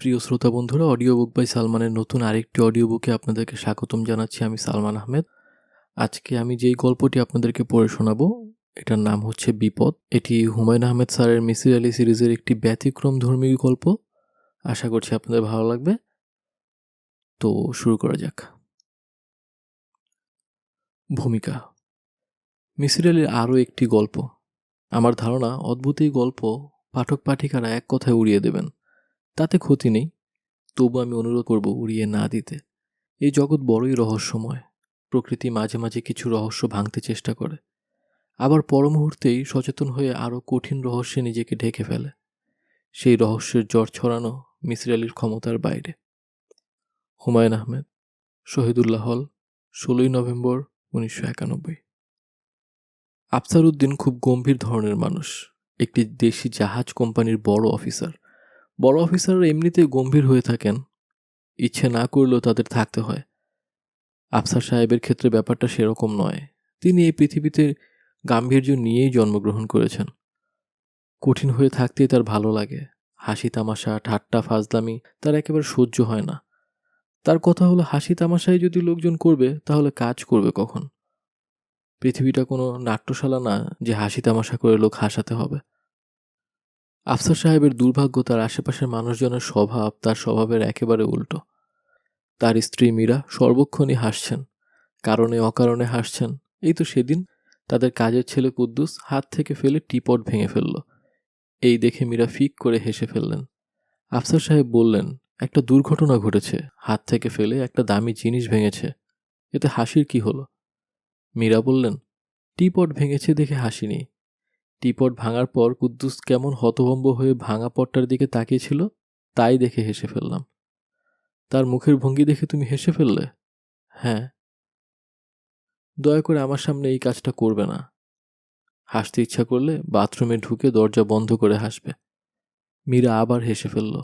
প্রিয় শ্রোতা বন্ধুরা, অডিও বুক বাই সালমানের নতুন আরেকটি অডিও বুকে আপনাদেরকে স্বাগতম জানাচ্ছি। আমি সালমান আহমেদ। আজকে আমি যেই গল্পটি আপনাদেরকে পড়ে শোনাবো, এটার নাম হচ্ছে বিপদ। এটি হুমায়ুন আহমেদ স্যারের মিসির আলি সিরিজের একটি ব্যতিক্রম ধর্মী গল্প। আশা করছি আপনাদের ভালো লাগবে। তো শুরু করা যাক। ভূমিকা। মিসির আলির আরও একটি গল্প। আমার ধারণা অদ্ভুত এই গল্প পাঠক পাঠিকারা এক কথায় উড়িয়ে দেবেন। তাতে ক্ষতি নেই, তবু আমি অনুরোধ করব উড়িয়ে না দিতে। এই জগৎ বড়ই রহস্যময়। প্রকৃতি মাঝে মাঝে কিছু রহস্য ভাঙতে চেষ্টা করে, আবার পর মুহূর্তেই সচেতন হয়ে আরও কঠিন রহস্যে নিজেকে ঢেকে ফেলে। সেই রহস্যের জ্বর ছড়ানো মিসির আলির ক্ষমতার বাইরে। হুমায়ুন আহমেদ, শহীদুল্লাহ হল, 16ই নভেম্বর 1991। আফসার উদ্দিন খুব গম্ভীর ধরনের মানুষ। একটি দেশি জাহাজ কোম্পানির বড় অফিসার। বড় অফিসাররা এমনিতেই গম্ভীর হয়ে থাকেন, ইচ্ছে না করলেও তাদের থাকতে হয়। আফসার সাহেবের ক্ষেত্রে ব্যাপারটা সেরকম নয়। তিনি এই পৃথিবীতে গাম্ভীর্য নিয়েই জন্মগ্রহণ করেছেন। কঠিন হয়ে থাকতেই তার ভালো লাগে। হাসি তামাশা, ঠাট্টা, ফাজলামি তার একেবারে সহ্য হয় না। তার কথা হলো, হাসি তামাশাই যদি লোকজন করবে তাহলে কাজ করবে কখন? পৃথিবীটা কোনো নাট্যশালা না যে হাসি তামাশা করে লোক হাসাতে হবে। আফসার সাহেবের দুর্ভাগ্য, তার আশেপাশের মানুষজনের স্বভাব তার স্বভাবের একেবারে উল্টো। তার স্ত্রী মীরা সর্বক্ষণই হাসছেন, কারণে অকারণে হাসছেন। এই তো সেদিন তাদের কাজের ছেলে কুদ্দুস হাত থেকে ফেলে টিপট ভেঙে ফেলল। এই দেখে মীরা ফিক করে হেসে ফেললেন। আফসার সাহেব বললেন, একটা দুর্ঘটনা ঘটেছে, হাত থেকে ফেলে একটা দামি জিনিস ভেঙেছে, এতে হাসির কি হলো? মীরা বললেন, টিপট ভেঙেছে দেখে হাসিনি। টিপট ভাঙার পর কুদ্দুস কেমন হতভম্ব হয়ে ভাঙা পটটার দিকে তাকিয়েছিল, তাই দেখে হেসে ফেললাম। তার মুখের ভঙ্গি দেখে তুমি হেসে ফেললে? হ্যাঁ। দয়া করে আমার সামনে এই কাজটা করবে না। হাসতে ইচ্ছা করলে বাথরুমে ঢুকে দরজা বন্ধ করে হাসবে। মীরা আবার হেসে ফেলল।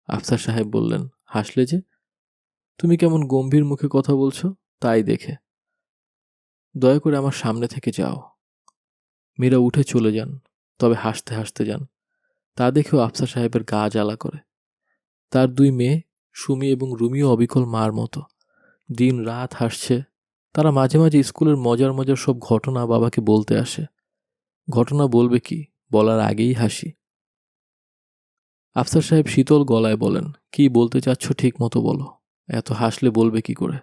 আফসার সাহেব বললেন, হাসলে যে? তুমি কেমন গম্ভীর মুখে কথা বলছো, তাই দেখে। দয়া করে আমার সামনে থেকে যাও। মীরা উঠে চলে যান, তবে হাসতে হাসতে যান। তা দেখেও আফসার সাহেবের গা জ্বালা করে। তার দুই মেয়ে সুমি এবং রুমিও অবিকল মার মতো দিন রাত হাসছে। তারা মাঝে মাঝে স্কুলের মজার মজার সব ঘটনা বাবাকে বলতে আসে। ঘটনা বলবে কি, বলার আগেই হাসি। আফসার সাহেব শীতল গলায় বলেন, কি বলতে চাচ্ছ ঠিক মতো বলো, এত হাসলে বলবে কি করে?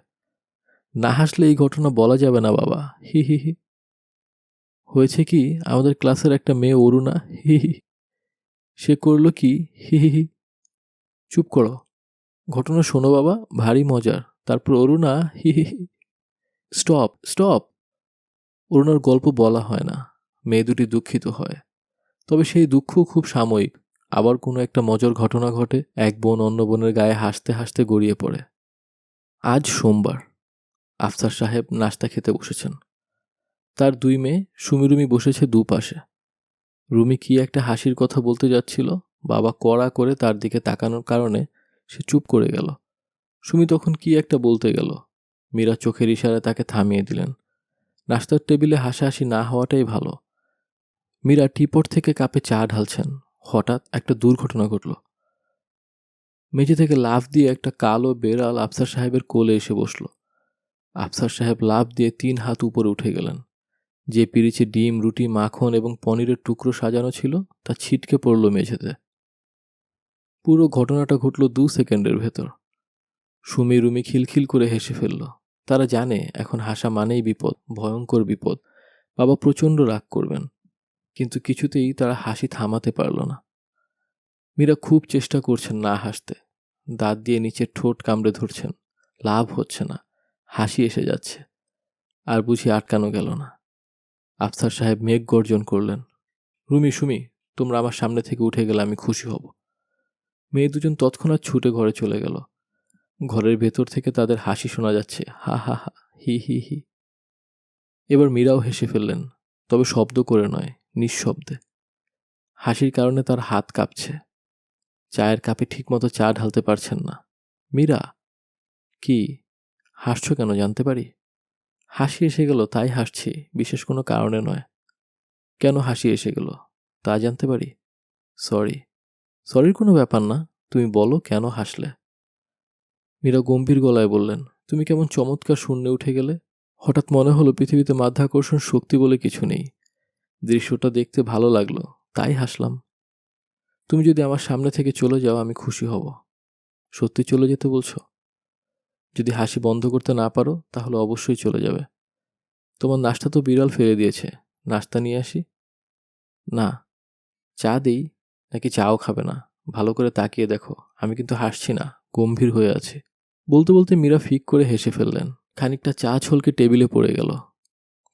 না হাসলে এই ঘটনা বলা যাবে না বাবা, হি হি হি। হয়েছে কি, আমাদের ক্লাসের একটা মেয়ে অরুণা, হি হি, সে করলো কি, হি হি হি। চুপ করো, ঘটনা শোনো বাবা, ভারী মজার। তারপর অরুণা, হি হি হি। Stop stop. অরুণার গল্প বলা হয় না, মেয়ে দুটি দুঃখিত হয়। তবে সেই দুঃখ খুব সাময়িক। আবার কোনো একটা মজার ঘটনা ঘটে, এক বোন অন্য বোনের গায়ে হাসতে হাসতে গড়িয়ে পড়ে। আজ সোমবার। আফসার সাহেব নাস্তা খেতে বসেছেন। তার দুই মেয়ে সুমিরুমি বসেছে দুপাশে। রুমি কি একটা হাসির কথা বলতে যাচ্ছিল, বাবা কড়া করে তার দিকে তাকানোর কারণে সে চুপ করে গেল। সুমি তখন কি একটা বলতে গেল, মীরা চোখের ইশারায় তাকে থামিয়ে দিলেন। নাস্তার টেবিলে হাসাহাসি না হওয়াটাই ভালো। মীরা টিপট থেকে কাপে চা ঢালছেন, হঠাৎ একটা দুর্ঘটনা ঘটল। মেঝে থেকে লাফ দিয়ে একটা কালো বেড়াল আফসার সাহেবের কোলে এসে বসল। আফসার সাহেব লাফ দিয়ে 3 হাত উপরে উঠে গেলেন। যে পিরিচে ডিম, রুটি, মাখন এবং পনিরের টুকরো সাজানো ছিল তা ছিটকে পড়ল মেঝেতে। পুরো ঘটনাটা ঘটল 2 সেকেন্ডের ভেতর। সুমি রুমি খিলখিল করে হেসে ফেলল। তারা জানে এখন হাসা মানেই বিপদ, ভয়ঙ্কর বিপদ। বাবা প্রচণ্ড রাগ করবেন। কিন্তু কিছুতেই তারা হাসি থামাতে পারল না। মীরা খুব চেষ্টা করছেন না হাসতে, দাঁত দিয়ে নিচের ঠোঁট কামড়ে ধরছেন। লাভ হচ্ছে না, হাসি এসে যাচ্ছে। আর বুঝি আটকানো গেল না। আফসার সাহেব মেঘ গর্জন করলেন, রুমি সুমি, তোমরা আমার সামনে থেকে উঠে গেলে আমি খুশি হব। মেয়ে দুজন তৎক্ষণাৎ ছুটে ঘরে চলে গেল। ঘরের ভেতর থেকে তাদের হাসি শোনা যাচ্ছে, হা হা হা, হি হি হি। এবার মীরাও হেসে ফেললেন, তবে শব্দ করে নয়, নিঃশব্দে। হাসির কারণে তার হাত কাঁপছে। চায়ের কাপে ঠিকমতো চা ঢালতে পারছেন না। মীরা, কি হাসছো কেন জানতে পারি? হাসি এসে গেল তাই হাসছি, বিশেষ কোনো কারণে নয়। কেন হাসি এসে গেল তা জানতে পারি? সরি। সরির কোনো ব্যাপার না, তুমি বলো কেন হাসলে? মীরা গম্ভীর গলায় বললেন, তুমি কেমন চমৎকার শূন্যে উঠে গেলে। হঠাৎ মনে হলো পৃথিবীতে মাধ্যাকর্ষণ শক্তি বলে কিছু নেই। দৃশ্যটা দেখতে ভালো লাগলো, তাই হাসলাম। তুমি যদি আমার সামনে থেকে চলে যাও আমি খুশি হব। সত্যি চলে যেতে বলছো? যদি হাসি বন্ধ করতে না পারো তাহলে অবশ্যই চলে যাবে। তোমার নাস্তা তো বিড়াল ফেলে দিয়েছে, নাস্তা নিয়ে আসি? না। চা দেই? নাকি চাও খাবে না? ভালো করে তাকিয়ে দেখো, আমি কিন্তু হাসছি না, গম্ভীর হয়ে আছি। বলতে বলতে মীরা ফিক করে হেসে ফেললেন। খানিকটা চা ছলকে টেবিলে পড়ে গেল।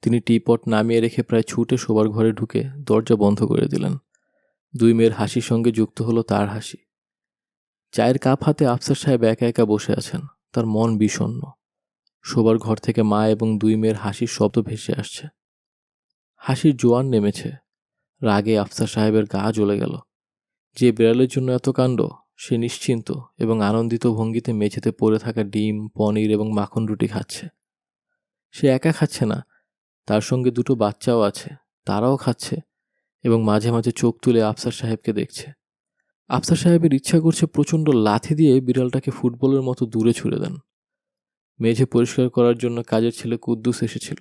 তিনি টিপট নামিয়ে রেখে প্রায় ছুটে শোবার ঘরে ঢুকে দরজা বন্ধ করে দিলেন। দুই মেয়ের হাসির সঙ্গে যুক্ত হলো তার হাসি। চায়ের কাপ হাতে আফসার সাহেব একা একা বসে আছেন। তার মন বিষণ্ণ। শোবার ঘর থেকে মা এবং দুই মেয়ের হাসির শব্দ ভেসে আসছে। হাসির জোয়ার নেমেছে। রাগে আফসার সাহেবের গা জ্বলে গেল। যে বিড়ালের জন্য এত কাণ্ড, সে নিশ্চিন্ত এবং আনন্দিত ভঙ্গিতে মেঝেতে পড়ে থাকা ডিম, পনির এবং মাখন রুটি খাচ্ছে। সে একা খাচ্ছে না, তার সঙ্গে দুটো বাচ্চাও আছে, তারাও খাচ্ছে এবং মাঝে মাঝে চোখ তুলে আফসার সাহেবকে দেখছে। আফসার সাহেবের ইচ্ছা করছে প্রচণ্ড লাথি দিয়ে বিড়ালটাকে ফুটবলের মতো দূরে ছুড়ে দেন। মেঝে পরিষ্কার করার জন্য কাজের ছেলে কুদ্দুস এসেছিল।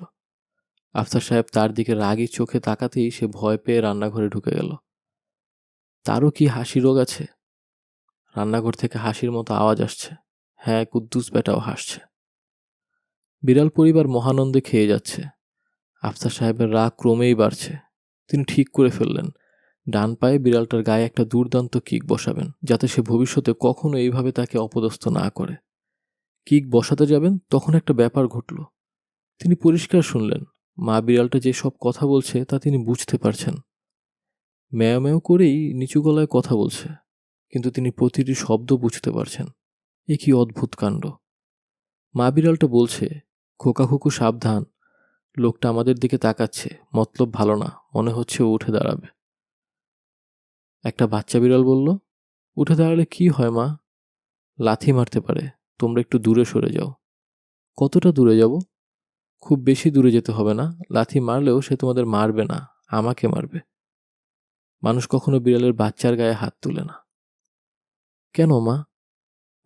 আফসার সাহেব তার দিকে রাগী চোখে তাকাতেই সে ভয় পেয়ে রান্নাঘরে ঢুকে গেল। তারও কি হাসি রোগ আছে? রান্নাঘর থেকে হাসির মতো আওয়াজ আসছে। হ্যাঁ, কুদ্দুস বেটাও হাসছে। বিড়াল পরিবার মহানন্দে খেয়ে যাচ্ছে। আফসার সাহেবের রাগ ক্রমেই বাড়ছে। তিনি ঠিক করে ফেললেন, ডান পায়ে বিড়ালটার গায়ে একটা দুর্দান্ত কিক বসাবেন, যাতে সে ভবিষ্যতে কখনো এইভাবে তাকে অপদস্থ না করে। কিক বসাতে যাবেন, তখন একটা ব্যাপার ঘটল। তিনি পরিষ্কার শুনলেন, মা বিড়ালটা যে সব কথা বলছে তা তিনি বুঝতে পারছেন। ম্যাও ম্যাও করেই নিচু গলায় কথা বলছে, কিন্তু তিনি প্রতিটি শব্দ বুঝতে পারছেন। এ কি অদ্ভুত কাণ্ড! মা বিড়ালটা বলছে, খোকা খুকু সাবধান, লোকটা আমাদের দিকে তাকাচ্ছে, মতলব ভালো না, মনে হচ্ছে ও উঠে দাঁড়াবে। একটা বাচ্চা বিড়াল বলল, উঠে দাঁড়ালে কি হয় মা? লাথি মারতে পারে, তোমরা একটু দূরে সরে যাও। কতটা দূরে যাব? খুব বেশি দূরে যেতে হবে না, লাথি মারলেও সে তোমাদের মারবে না, আমাকে মারবে। মানুষ কখনো বিড়ালের বাচ্চার গায়ে হাত তুলে না। কেন মা?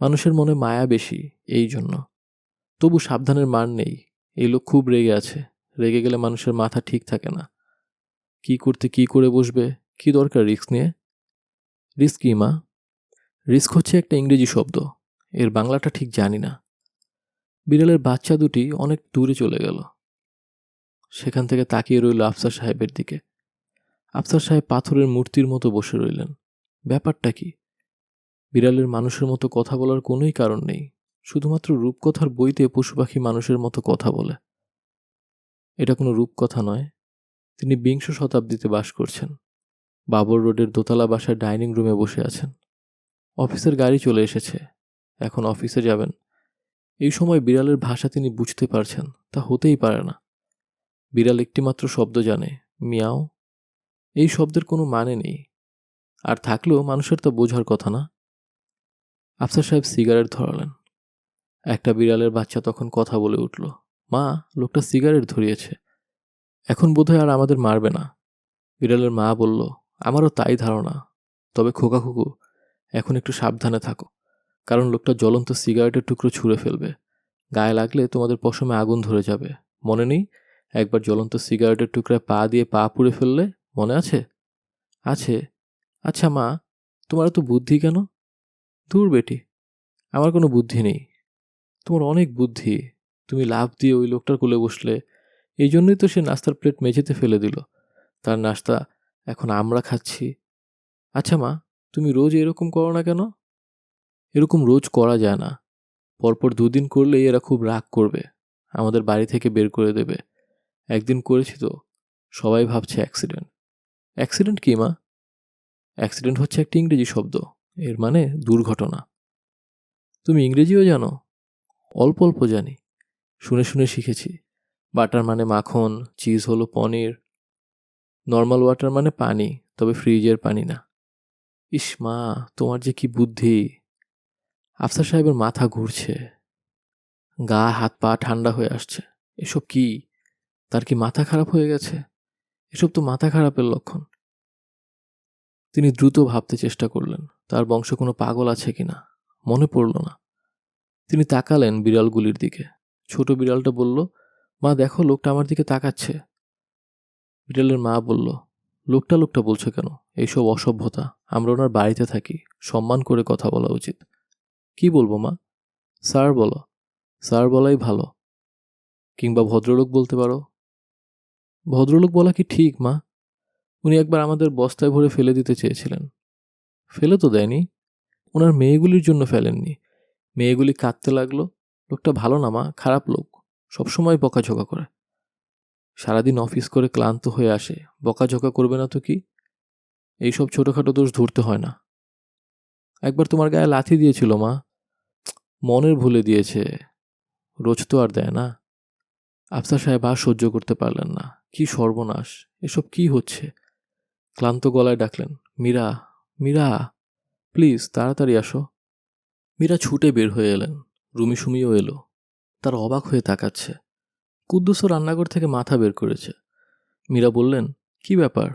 মানুষের মনে মায়া বেশি, এই জন্য। তবু সাবধানের মান নেই। এই লোক খুব রেগে আছে, রেগে গেলে মানুষের মাথা ঠিক থাকে না। কি করতে কি করে বসবে, কি দরকার রিস্ক নিয়ে? রিস্ক কি মা? রিস্ক হচ্ছে একটা ইংরেজি শব্দ, এর বাংলাটা ঠিক জানি না। বিড়ালের বাচ্চা দুটি অনেক দূরে চলে গেল। সেখান থেকে তাকিয়ে রইল আফসার সাহেবের দিকে। আফসার সাহেব পাথরের মূর্তির মতো বসে রইলেন। ব্যাপারটা কি? বিড়ালের মানুষের মতো কথা বলার কোনোই কারণ নেই, শুধুমাত্র রূপকথার বইতে পশু পাখি মানুষের মতো কথা বলে। এটা কোনো রূপকথা নয়। তিনি বিংশ শতাব্দীতে বাস করছেন। বাবর রোডের দোতলা বাসার ডাইনিং রুমে বসে আছেন। অফিসের গাড়ি চলে এসেছে, এখন অফিসে যাবেন। এই সময় বিড়ালের ভাষা তিনি বুঝতে পারছেন, তা হতেই পারে না। বিড়াল একটিমাত্র শব্দ জানে, মিয়াও। এই শব্দের কোনো মানে নেই, আর থাকলেও মানুষের তা বোঝার কথা না। আফসার সাহেব সিগারেট ধরালেন। একটা বিড়ালের বাচ্চা তখন কথা বলে উঠল, মা, লোকটা সিগারেট ধরিয়েছে, এখন বোধহয় আর আমাদের মারবে না। বিড়ালের মা বলল, আমারও তাই ধারণা, তবে খোকা খুকু, এখন একটু সাবধানে থাকো, কারণ লোকটা জ্বলন্ত সিগারেটের টুকরো ছুঁড়ে ফেলবে। গায়ে লাগলে তোমাদের পশমে আগুন ধরে যাবে। মনে নেই একবার জ্বলন্ত সিগারেটের টুকরায় পা দিয়ে পা পুড়ে ফেললে? মনে আছে? আছে। আচ্ছা মা, তোমার এত বুদ্ধি কেন? দূর বেটি, আমার কোনো বুদ্ধি নেই। তোমার অনেক বুদ্ধি। তুমি লাফ দিয়ে ওই লোকটার কোলে বসলে, এই জন্যই তো সে নাস্তার প্লেট মেঝেতে ফেলে দিল। তার নাস্তা এখন আমরা খাচ্ছি। আচ্ছা মা, তুমি রোজ এরকম করো না কেন? এরকম রোজ করা যায় না। পরপর দুদিন করলেই এরা খুব রাগ করবে, আমাদের বাড়ি থেকে বের করে দেবে। একদিন করেছি তো, সবাই ভাবছে অ্যাক্সিডেন্ট। অ্যাক্সিডেন্ট কি মা? অ্যাক্সিডেন্ট হচ্ছে একটা ইংরেজি শব্দ, এর মানে দুর্ঘটনা। তুমি ইংরেজিও জানো? অল্প অল্প জানি, শুনে শুনে শিখেছি। বাটার মানে মাখন, চিজ হলো পনির, নর্মাল ওয়াটার মানে পানি, তবে ফ্রিজের পানি না। ইস মা, তোমার যে কি বুদ্ধি! আফসার সাহেবের মাথা ঘুরছে, গা হাত পা ঠান্ডা হয়ে আসছে। এসব কি? তার কি মাথা খারাপ হয়ে গেছে? এসব তো মাথা খারাপের লক্ষণ। তিনি দ্রুত ভাবতে চেষ্টা করলেন। তার বংশে কোনো পাগল আছে কিনা, মনে পড়ল না। তিনি তাকালেন বিড়ালগুলির দিকে। ছোট বিড়ালটা বলল, মা দেখো, লোকটা আমার দিকে তাকাচ্ছে। বিড়ালের মা বলল, লোকটা লোকটা বলছো কেন? এইসব অসভ্যতা। আমরা ওনার বাড়িতে থাকি, সম্মান করে কথা বলা উচিত। কি বলবো মা? স্যার বলো। স্যার বলাই ভালো, কিংবা ভদ্রলোক বলতে পারো। ভদ্রলোক বলা কি ঠিক মা? উনি একবার আমাদের বস্তায় ভরে ফেলে দিতে চেয়েছিলেন। ফেলে তো দেয়নি। ওনার মেয়েগুলির জন্য ফেলেননি। মেয়েগুলি কাঁদতে লাগলো। লোকটা ভালো না মা, খারাপ লোক। সবসময় বকাঝকা করে। সারাদিন অফিস করে ক্লান্ত হয়ে আসে, বকাঝকা করবে না তো কি? এইসব ছোটখাটো দোষ ধরতে হয় না। একবার তোমার গায়ে লাথি দিয়েছিল মা। মনের ভুলে দিয়েছে, রোজ তো আর দেয় না। আফসার সাহেব আর সহ্য করতে পারলেন না। কি সর্বনাশ, এসব কি হচ্ছে? ক্লান্ত গলায় ডাকলেন, মীরা, মীরা, প্লিজ তাড়াতাড়ি আসো। মীরা ছুটে বের হয়ে এলেন। রুমি সুমিও এলো। তার অবাক হয়ে তাকাচ্ছে। কুদ্দুসও রান্নাঘর থেকে মাথা বের করেছে। মীরা বললেন, কি ব্যাপার?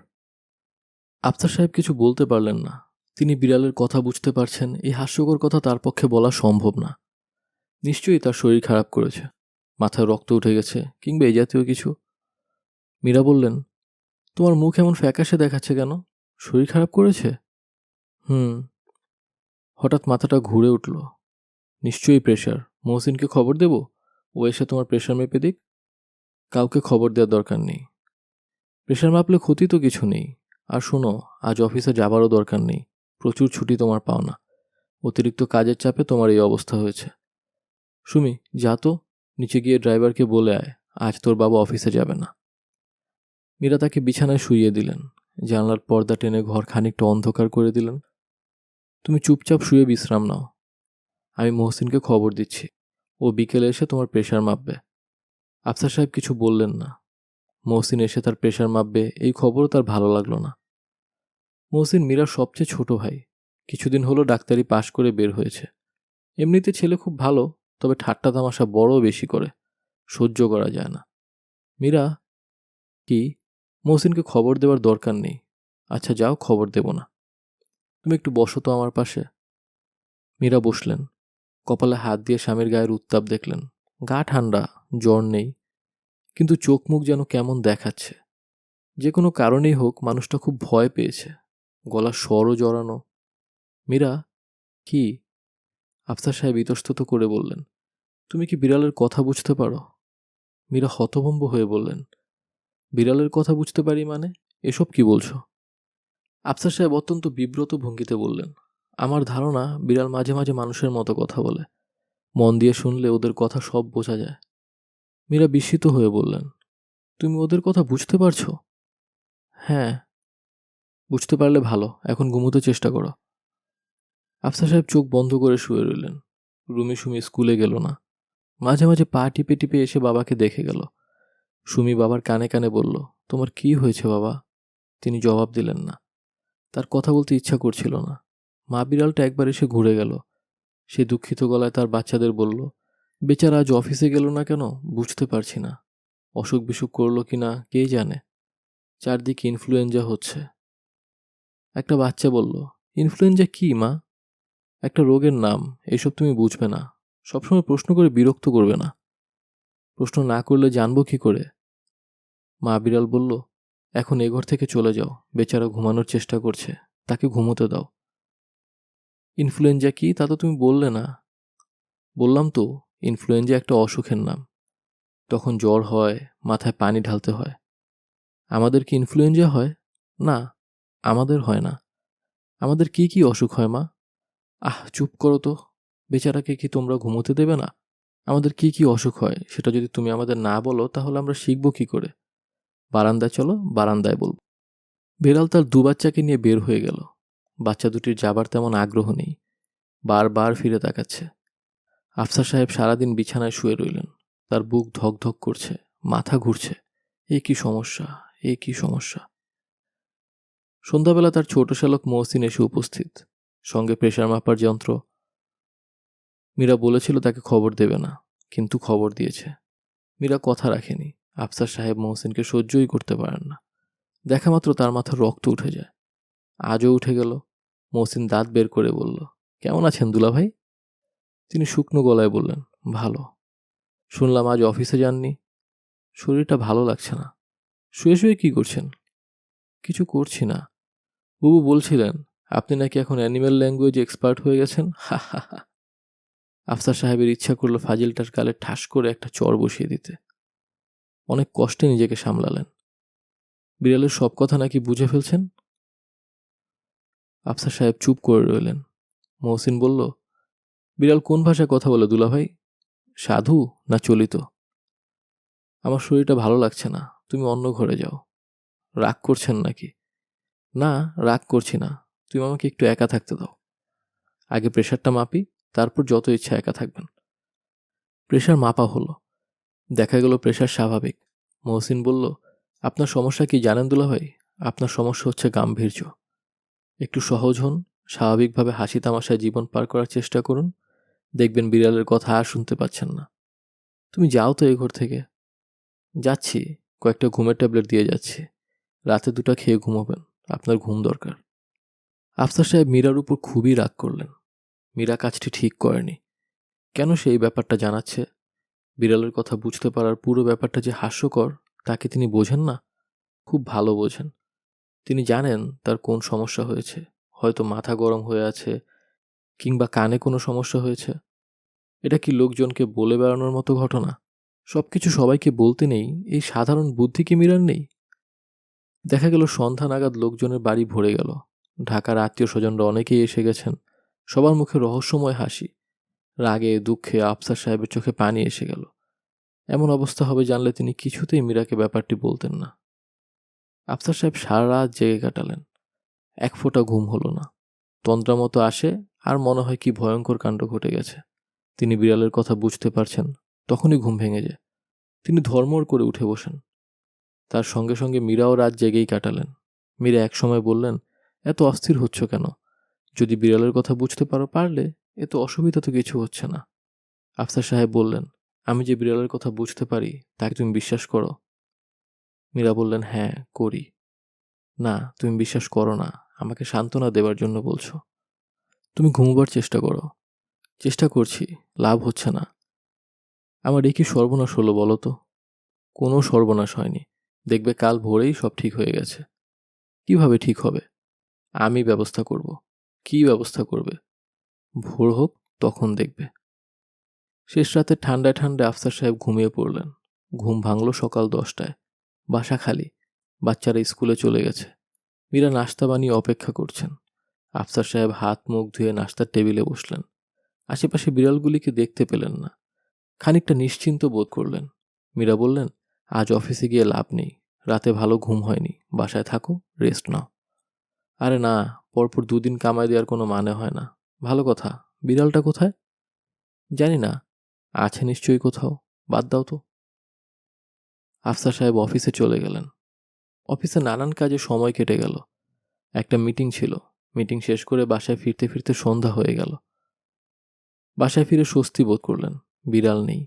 আফসার সাহেব কিছু বলতে পারলেন না। তিনি বিড়ালের কথা বুঝতে পারছেন, এই হাস্যকর কথা তার পক্ষে বলা সম্ভব না। নিশ্চয়ই তার শরীর খারাপ করেছে, মাথায় রক্ত উঠে গেছে, কিংবা এই জাতীয় কিছু। মীরা বললেন, তোমার মুখ এমন ফ্যাকাশে দেখাচ্ছে কেন? শরীর খারাপ করেছে? হুম। হঠাৎ মাথাটা ঘুরে উঠল। নিশ্চয়ই প্রেশার। মহসিনকে খবর দেব, ও এসে তোমার প্রেশার মেপে দিক। কাউকে খবর দেওয়ার দরকার নেই। প্রেশার মাপলে ক্ষতি তো কিছু নেই। আর শোনো, আজ অফিসে যাবারও দরকার নেই। প্রচুর ছুটি তোমার পাও না। অতিরিক্ত কাজের চাপে তোমার এই অবস্থা হয়েছে। সুমি, যা তো, নিচে গিয়ে ড্রাইভারকে বলে আয়, আজ তোর বাবা অফিসে যাবে না। মীরা তাকে বিছানায় শুইয়ে দিলেন। জানলার পর্দা টেনে ঘর খানিকটা অন্ধকার করে দিলেন। তুমি চুপচাপ শুয়ে বিশ্রাম নাও। আমি মহসিনকে খবর দিচ্ছি। ও বিকেলে এসে তোমার প্রেশার মাপবে। আফসার সাহেব কিছু বললেন না। মহসিন এসে তার প্রেশার মাপবে, এই খবরও তার ভালো লাগলো না। মহসিন মীরার সবচেয়ে ছোট ভাই। কিছুদিন হলো ডাক্তারি পাশ করে বের হয়েছে। এমনিতে ছেলে খুব ভালো, তবে ঠাট্টা তামাশা বড় বেশি করে, সহ্য করা যায় না। মীরা, কি? মহসিনকে খবর দেওয়ার দরকার নেই। আচ্ছা যাও, খবর দেব না। তুমি একটু বসো তো আমার পাশে। মীরা বসলেন। কপালে হাত দিয়ে স্বামীর গায়ের উত্তাপ দেখলেন। গা ঠান্ডা, জ্বর নেই, কিন্তু চোখ মুখ যেন কেমন দেখাচ্ছে। যে কোনো কারণেই হোক, মানুষটা খুব ভয় পেয়েছে। গলার স্বরও জড়ানো। মীরা, কি? আফসার সাহেব ইতস্তত করে বললেন, তুমি কি বিড়ালের কথা বুঝতে পারো? মীরা হতভম্ব হয়ে বললেন, বিড়ালের কথা বুঝতে পারি মানে? এসব কি বলছো? আফসার সাহেব অত্যন্ত বিব্রত ভঙ্গিতে বললেন, আমার ধারণা বিড়াল মাঝে মাঝে মানুষের মতো কথা বলে। মন দিয়ে শুনলে ওদের কথা সব বোঝা যায়। মীরা বিস্মিত হয়ে বললেন, তুমি ওদের কথা বুঝতে পারছো? হ্যাঁ। বুঝতে পারলে ভালো, এখন ঘুমোতে চেষ্টা করো। আফসার সাহেব চোখ বন্ধ করে শুয়ে রইলেন। রুমি সুমি স্কুলে গেল না। মাঝে মাঝে পা টিপে টিপে এসে বাবাকে দেখে গেল। সুমি বাবার কানে কানে বলল, তোমার কি হয়েছে বাবা? তিনি জবাব দিলেন না। তার কথা বলতে ইচ্ছা করছিল না। মা বিড়ালটা একবার এসে ঘুরে গেল। সে দুঃখিত গলায় তার বাচ্চাদের বলল, বেচারা আজ অফিসে গেল না কেন বুঝতে পারছি না। অসুখ বিসুখ করলো কিনা কে জানে। চারদিকে ইনফ্লুয়েঞ্জা হচ্ছে। একটা বাচ্চা বলল, ইনফ্লুয়েঞ্জা কি মা? একটা রোগের নাম, এইসব তুমি বুঝবে না। সবসময় প্রশ্ন করে বিরক্ত করবে না। প্রশ্ন না করলে জানবো কি করে? মা বিড়াল বলল, এখন এ ঘর থেকে চলে যাও, বেচারা ঘুমানোর চেষ্টা করছে, তাকে ঘুমোতে দাও। ইনফ্লুয়েঞ্জা কি তা তো তুমি বললে না। বললাম তো, ইনফ্লুয়েঞ্জা একটা অসুখের নাম। তখন জ্বর হয়, মাথায় পানি ঢালতে হয়। আমাদের কি ইনফ্লুয়েঞ্জা হয়? না, আমাদের হয় না। আমাদের কি কি অসুখ হয় মা? চুপ করো তো। বেচারাকে কি তোমরা ঘুমোতে দেবে না? আমাদের কি কি অসুখ হয় সেটা যদি তুমি আমাদের না বলো, তাহলে আমরা শিখবো কি করে? বারান্দায় চলো, বারান্দায় বলবো। বেড়াল তার দু বাচ্চাকে নিয়ে বের হয়ে গেল। বাচ্চা দুটির যাবার তেমন আগ্রহ নেই, বারবার ফিরে তাকাচ্ছে। আফসার সাহেব সারাদিন বিছানায় শুয়ে রইলেন। তার বুক ধক ধক করছে, মাথা ঘুরছে। এ কি সমস্যা, এ কি সমস্যা! সন্ধ্যাবেলা তার ছোট শ্যালক মহসিন এসে উপস্থিত, সঙ্গে প্রেশার মাপার যন্ত্র। মীরা বলেছিল তাকে খবর দেবে না, কিন্তু খবর দিয়েছে। মীরা কথা রাখেনি। আফসার সাহেব মহসিনকে সহ্যই করতে পারেন না। দেখা মাত্র তার মাথার রক্ত উঠে যায়। আজও উঠে গেল। মহসিন দাঁত বের করে বলল, কেমন আছেন দুলাভাই? তিনি শুকনো গলায় বললেন, ভালো। শুনলাম আজ অফিসে যাননি। শরীরটা ভালো লাগছে না। শুয়ে শুয়ে কি করছেন? কিছু করছি না। বুবু বলছিলেন আপনি নাকি এখন অ্যানিম্যাল ল্যাঙ্গুয়েজ এক্সপার্ট হয়ে গেছেন। হা হা হা। আফসার সাহেবের ইচ্ছা করলো ফাজিলটার গালে ঠাস করে একটা চড় বসিয়ে দিতে। অনেক কষ্টে নিজেকে সামলালেন। বিড়ালের সব কথা নাকি বুঝে ফেলছেন? আফসার সাহেব চুপ করে রইলেন। মহসিন বলল, বিড়াল কোন ভাষায় কথা বলে দুলাভাই? সাধু না চলিত? আমার শরীরটা ভালো লাগছে না, তুমি অন্য ঘরে যাও। রাগ করছেন নাকি? না, রাগ করছি না, তুমি আমাকে একটু একা থাকতে দাও। আগে প্রেশারটা মাপি, তারপর যত ইচ্ছা একা থাকবেন। প্রেশার মাপা হলো। দেখা গেল প্রেশার স্বাভাবিক। মহসিন বলল, আপনার সমস্যা কি জানেন দুলাভাই? আপনার সমস্যা হচ্ছে গাম্ভীর্য। একটু সহজ হন, স্বাভাবিকভাবে হাসি তামাশায় জীবন পার করার চেষ্টা করুন। দেখবেন বিড়ালের কথা আর শুনতে পাচ্ছেন না। তুমি যাও তো এই ঘর থেকে। যাচ্ছি, কয়েকটা ঘুমের ট্যাবলেট দিয়ে যাচ্ছি। রাতে 2টা খেয়ে ঘুমোবেন, আপনার ঘুম দরকার। আফসার সাহেব মীরার উপর খুবই রাগ করলেন। মীরা কাজটি ঠিক করেনি। কেন সে এই ব্যাপারটা জানাচ্ছে? বিড়ালের কথা বুঝতে পারার পুরো ব্যাপারটা যে হাস্যকর, তাকে তিনি বোঝেন না? খুব ভালো বোঝেন। তিনি জানেন তার কোন সমস্যা হয়েছে। হয়তো মাথা গরম হয়ে আছে, কিংবা কানে কোনো সমস্যা হয়েছে। এটা কি লোকজনকে বলে বেড়ানোর মতো ঘটনা? সবকিছু সবাইকে বলতে নেই, এই সাধারণ বুদ্ধি কি মীরার নেই? দেখা গেল সন্ধ্যা নাগাদ লোকজনের বাড়ি ভরে গেল। ঢাকার আত্মীয় স্বজনরা অনেকেই এসে গেছেন। সবার মুখে রহস্যময় হাসি। রাগে দুঃখে আফসার সাহেবের চোখে পানি এসে গেল। এমন অবস্থা হবে জানলে তিনি কিছুতেই মীরাকে ব্যাপারটি বলতেন না। আফসার সাহেব সারা রাত জেগে কাটালেন। এক ফোঁটা ঘুম হলো না। তন্দ্রা মতো আসে, আর মনে হয় কি ভয়ঙ্কর কাণ্ড ঘটে গেছে। তিনি বিড়ালের কথা বুঝতে পারছেন, তখনই ঘুম ভেঙে যায়। তিনি ধর্মর করে উঠে বসেন। তার সঙ্গে সঙ্গে মীরাও রাত জেগেই কাটালেন। মীরা একসময় বললেন, এত অস্থির হচ্ছ কেন? যদি বিড়ালের কথা বুঝতে পারলে এত অসুবিধা তো কিছু হচ্ছে না। আফসার সাহেব বললেন, আমি যে বিড়ালের কথা বুঝতে পারি তাকে তুমি বিশ্বাস করো? মীরা বললেন, হ্যাঁ করি। না, তুমি বিশ্বাস করো না, আমাকে সান্ত্বনা দেবার জন্য বলছো। তুমি ঘুমোবার চেষ্টা করো। চেষ্টা করছি, লাভ হচ্ছে না। আমার কি সর্বনাশ হলো বলো তো? কোনো সর্বনাশ হয়নি। দেখবে কাল ভোরেই সব ঠিক হয়ে গেছে। কিভাবে ঠিক হবে? আমি ব্যবস্থা করব। কি ব্যবস্থা করবে? ভোর হোক, তখন দেখবে। শেষ রাতে ঠান্ডায় ঠান্ডায় আফসার সাহেব ঘুমিয়ে পড়লেন। ঘুম ভাঙল সকাল 10টায়। বাসা খালি। বাচ্চারা স্কুলে চলে গেছে। মীরা নাস্তা বানিয়ে অপেক্ষা করছেন। আফসার সাহেব হাত মুখ ধুয়ে নাস্তার টেবিলে বসলেন। আশেপাশে বিড়ালগুলিকে দেখতে পেলেন না। খানিকটা নিশ্চিন্ত বোধ করলেন। মীরা বললেন, আজ অফিসে গিয়ে লাভ নেই। রাতে ভালো ঘুম হয়নি, বাসায় থাকো, রেস্ট নাও। আরে না, পরপর 2 দিন কামাই দেওয়ার কোনো মানে হয় না। ভালো কথা, বিড়ালটা কোথায়? জানি না, আছে নিশ্চয়ই কোথাও। বাদ দাও তো। আফসার সাহেব অফিসে চলে গেলেন। অফিসে নানান কাজে সময় কেটে গেল। একটা মিটিং ছিল। মিটিং শেষ করে বাসায় ফিরতে ফিরতে সন্ধ্যা হয়ে গেল। বাসায় ফিরে স্বস্তি বোধ করলেন, বিড়াল নেই।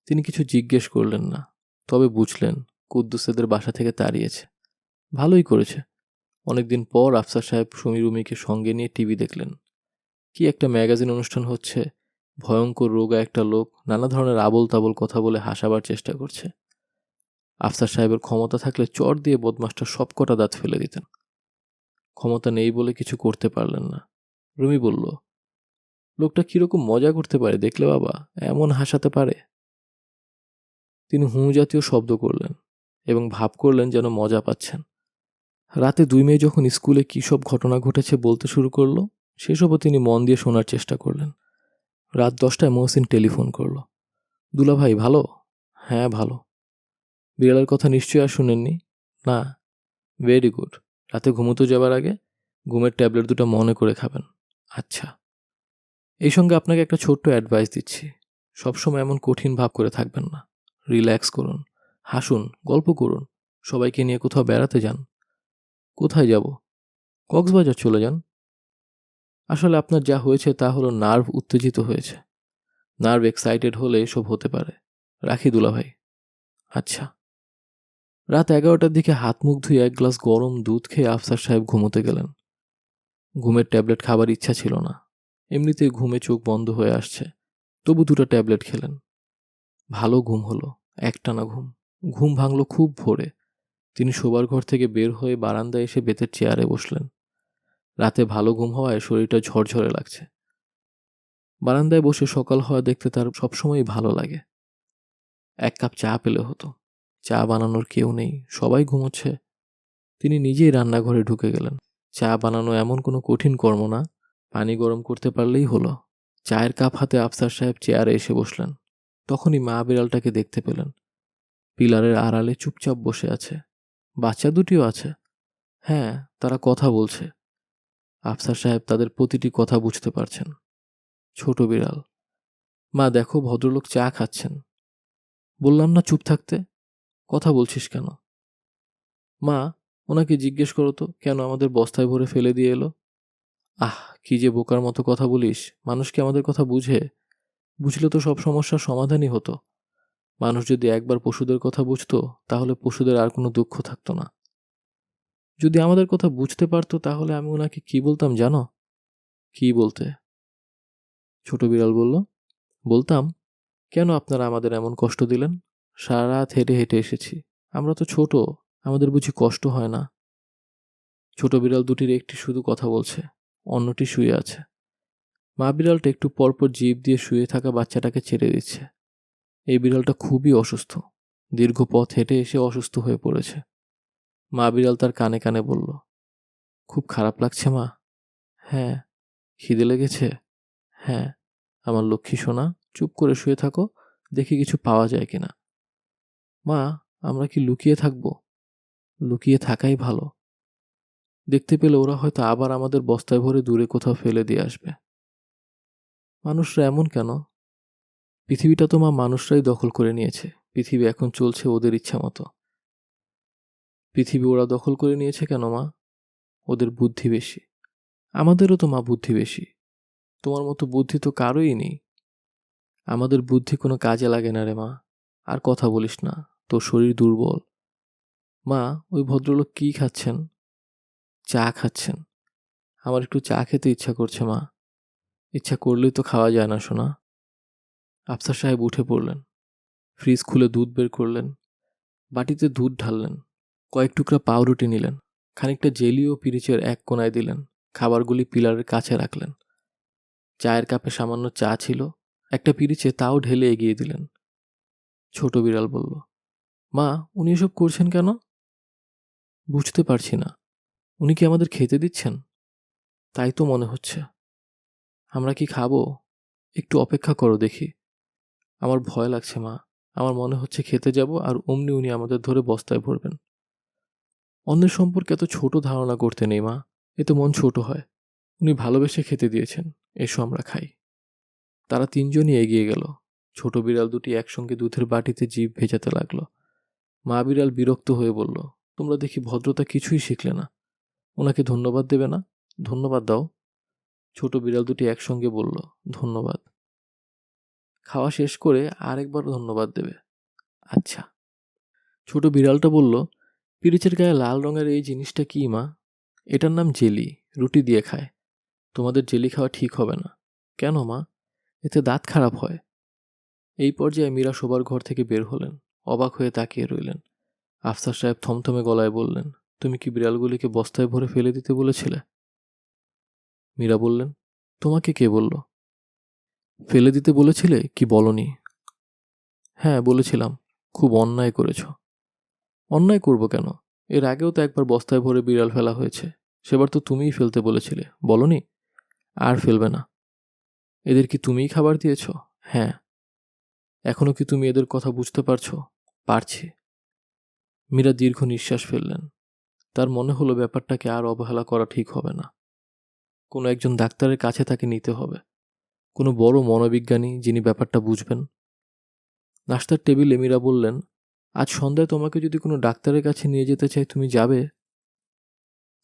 তিনি কিছু জিজ্ঞেস করলেন না, তবে বুঝলেন কুদ্দুসেদের বাসা থেকে তাড়িয়েছে। ভালোই করেছে। অনেকদিন পর আফসার সাহেব সুমি-রুমিকে সঙ্গে নিয়ে টিভি দেখলেন। কি একটা ম্যাগাজিন অনুষ্ঠান হচ্ছে। ভয়ঙ্কর রোগা একটা লোক নানা ধরনের আবোল তাবোল কথা বলে হাসাবার চেষ্টা করছে। আফসার সাহেবের ক্ষমতা থাকলে চড় দিয়ে বদমাসটা সবকটা দাঁত ফেলে দিতেন। ক্ষমতা নেই বলে কিছু করতে পারলেন না। রুমি বলল, লোকটা কিরকম মজা করতে পারে দেখলে বাবা, এমন হাসাতে পারে। তিনি হুঁ জাতীয় শব্দ করলেন এবং ভাব করলেন যেন মজা পাচ্ছেন। রাতে 2 মেয়ে যখন স্কুলে কী সব ঘটনা ঘটেছে বলতে শুরু করলো, সেসবও তিনি মন দিয়ে শোনার চেষ্টা করলেন। রাত 10টায় মহসিন টেলিফোন করল। দুলাভাই ভালো? হ্যাঁ ভালো। বিড়ালের কথা নিশ্চয়ই আর শুনেননি? না। Very good. রাতে ঘুমোতে যাবার আগে ঘুমের ট্যাবলেট 2টা মনে করে খাবেন। আচ্ছা। এই সঙ্গে আপনাকে একটা ছোট্ট অ্যাডভাইস দিচ্ছি। সবসময় এমন কঠিন ভাব করে থাকবেন না। রিল্যাক্স করুন, হাসুন, গল্প করুন, সবাইকে নিয়ে কোথাও বেড়াতে যান। কোথায় যাব? কক্সবাজার চলে যান। আসলে আপনার যা হয়েছে তা হলো নার্ভ উত্তেজিত হয়েছে। নার্ভ এক্সাইটেড হলে এসব হতে পারে। রাখি দুলাভাই। আচ্ছা। রাত 11টার দিকে হাত মুখ ধুয়ে 1 গ্লাস গরম দুধ খেয়ে আফসার সাহেব ঘুমোতে গেলেন। ঘুমের ট্যাবলেট খাবার ইচ্ছা ছিল না, এমনিতেই ঘুমে চোখ বন্ধ হয়ে আসছে, তবু 2টা ট্যাবলেট খেলেন। ভালো ঘুম হলো, একটানা ঘুম। ঘুম ভাঙল খুব ভোরে। তিনি শোবার ঘর থেকে বের হয়ে বারান্দায় এসে বেতের চেয়ারে বসলেন। রাতে ভালো ঘুম হওয়ায় শরীরটা ঝরঝরে লাগছে। বারান্দায় বসে সকাল হওয়া দেখতে তার সবসময়ই ভালো লাগে। 1 কাপ চা পেলে হতো। চা বানানোর কেউ নেই, সবাই ঘুমোচ্ছে। তিনি নিজেই রান্নাঘরে ঢুকে গেলেন। চা বানানো এমন কোনো কঠিন কর্ম না, পানি গরম করতে পারলেই হলো। চায়ের কাপ হাতে আফসার সাহেব চেয়ারে এসে বসলেন। তখনই মা বিড়ালটাকে দেখতে পেলেন। পিলারের আড়ালে চুপচাপ বসে আছে। বাচ্চা দুটিও আছে। হ্যাঁ, তারা কথা বলছে। আফসার সাহেব তাদের প্রতিটি কথা বুঝতে পারছেন। ছোট বিড়াল: মা দেখো, ভদ্রলোক চা খাচ্ছেন। বললাম না চুপ থাকতে, কথা বলছিস কেন? মা, ওনাকে জিজ্ঞেস করো তো কেন আমাদের বস্তায় ভরে ফেলে দিয়ে এলো। আহ, কি যে বোকার মতো কথা বলিস। মানুষ কি আমাদের কথা বুঝে? বুঝলে তো সব সমস্যার সমাধানই হতো। মানুষ যদি একবার পশুদের কথা বুঝতো, তাহলে পশুদের আর কোনো দুঃখ থাকতো না। যদি আমাদের কথা বুঝতে পারতো, তাহলে আমি ওনাকে কি বলতাম জানো? কি বলতে? ছোট বিড়াল বলল, বলতাম, কেন আপনারা আমাদের এমন কষ্ট দিলেন? সারা রাত হেঁটে হেঁটে এসেছি। আমরা তো ছোট, আমাদের বুঝি কষ্ট হয় না? ছোট বিড়াল দুটির একটি শুধু কথা বলছে, অন্যটি শুয়ে আছে। মা বিড়ালটা একটু পরপর জিভ দিয়ে শুয়ে থাকা বাচ্চাটাকে ছেড়ে দিচ্ছে। এই বিড়ালটা খুবই অসুস্থ, দীর্ঘ পথ হেঁটে এসে অসুস্থ হয়ে পড়েছে। মা বিড়াল তার কানে কানে বলল, খুব খারাপ লাগছে মা? হ্যাঁ। খিদে লেগেছে? হ্যাঁ। আমার লক্ষ্মী সোনা, চুপ করে শুয়ে থাকো, দেখি কিছু পাওয়া যায় কিনা। মা, আমরা কি লুকিয়ে থাকবো? লুকিয়ে থাকাই ভালো। দেখতে পেলে ওরা হয়তো আবার আমাদের বস্তায় ভরে দূরে কোথাও ফেলে দিয়ে আসবে। মানুষরা এমন কেন? পৃথিবীটা তো মা মানুষরাই দখল করে নিয়েছে। পৃথিবী এখন চলছে ওদের ইচ্ছা মতো। পৃথিবী ওরা দখল করে নিয়েছে কেন মা? ওদের বুদ্ধি বেশি। আমাদেরও তো মা বুদ্ধি বেশি। তোমার মতো বুদ্ধি তো কারোই নেই। আমাদের বুদ্ধি কোনো কাজে লাগে না রে মা। আর কথা বলিস না, তোর শরীর দুর্বল। মা, ওই ভদ্রলোক কি খাচ্ছেন? চা খাচ্ছেন। আমার একটু চা খেতে ইচ্ছা করছে মা। ইচ্ছা করলেই তো খাওয়া যায় না সোনা। আফসার সাহেব উঠে পড়লেন। ফ্রিজ খুলে দুধ বের করলেন। বাটিতে দুধ ঢাললেন। কয়েক টুকরা পাউরুটি নিলেন। খানিকটা জেলি ও পিরিচের এক কোনায় দিলেন। খাবারগুলি পিলারের কাছে রাখলেন। চায়ের কাপে সামান্য চা ছিল, একটা পিরিচে তাও ঢেলে এগিয়ে দিলেন। ছোট বিড়াল বলল, মা, উনি এসব করছেন কেন? বুঝতে পারছি না। উনি কি আমাদের খেতে দিচ্ছেন? তাই তো মনে হচ্ছে। আমরা কি খাবো? একটু অপেক্ষা করো দেখি। আমার ভয় লাগছে মা। আমার মনে হচ্ছে খেতে যাব আর অমনি উনি আমাদের ধরে বস্তায় ভরবেন। অন্যের সম্পর্কে এত ছোট ধারণা করতে নেই মা, এতে মন ছোট হয়। উনি ভালোবেসে খেতে দিয়েছেন, এসো আমরা খাই। তারা তিনজনই এগিয়ে গেল। ছোট বিড়াল দুটি একসঙ্গে দুধের বাটিতে জিভ ভেজাতে লাগলো। মা বিড়াল বিরক্ত হয়ে বলল, তোমরা দেখি ভদ্রতা কিছুই শিখলে না। ওনাকে ধন্যবাদ দেবে না? ধন্যবাদ দাও। ছোট বিড়াল দুটি একসঙ্গে বলল, ধন্যবাদ। খাওয়া শেষ করে আরেকবার ধন্যবাদ দেবে। আচ্ছা। ছোট বিড়ালটা বলল, পিরিচের গায়ে লাল রঙের এই জিনিসটা কি মা? এটার নাম জেলি, রুটি দিয়ে খায়। তোমাদের জেলি খাওয়া ঠিক হবে না। কেন মা? এতে দাঁত খারাপ হয়। এই পর্যায়ে মীরা শোবার ঘর থেকে বের হলেন। অবাক হয়ে তাকিয়ে রইলেন। আফসার সাহেব থমথমে গলায় বললেন, তুমি কি বিড়ালগুলিকে বস্তায় ভরে ফেলে দিতে বলেছিলে? মীরা বললেন, তোমাকে কে বলল? ফেলে দিতে বলেছিলে কি বলনি? হ্যাঁ, বলেছিলাম। খুব অন্যায় করেছ। অন্যায় করব কেন? এর আগেও তো একবার বস্তায় ভরে বিড়াল ফেলা হয়েছে। সেবার তো তুমিই ফেলতে বলেছিলে, বলনি? আর ফেলবে না। এদের কি তুমিই খাবার দিয়েছ? হ্যাঁ। এখনো কি তুমি এদের কথা বুঝতে পারছো? পারছি। মীরা দীর্ঘ নিঃশ্বাস ফেললেন। তার মনে হলো ব্যাপারটাকে আর অবহেলা করা ঠিক হবে না। কোনো একজন ডাক্তারের কাছে তাকে নিতে হবে। কোনো বড় মনোবিজ্ঞানী যিনি ব্যাপারটা বুঝবেন। নাস্তার টেবিলে মীরা বললেন, আজ সন্ধ্যায় তোমাকে যদি কোনো ডাক্তারের কাছে নিয়ে যেতে চাই, তুমি যাবে?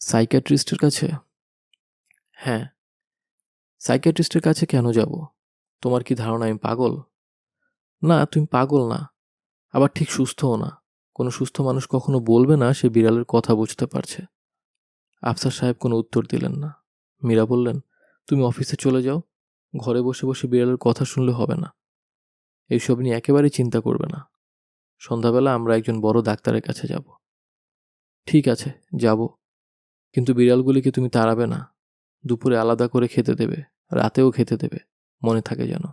সাইকিয়াট্রিস্টের কাছে? হ্যাঁ। সাইকিয়াট্রিস্টের কাছে কেন যাব? তোমার কি ধারণা আমি পাগল? না, তুমি পাগল না, আবার ঠিক সুস্থও না। কোনো সুস্থ মানুষ কখনো বলবে না সে বিড়ালের কথা বুঝতে পারছে। আফসার সাহেব কোনো উত্তর দিলেন না। মীরা বললেন, তুমি অফিসে চলে যাও, ঘরে বসে বসে বিড়ালের কথা শুনলে হবে না। এইসব নিয়ে একেবারেই চিন্তা করবে না। সন্ধ্যাবেলা আমরা একজন বড় ডাক্তারের কাছে যাব। ঠিক আছে, যাব, কিন্তু বিড়ালগুলিকে তুমি তাড়াবে না। দুপুরে আলাদা করে খেতে দেবে, রাতেও খেতে দেবে, মনে থাকে যেন।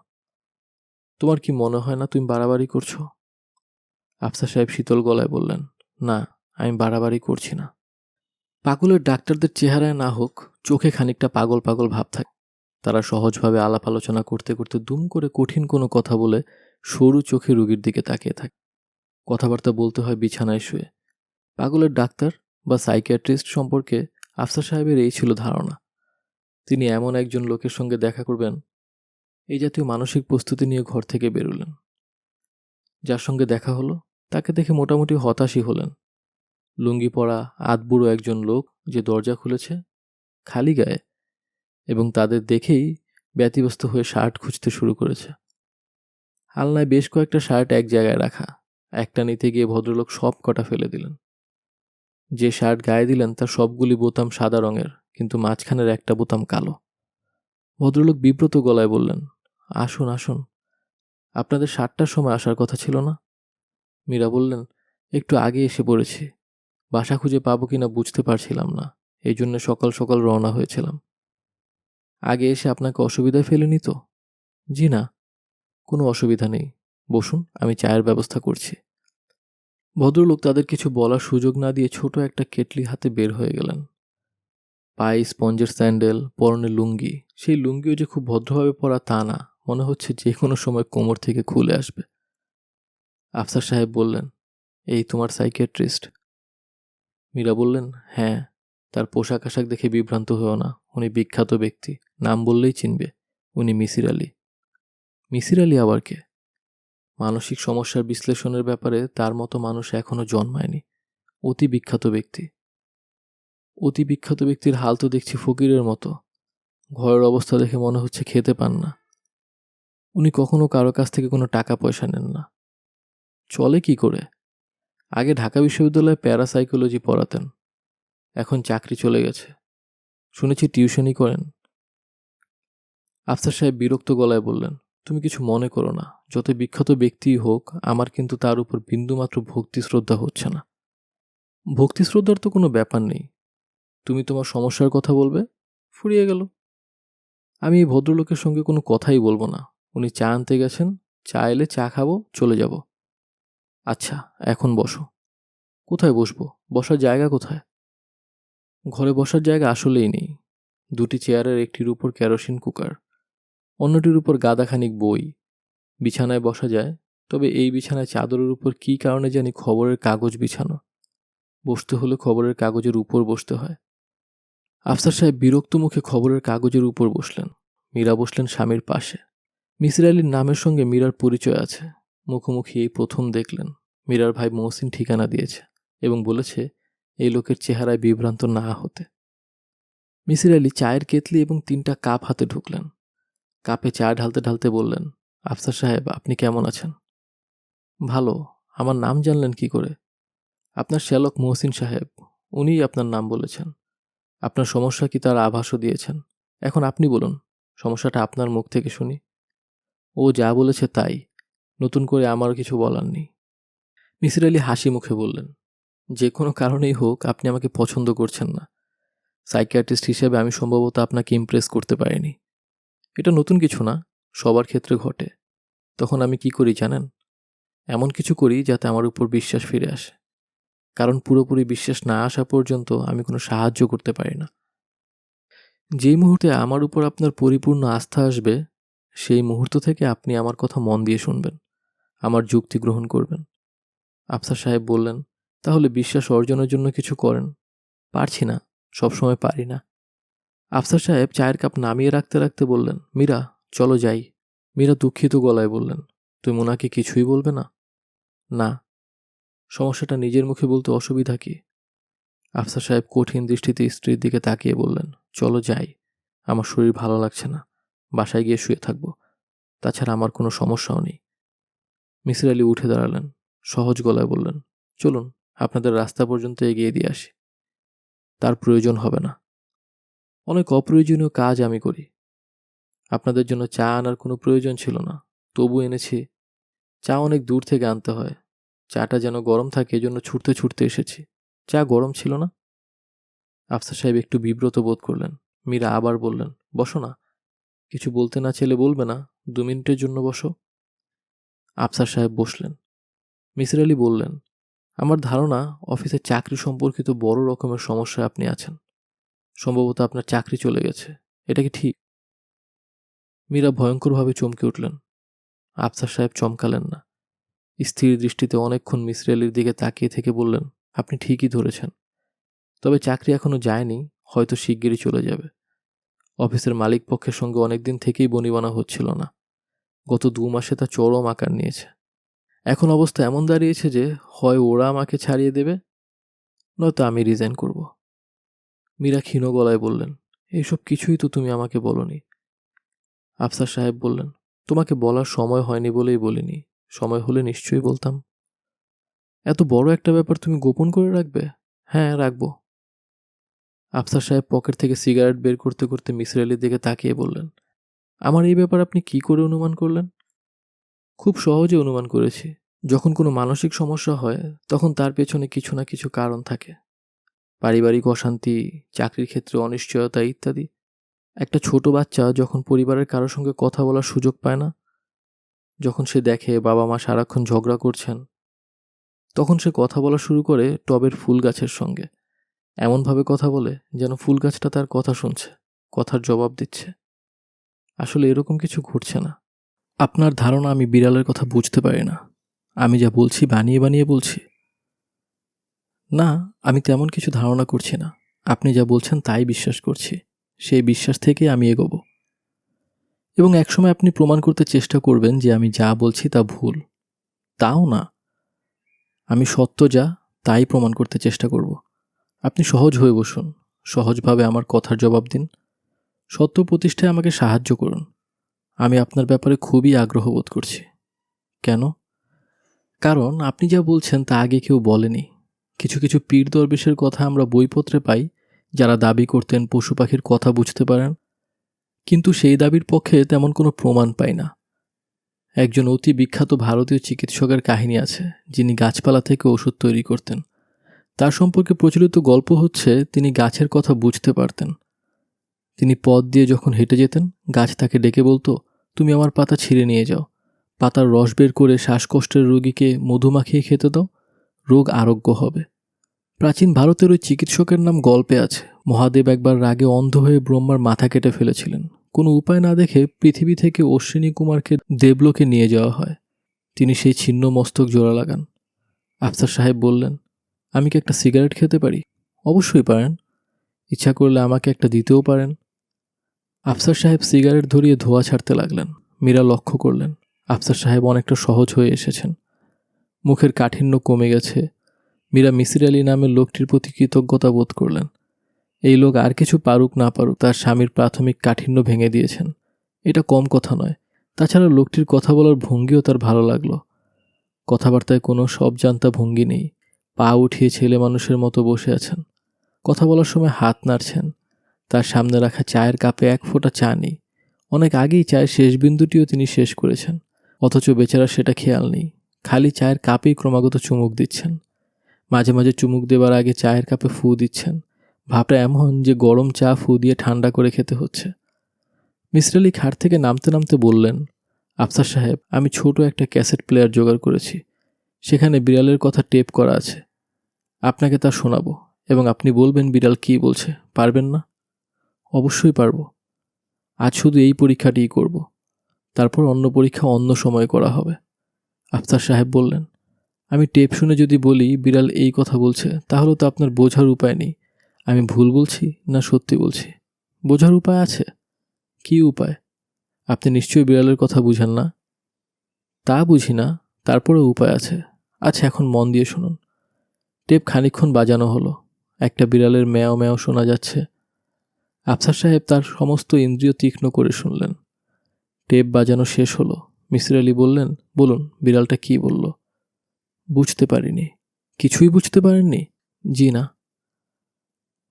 তোমার কি মনে হয় না তুমি বাড়াবাড়ি করছো? আফসার সাহেব শীতল গলায় বললেন, না, আমি বাড়াবাড়ি করছি না। পাগলের ডাক্তারদের চেহারায় না হোক, চোখে খানিকটা পাগল পাগল ভাব থাকে। তারা সহজভাবে আলাপ আলোচনা করতে করতে দুম করে কঠিন কোনো কথা বলে সরু চোখে রোগীর দিকে তাকিয়ে থাকে। কথাবার্তা বলতে হয় বিছানায় শুয়ে। পাগলের ডাক্তার বা সাইকিয়াট্রিস্ট সম্পর্কে আফসার সাহেবের এই ছিল ধারণা। তিনি এমন একজন লোকের সঙ্গে দেখা করবেন, এই জাতীয় মানসিক প্রস্তুতি নিয়ে ঘর থেকে বেরোলেন। যার সঙ্গে দেখা হলো তাকে দেখে মোটামুটি হতাশই হলেন। লুঙ্গি পরা আধবুড়ো একজন লোক যে দরজা খুলেছে খালি গায়ে, এবং তাদের দেখেই ব্যতিব্যস্ত হয়ে শার্ট খুঁজতে শুরু করেছে। আলনায় বেশ কয়েকটা শার্ট এক জায়গায় রাখা। একটা নিতে গিয়ে ভদ্রলোক সব কটা ফেলে দিলেন। যে শার্ট গায়ে দিলেন তার সবগুলি বোতাম সাদা রঙের, কিন্তু মাঝখানের একটা বোতাম কালো। ভদ্রলোক বিব্রত গলায় বললেন, আসুন আসুন, আপনাদের 7টার সময় আসার কথা ছিল না? মীরা বললেন, একটু আগে এসে পড়েছি, বাসা খুঁজে পাবো কিনা বুঝতে পারছিলাম না, এই জন্য সকাল সকাল রওনা হয়েছিলাম। আগে এসে আপনাকে অসুবিধায় ফেলেনি তো? জি না, কোনো অসুবিধা নেই, বসুন, আমি চায়ের ব্যবস্থা করছি। ভদ্রলোক তাদের কিছু বলার সুযোগ না দিয়ে ছোট একটা কেটলি হাতে বের হয়ে গেলেন। পায়ে স্পঞ্জের স্যান্ডেল, পরনে লুঙ্গি। সেই লুঙ্গিও যে খুব ভদ্রভাবে পরা তা না, মনে হচ্ছে যে কোনো সময় কোমর থেকে খুলে আসবে। আফসার সাহেব বললেন, এই তোমার সাইকিয়াট্রিস্ট? মীরা বললেন, হ্যাঁ। তার পোশাক আশাক দেখে বিভ্রান্ত হও না, উনি বিখ্যাত ব্যক্তি, নাম বললেই চিনবে। উনি মিসির আলী। মিসির আলী আবার কে? মানসিক সমস্যার বিশ্লেষণের ব্যাপারে তার মতো মানুষ এখনো জন্মায়নি। অতি বিখ্যাত ব্যক্তি। অতি বিখ্যাত ব্যক্তির হাল তো দেখছি ফকিরের মতো। ঘরের অবস্থা দেখে মনে হচ্ছে খেতে পান না। উনি কখনো কারো কাছ থেকে কোনো টাকা পয়সা নেন না। চলে কি করে? আগে ঢাকা বিশ্ববিদ্যালয়ে প্যারাসাইকোলজি পড়াতেন, এখন চাকরি চলে গেছে। শুনেছি টিউশনই করেন। আফসার সাহেব বিরক্ত গলায় বললেন, তুমি কিছু মনে করো না, যত বিখ্যাত ব্যক্তিই হোক, আমার কিন্তু তার উপর বিন্দুমাত্র ভক্তি শ্রদ্ধা হচ্ছে না। ভক্তি শ্রদ্ধার তো কোনো ব্যাপার নেই। তুমি তোমার সমস্যার কথা বলবে, ফুরিয়ে গেল। আমি এই ভদ্রলোকের সঙ্গে কোনো কথাই বলবো না। উনি চা আনতে গেছেন, চা এলে চা খাবো, চলে যাব। আচ্ছা, এখন বসো। কোথায় বসবো? বসার জায়গা কোথায়? ঘরে বসার জায়গা আসলেই নেই। দুটি চেয়ারের একটির উপর কেরোসিন কুকার, অন্যটির উপর গাদাখানিক বই। বিছানায় বসা যায়, তবে এই বিছানায় চাদরের উপর কী কারণে জানি খবরের কাগজ বিছানো। বসতে হলে খবরের কাগজের উপর বসতে হয়। আফসার সাহেব বিরক্ত মুখে খবরের কাগজের উপর বসলেন। মীরা বসলেন স্বামীর পাশে। মিসির আলীর নামের সঙ্গে মীরার পরিচয় আছে। মুখোমুখি এই প্রথম দেখলেন। মীরার ভাই মহসিন ঠিকানা দিয়েছে এবং বলেছে এই লোকের চেহারায় বিভ্রান্ত না হতে। মিসির আলী চায়ের কেতলি এবং 3টা কাপ হাতে ঢুকলেন। কাপে চা ঢালতে ঢালতে বললেন, আফসার সাহেব, আপনি কেমন আছেন? ভালো। আমার নাম জানলেন কি করে? আপনার শ্যালক মহসিন সাহেব, উনিই আপনার নাম বলেছেন। আপনার সমস্যা কি তার আভাসও দিয়েছেন। এখন আপনি বলুন, সমস্যাটা আপনার মুখ থেকে শুনি। ও যা বলেছে তাই, নতুন করে আমারও কিছু বলার নেই। মিসির আলী হাসি মুখে বললেন, যে কোনো কারণেই হোক আপনি আমাকে পছন্দ করছেন না। সাইকিয়াট্রিস্ট হিসেবে আমি সম্ভবত আপনাকে ইমপ্রেস করতে পারিনি। এটা নতুন কিছু না, সবার ক্ষেত্রে ঘটে। তখন আমি কি করি জানেন? এমন কিছু করি যাতে আমার উপর বিশ্বাস ফিরে আসে। কারণ পুরোপুরি বিশ্বাস না আসা পর্যন্ত আমি কোনো সাহায্য করতে পারি না। যেই মুহূর্তে আমার উপর আপনার পরিপূর্ণ আস্থা আসবে, সেই মুহূর্ত থেকে আপনি আমার কথা মন দিয়ে শুনবেন, আমার যুক্তি গ্রহণ করবেন। আফসার সাহেব বললেন, তাহলে বিশ্বাস অর্জনের জন্য কিছু করেন। পারছি না, সবসময় পারি না। আফসার সাহেব চায়ের কাপ নামিয়ে রাখতে রাখতে বললেন, মীরা, চলো যাই। মীরা দুঃখিত গলায় বললেন, তুমি ওনাকে কিছুই বলবে না? না। সমস্যাটা নিজের মুখে বলতে অসুবিধা কি? আফসার সাহেব কঠিন দৃষ্টিতে স্ত্রীর দিকে তাকিয়ে বললেন, চলো যাই, আমার শরীর ভালো লাগছে না, বাসায় গিয়ে শুয়ে থাকবো। তাছাড়া আমার কোনো সমস্যাও নেই। মিসির আলী উঠে দাঁড়ালেন, সহজ গলায় বললেন, চলুন, আপনাদের রাস্তা পর্যন্ত এগিয়ে দিয়ে আসি। তার প্রয়োজন হবে না। অনেক অপ্রয়োজনীয় কাজ আমি করি। আপনাদের জন্য চা আনার কোনো প্রয়োজন ছিল না, তবু এনেছি। চা অনেক দূর থেকে আনতে হয়। চাটা যেন গরম থাকে এজন্য ছুটতে ছুটতে এসেছি। চা গরম ছিল না? আফসার সাহেব একটু বিব্রত বোধ করলেন। মীরা আবার বললেন, বসো না। কিছু বলতে না চাইলে বলবে না, 2 মিনিটের জন্য বসো। আফসার সাহেব বসলেন। মিসির আলি বললেন, আমার ধারণা অফিসের চাকরি সম্পর্কিত বড় রকমের সমস্যায় আপনি আছেন। সম্ভবত আপনার চাকরি চলে গেছে, এটা কি ঠিক? মীরা ভয়ঙ্করভাবে চমকে উঠলেন। আফসার সাহেব চমকালেন না। স্থির দৃষ্টিতে অনেকক্ষণ মিসির আলির দিকে তাকিয়ে থেকে বললেন, আপনি ঠিকই ধরেছেন। তবে চাকরি এখনো যায়নি, হয়তো শিগগিরই চলে যাবে। অফিসের মালিক পক্ষের সঙ্গে অনেকদিন থেকেই বনিবনা হচ্ছিল না। গত 2 মাসে তা চরম আকার নিয়েছে। এখন অবস্থা এমন দাঁড়িয়েছে যে হয় ওরা আমাকে ছাড়িয়ে দেবে, নয়তো আমি রিজাইন করব। মীরা ক্ষীণ গলায় বললেন, এইসব কিছুই তো তুমি আমাকে বলনি। আফসার সাহেব বললেন, তোমাকে বলার সময় হয়নি বলেই বলিনি, সময় হলে নিশ্চয়ই বলতাম। এত বড় একটা ব্যাপার তুমি গোপন করে রাখবে? হ্যাঁ, রাখবো। আফসার সাহেব পকেট থেকে সিগারেট বের করতে করতে মিসির আলির দিকে তাকিয়ে বললেন, আমার এই ব্যাপার আপনি কি করে অনুমান করলেন? খুব সহজে অনুমান করেছি। যখন কোনো মানসিক সমস্যা হয় তখন তার পেছনে কিছু না কিছু কারণ থাকে। পারিবারিক অশান্তি, চাকরির ক্ষেত্রে অনিশ্চয়তা ইত্যাদি। একটা ছোট বাচ্চা যখন পরিবারের কারোর সঙ্গে কথা বলার সুযোগ পায় না, যখন সে দেখে বাবা মা সারাক্ষণ ঝগড়া করছেন, তখন সে কথা বলা শুরু করে টবের ফুল গাছের সঙ্গে। এমনভাবে কথা বলে যেন ফুল গাছটা তার কথা শুনছে, কথার জবাব দিচ্ছে। আসলে এরকম কিছু ঘটছে না। আপনার ধারণা আমি বিড়ালের কথা বুঝতে পারি না? আমি যা বলছি বানিয়ে বানিয়ে বলছি? না, আমি তেমন কিছু ধারণা করছি না। আপনি যা বলছেন তাই বিশ্বাস করছি। সেই বিশ্বাস থেকে আমি এগোবো। এবং একসময় আপনি প্রমাণ করতে চেষ্টা করবেন যে আমি যা বলছি তা ভুল। তাও না, আমি সত্য যা তাই প্রমাণ করতে চেষ্টা করব। আপনি সহজ হয়ে বসুন, সহজভাবে আমার কথার জবাব দিন। সত্য প্রতিষ্ঠায় আমাকে সাহায্য করুন। আমি আপনার ব্যাপারে খুবই আগ্রহ বোধ করছি। কেন? কারণ আপনি যা বলছেন তা আগে কেউ বলেনি। কিছু কিছু পীর দরবেশের কথা আমরা বইপত্রে পাই, যারা দাবি করতেন পশু পাখির কথা বুঝতে পারেন, কিন্তু সেই দাবির পক্ষে তেমন কোনো প্রমাণ পাই না। একজন অতি বিখ্যাত ভারতীয় চিকিৎসকের কাহিনী আছে, যিনি গাছপালা থেকে ওষুধ তৈরি করতেন। তার সম্পর্কে প্রচলিত গল্প হচ্ছে তিনি গাছের কথা বুঝতে পারতেন। তিনি পথ দিয়ে যখন হেঁটে যেতেন, গাছ তাকে ডেকে বলতো, তুমি আমার পাতা ছিঁড়ে নিয়ে যাও, পাতার রস বের করে শ্বাসকষ্টের রোগীকে মধু মাখিয়ে খেতে দাও, রোগ আরোগ্য হবে। প্রাচীন ভারতের ওই চিকিৎসকের নাম গল্পে আছে। মহাদেব একবার রাগে অন্ধ হয়ে ব্রহ্মার মাথা কেটে ফেলেছিলেন। কোনো উপায় না দেখে পৃথিবী থেকে অশ্বিনী কুমারকে দেবলোকে নিয়ে যাওয়া হয়। তিনি সেই ছিন্ন মস্তক জোড়া লাগান। আফসার সাহেব বললেন, আমি কি একটা সিগারেট খেতে পারি? অবশ্যই পারেন। ইচ্ছা করলে আমাকে একটা দিতেও পারেন। আফসার সাহেব সিগারেট ধরিয়ে ধোঁয়া ছাড়তে লাগলেন। মীরা লক্ষ্য করলেন আফসার সাহেব অনেকটা সহজ হয়ে এসেছেন। মুখের কাঠিন্য কমে গেছে। মীরা মিসির আলী নামের লোকটির প্রতি কৃতজ্ঞতা বোধ করলেন। এই লোক আর কিছু পারুক না পারুক তার স্বামীর প্রাথমিক কাঠিন্য ভেঙে দিয়েছেন, এটা কম কথা নয়। তাছাড়া লোকটির কথা বলার ভঙ্গিও তার ভালো লাগলো। কথাবার্তায় কোনো সবজান্তা ভঙ্গি নেই। পা উঠিয়ে ছেলে মানুষের মতো বসে আছেন। কথা বলার সময় হাত নাড়ছেন। তার সামনে রাখা চায়ের কাপে 1 ফোঁটা চা নেই। অনেক আগেই চায়ের শেষ বিন্দুটিও তিনি শেষ করেছেন, অথচ বেচারা সেটা খেয়াল নেই। খালি চায়ের কাপেই ক্রমাগত চুমুক দিচ্ছেন। মাঝে মাঝে চুমুক দেবার আগে চায়ের কাপে ফু দিচ্ছেন। ভাবটা এমন যে গরম চা ফু দিয়ে ঠান্ডা করে খেতে হচ্ছে। মিসির আলি খাট থেকে নামতে নামতে বললেন, আফসার সাহেব, আমি ছোট একটা ক্যাসেট প্লেয়ার জোগাড় করেছি। সেখানে বিড়ালের কথা টেপ করা আছে। আপনাকে তা শোনাবো এবং আপনি বলবেন বিড়াল কী বলছে। পারবেন না? অবশ্যই পারবো। আজ শুধু এই পরীক্ষাটিই করব। তারপর অন্য পরীক্ষা অন্য সময় করা হবে। আফসার সাহেব বললেন, আমি টেপ শুনে যদি বলি বিড়াল এই কথা বলছে, তাহলে তো আপনার বোঝার উপায় নেই আমি ভুল বলছি না সত্যি বলছি। বোঝার উপায় আছে। কী উপায়? আপনি নিশ্চয়ই বিড়ালের কথা বুঝেন না। তা বুঝি না, তারপরেও উপায় আছে। আচ্ছা, এখন মন দিয়ে শুনুন। টেপ খানিকক্ষণ বাজানো হলো। একটা বিড়ালের ম্যাও ম্যাও শোনা যাচ্ছে। আফসার সাহেব তার সমস্ত ইন্দ্রিয় তীক্ষ্ণ করে শুনলেন। টেপ বাজানো শেষ হলো। মিসির আলি বললেন, বলুন বিড়ালটা কী বলল? বুঝতে পারিনি। কিছুই বুঝতে পারেননি? জি না।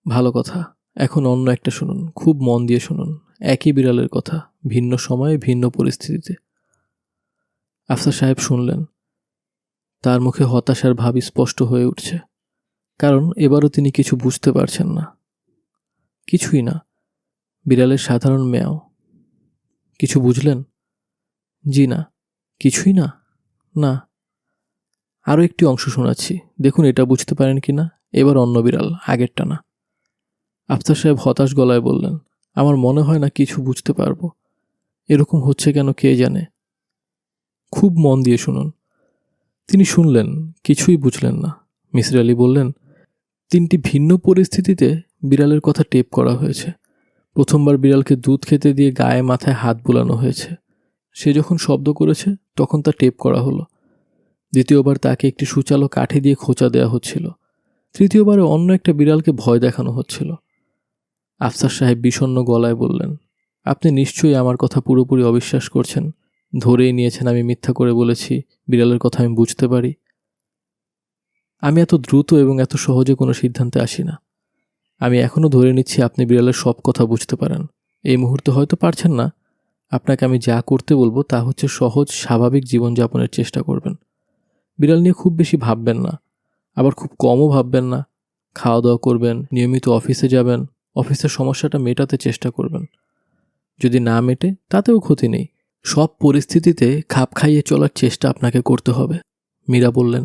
ভালো কথা। এখন অন্য একটা শুনুন, খুব মন দিয়ে শুনুন। একই বিড়ালের কথা, ভিন্ন সময়ে ভিন্ন পরিস্থিতিতে। আফসার সাহেব শুনলেন। তার মুখে হতাশার ভাব স্পষ্ট হয়ে উঠছে, কারণ এবারও তিনি কিছু বুঝতে পারছেন না। কিছুই না, বিড়ালের সাধারণ মেয়াও। কিছু বুঝলেন? জি না। কিছুই না? না। আরও একটি অংশ শোনাচ্ছি, দেখুন এটা বুঝতে পারেন কি না। এবার অন্য বিড়াল, আগেরটা না। আফসার সাহেব হতাশ গলায় বললেন, আমার মনে হয় না কিছু বুঝতে পারবো। এরকম হচ্ছে কেন কে জানে। খুব মন দিয়ে শুনুন। তিনি শুনলেন, কিছুই বুঝলেন না। মিসির আলি বললেন, 3টি ভিন্ন পরিস্থিতিতে বিড়ালের কথা টেপ করা হয়েছে। প্রথমবার বিড়ালকে দুধ খেতে দিয়ে গায়ে মাথায় হাত বুলানো হয়েছে। সে যখন শব্দ করেছে তখন তা টেপ করা হলো। দ্বিতীয়বার তাকে একটি সূচালো কাঠি দিয়ে খোঁচা দেওয়া হচ্ছিল। তৃতীয়বারে অন্য একটা বিড়ালকে ভয় দেখানো হচ্ছিল। আফসার সাহেব বিষণ্ণ গলায় বললেন, আপনি নিশ্চয়ই আমার কথা পুরোপুরি অবিশ্বাস করছেন। ধরেই নিয়েছেন আমি মিথ্যা করে বলেছি, বিড়ালের কথা আমি বুঝতে পারি। আমি এত দ্রুত এবং এত সহজে কোনো সিদ্ধান্তে আসি না। আমি এখনও ধরে নিচ্ছি আপনি বিড়ালের সব কথা বুঝতে পারেন। এই মুহূর্তে হয়তো পারছেন না। আপনাকে আমি যা করতে বলবো তা হচ্ছে সহজ স্বাভাবিক জীবনযাপনের চেষ্টা করবেন। বিড়াল নিয়ে খুব বেশি ভাববেন না, আবার খুব কমও ভাববেন না। খাওয়া দাওয়া করবেন, নিয়মিত অফিসে যাবেন, অফিসের সমস্যাটা মেটাতে চেষ্টা করবেন। যদি না মেটে তাতেও ক্ষতি নেই। সব পরিস্থিতিতে খাপ খাইয়ে চলার চেষ্টা আপনাকে করতে হবে। মীরা বললেন,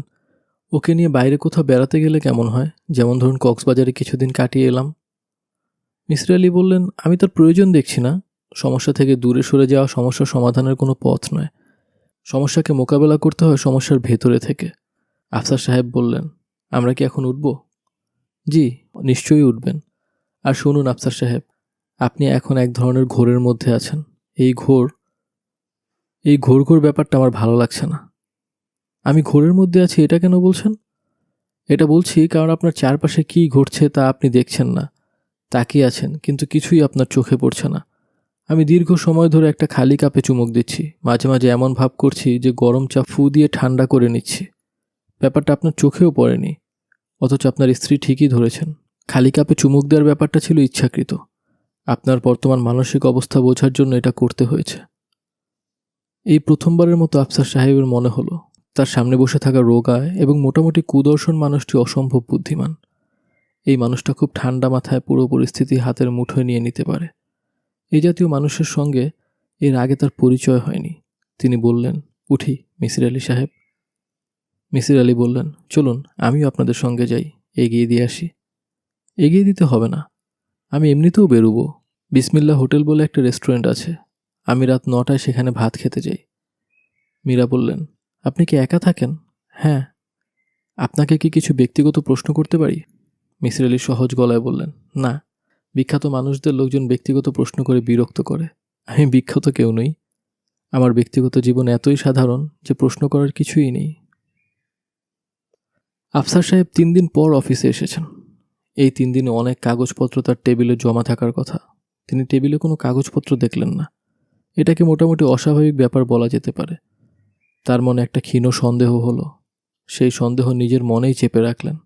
ওকে নিয়ে বাইরে কোথাও বেড়াতে গেলে কেমন হয়? যেমন ধরুন কক্সবাজারে কিছুদিন কাটিয়ে এলাম। মিসির আলি বললেন, আমি তার প্রয়োজন দেখছি না। সমস্যা থেকে দূরে সরে যাওয়া সমস্যা সমাধানের কোনো পথ নয়। সমস্যাকে মোকাবেলা করতে হয় সমস্যার ভেতরে থেকে। আফসার সাহেব বললেন, আমরা কি এখন উঠব? জি, নিশ্চয়ই উঠবেন। আর শুনুন আফসার সাহেব, আপনি এখন এক ধরনের ঘোরের মধ্যে আছেন। এই ঘোর ব্যাপারটা আমার ভালো লাগছে না। আমি ঘোরের মধ্যে আছি এটা কেন বলছেন? এটা বলছি কারণ আপনার চারপাশে কী ঘটছে তা আপনি দেখছেন না। তাকিয়ে আছেন, কিন্তু কিছুই আপনার চোখে পড়ছে না। আমি দীর্ঘ সময় ধরে একটা খালি কাপে চুমুক দিচ্ছি। মাঝে মাঝে এমন ভাব করছি যে গরম চা ফু দিয়ে ঠান্ডা করে নিচ্ছি। ব্যাপারটা আপনার চোখেও পড়েনি, অথচ আপনার স্ত্রী ঠিকই ধরেছেন। খালি কাপে চুমুক দেওয়ার ব্যাপারটা ছিল ইচ্ছাকৃত। আপনার বর্তমান মানসিক অবস্থা বোঝার জন্য এটা করতে হয়েছে। এই প্রথমবারের মতো আফসার সাহেবের মনে হলো তার সামনে বসে থাকা রোগা এবং মোটামুটি কুদর্শন মানুষটি অসম্ভব বুদ্ধিমান। এই মানুষটা খুব ঠান্ডা মাথায় পুরো পরিস্থিতি হাতের মুঠোয় নিয়ে নিতে পারে। এই জাতীয় মানুষের সঙ্গে এর আগে তার পরিচয় হয়নি। তিনি বললেন, উঠি মিসির আলি সাহেব। মিসির আলি বললেন, চলুন আমিও আপনাদের সঙ্গে যাই, এগিয়ে দিয়ে আসি। এগিয়ে দিতে হবে না, আমি এমনিতেও বেরোবো। বিসমিল্লাহ হোটেল বলে একটা রেস্টুরেন্ট আছে, আমি রাত 9টায় সেখানে ভাত খেতে যাই। মীরা বললেন, আপনি কি একা থাকেন? হ্যাঁ। আপনাকে কি কিছু ব্যক্তিগত প্রশ্ন করতে পারি? মিসির আলি সহজ গলায় বললেন, না। বিখ্যাত মানুষদের লোকজন ব্যক্তিগত প্রশ্ন করে বিরক্ত করে। আমি বিখ্যাত কেউ নই। আমার ব্যক্তিগত জীবন এতই সাধারণ যে প্রশ্ন করার কিছুই নেই। আফসার সাহেব 3 দিন পর অফিসে এসেছেন। এই 3 দিনে অনেক কাগজপত্র তার টেবিলে জমা থাকার কথা। তিনি টেবিলে কোনো কাগজপত্র দেখলেন না। এটাকে মোটামুটি অস্বাভাবিক ব্যাপার বলা যেতে পারে। তার মনে একটা ক্ষীণ সন্দেহ হলো। সেই সন্দেহ নিজের মনেই চেপে রাখলেন।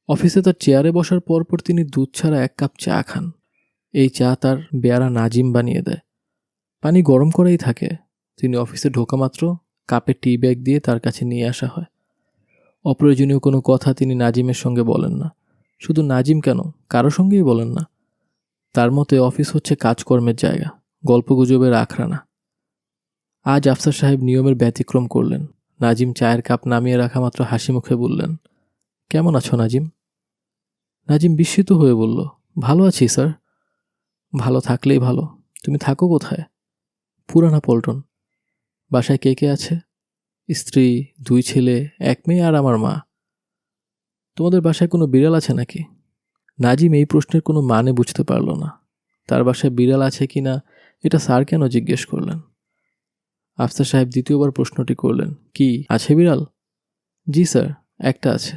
অফিসে তার চেয়ারে বসার পরপর তিনি দুধ ছাড়া 1 কাপ চা খান। এই চা তার বেয়ারা নাজিম বানিয়ে দেয়। পানি গরম করাই থাকে। তিনি অফিসে ঢোকা মাত্র কাপে টি ব্যাগ দিয়ে তার কাছে নিয়ে আসা হয়। অপ্রয়োজনীয় কোনো কথা তিনি নাজিমের সঙ্গে বলেন না। শুধু নাজিম কেন, কারো সঙ্গেই বলেন না। তার মতে অফিস হচ্ছে কাজকর্মের জায়গা, গল্পগুজবের আখড়া না। আজ আফসার সাহেব নিয়মের ব্যতিক্রম করলেন। নাজিম চায়ের কাপ নামিয়ে রাখা মাত্র হাসি মুখে বললেন, কেমন আছো নাজিম? নাজিম বিস্মিত হয়ে বলল, ভালো আছি স্যার। ভালো থাকলেই ভালো। তুমি থাকো কোথায়? পুরানা পল্টন। বাসায় কে কে আছে? স্ত্রী, 2 ছেলে, 1 মেয়ে আর আমার মা। তোমাদের বাসায় কোনো বিড়াল আছে নাকি? নাজিম এই প্রশ্নের কোনো মানে বুঝতে পারল না। তার বাসায় বিড়াল আছে কি না এটা স্যার কেন জিজ্ঞেস করলেন? আফসার সাহেব দ্বিতীয়বার প্রশ্নটি করলেন, কি আছে বিড়াল? জি স্যার, একটা আছে।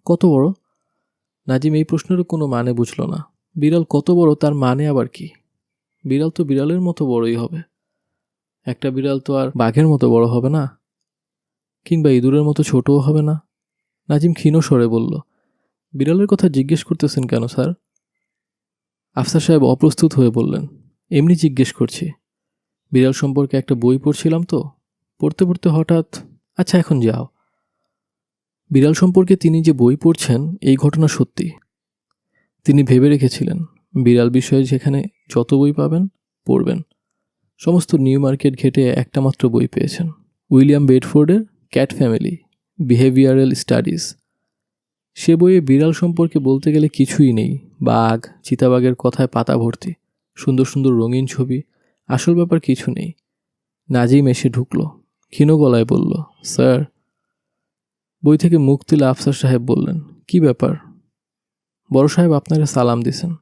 কত বড়? নাজিম এই প্রশ্নেরও কোনো মানে বুঝল না। বিড়াল কত বড় তার মানে আবার কি? বিড়াল তো বিড়ালের মতো বড়ই হবে। একটা বিড়াল তো আর বাঘের মতো বড় হবে না, কিংবা ইঁদুরের মতো ছোটও হবে না। নাজিম ক্ষীণ স্বরে বলল, বিড়ালের কথা জিজ্ঞেস করতেছেন কেন স্যার? আফসার সাহেব অপ্রস্তুত হয়ে বললেন, এমনি জিজ্ঞেস করছি। বিড়াল সম্পর্কে একটা বই পড়ছিলাম তো, পড়তে পড়তে হঠাৎ। আচ্ছা, এখন যাও। বিড়াল সম্পর্কে তিনি যে বই পড়ছেন এই ঘটনা সত্যি। তিনি ভেবে রেখেছিলেন বিড়াল বিষয়ে যেখানে যত বই পাবেন পড়বেন। সমস্ত নিউ মার্কেট ঘেটে একটা মাত্র বই পেয়েছেন, উইলিয়াম বেডফোর্ডের ক্যাট ফ্যামিলি বিহেভিয়ারাল স্টাডিজ। সে বইয়ে বিড়াল সম্পর্কে বলতে গেলে কিছুই নেই। বাঘ, চিতাবাঘের কথায় পাতা ভর্তি, সুন্দর সুন্দর রঙিন ছবি, আসল ব্যাপার কিছু নেই। নাজিম এসে ঢুকলো, ক্ষীণ গলায় বলল, স্যার। বই থেকে মুখ তুলে আফসার সাহেব বললেন, কি ব্যাপার? বড় সাহেব আপনাকে সালাম দিছেন।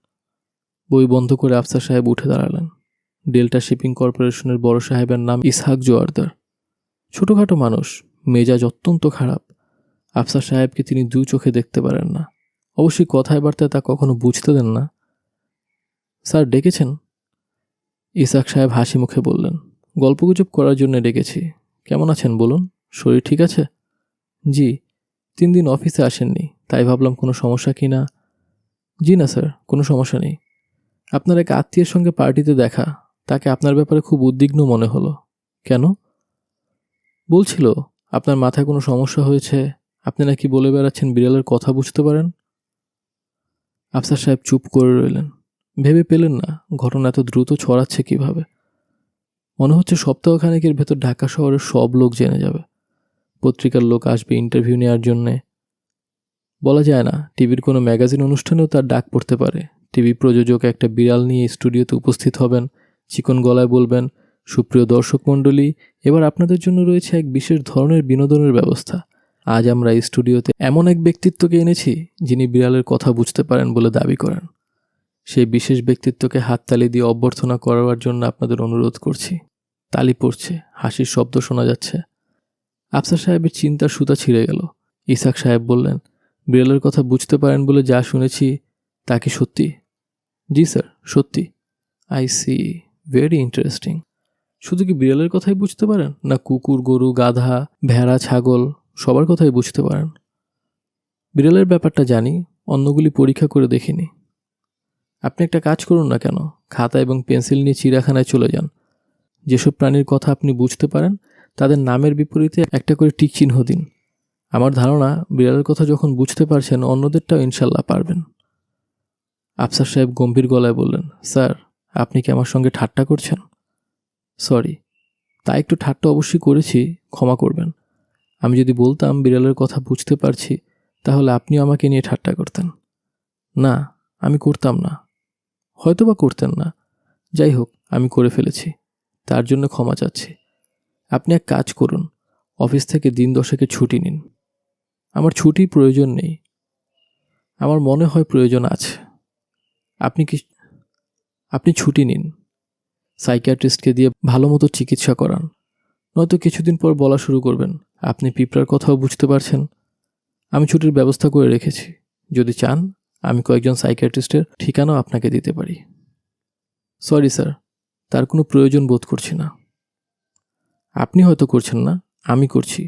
বই বন্ধ করে আফসার সাহেব উঠে দাঁড়ালেন। ডেল্টা শিপিং কর্পোরেশনের বড় সাহেবের নাম ইসহাক জোয়ারদার। ছোটোখাটো মানুষ, মেজাজ অত্যন্ত খারাপ। আফসার সাহেবকে তিনি দু চোখে দেখতে পারেন না, অবশ্যই কথায় বার্তায় তা কখনো বুঝতে দেন না। স্যার ডেকেছেন? ইসহাক সাহেব হাসি মুখে বললেন, গল্পগুজব করার জন্য ডেকেছি। কেমন আছেন বলুন, শরীর ঠিক আছে? জি। 3 দিন অফিসে আসেননি, তাই ভাবলাম কোনো সমস্যা কি না। জি না স্যার, কোনো সমস্যা নেই। আপনার এক আত্মীয়ের সঙ্গে পার্টিতে দেখা, তাকে আপনার ব্যাপারে খুব উদ্বিগ্ন মনে হলো। কেন? বলছিল আপনার মাথায় কোনো সমস্যা হয়েছে, আপনি নাকি বলে বেড়াচ্ছেন বিড়ালের কথা বুঝতে পারেন। আফসার সাহেব চুপ করে রইলেন। ভেবে পেলেন না ঘটনা এত দ্রুত ছড়াচ্ছে কিভাবে। মনে হচ্ছে সপ্তাহখানেকের ভেতর ঢাকা শহরের সব লোক জেনে যাবে। পত্রিকার লোক আসবে ইন্টারভিউ নেওয়ার জন্যে। বলা যায় না, টিভির কোনো ম্যাগাজিন অনুষ্ঠানেও তার ডাক পড়তে পারে। টিভি প্রযোজক একটা বিড়াল নিয়ে স্টুডিওতে উপস্থিত হবেন, চিকন গলায় বলবেন, সুপ্রিয় দর্শক মণ্ডলী, এবার আপনাদের জন্য রয়েছে এক বিশেষ ধরনের বিনোদনের ব্যবস্থা। আজ আমরা এই স্টুডিওতে এমন এক ব্যক্তিত্বকে এনেছি যিনি বিড়ালের কথা বুঝতে পারেন বলে দাবি করেন। সেই বিশেষ ব্যক্তিত্বকে হাততালি দিয়ে অভ্যর্থনা করার জন্য আপনাদের অনুরোধ করছি। তালি পড়ছে, হাসির শব্দ শোনা যাচ্ছে। আফসার সাহেবের চিন্তার সুতা ছিঁড়ে গেল। ইসহাক সাহেব বললেন, বিড়ালের কথা বুঝতে পারেন বলে যা শুনেছি তা কি সত্যি? জি স্যার, সত্যি। I see, very interesting. শুধু কি বিড়ালের কথাই বুঝতে পারেন, না কুকুর, গরু, গাধা, ভেড়া, ছাগল সবার কথাই বুঝতে পারেন? বিড়ালের ব্যাপারটা জানি, অন্যগুলি পরীক্ষা করে দেখিনি। আপনি একটা কাজ করুন না কেন, খাতা এবং পেন্সিল নিয়ে চিড়িয়াখানায় চলে যান। যেসব প্রাণীর কথা আপনি বুঝতে পারেন তাদের নামের বিপরীতে একটা করে টিক চিহ্ন দিন। আমার ধারণা বিড়ালের কথা যখন বুঝতে পারছেন অন্যদেরটাও ইনশাল্লাহ পারবেন। আফসার সাহেব গম্ভীর গলায় বললেন, স্যার আপনি কি আমার সঙ্গে ঠাট্টা করছেন? সরি, তা একটু ঠাট্টা অবশ্যই করেছি, ক্ষমা করবেন। আমি যদি বলতাম বিড়ালের কথা বুঝতে পারছি তাহলে আপনিও আমাকে নিয়ে ঠাট্টা করতেন। না, আমি করতাম না, হয়তোবা করতেন না। যাই হোক, আমি করে ফেলেছি, তার জন্য ক্ষমা চাচ্ছি। আপনি এক কাজ করুন, অফিস থেকে দিন 10 ছুটি নিন। আমার ছুটির প্রয়োজন নেই, আমার মনে হয় প্রয়োজন আছে। আপনি ছুটি নিন, সাইকিয়াট্রিস্টকে দিয়ে ভালো মতো চিকিৎসা করান, নয়তো কিছুদিন পর বলা শুরু করবেন আপনি পিঁপড়ার কথাও বুঝতে পারছেন। আমি ছুটির ব্যবস্থা করে রেখেছি, যদি চান আমি কয়েকজন সাইকিয়াট্রিস্টের ঠিকানাও আপনাকে দিতে পারি। সরি স্যার, তার কোনো প্রয়োজন বোধ করছি না। আপনি হয়তো করছেন না, আমি করছি।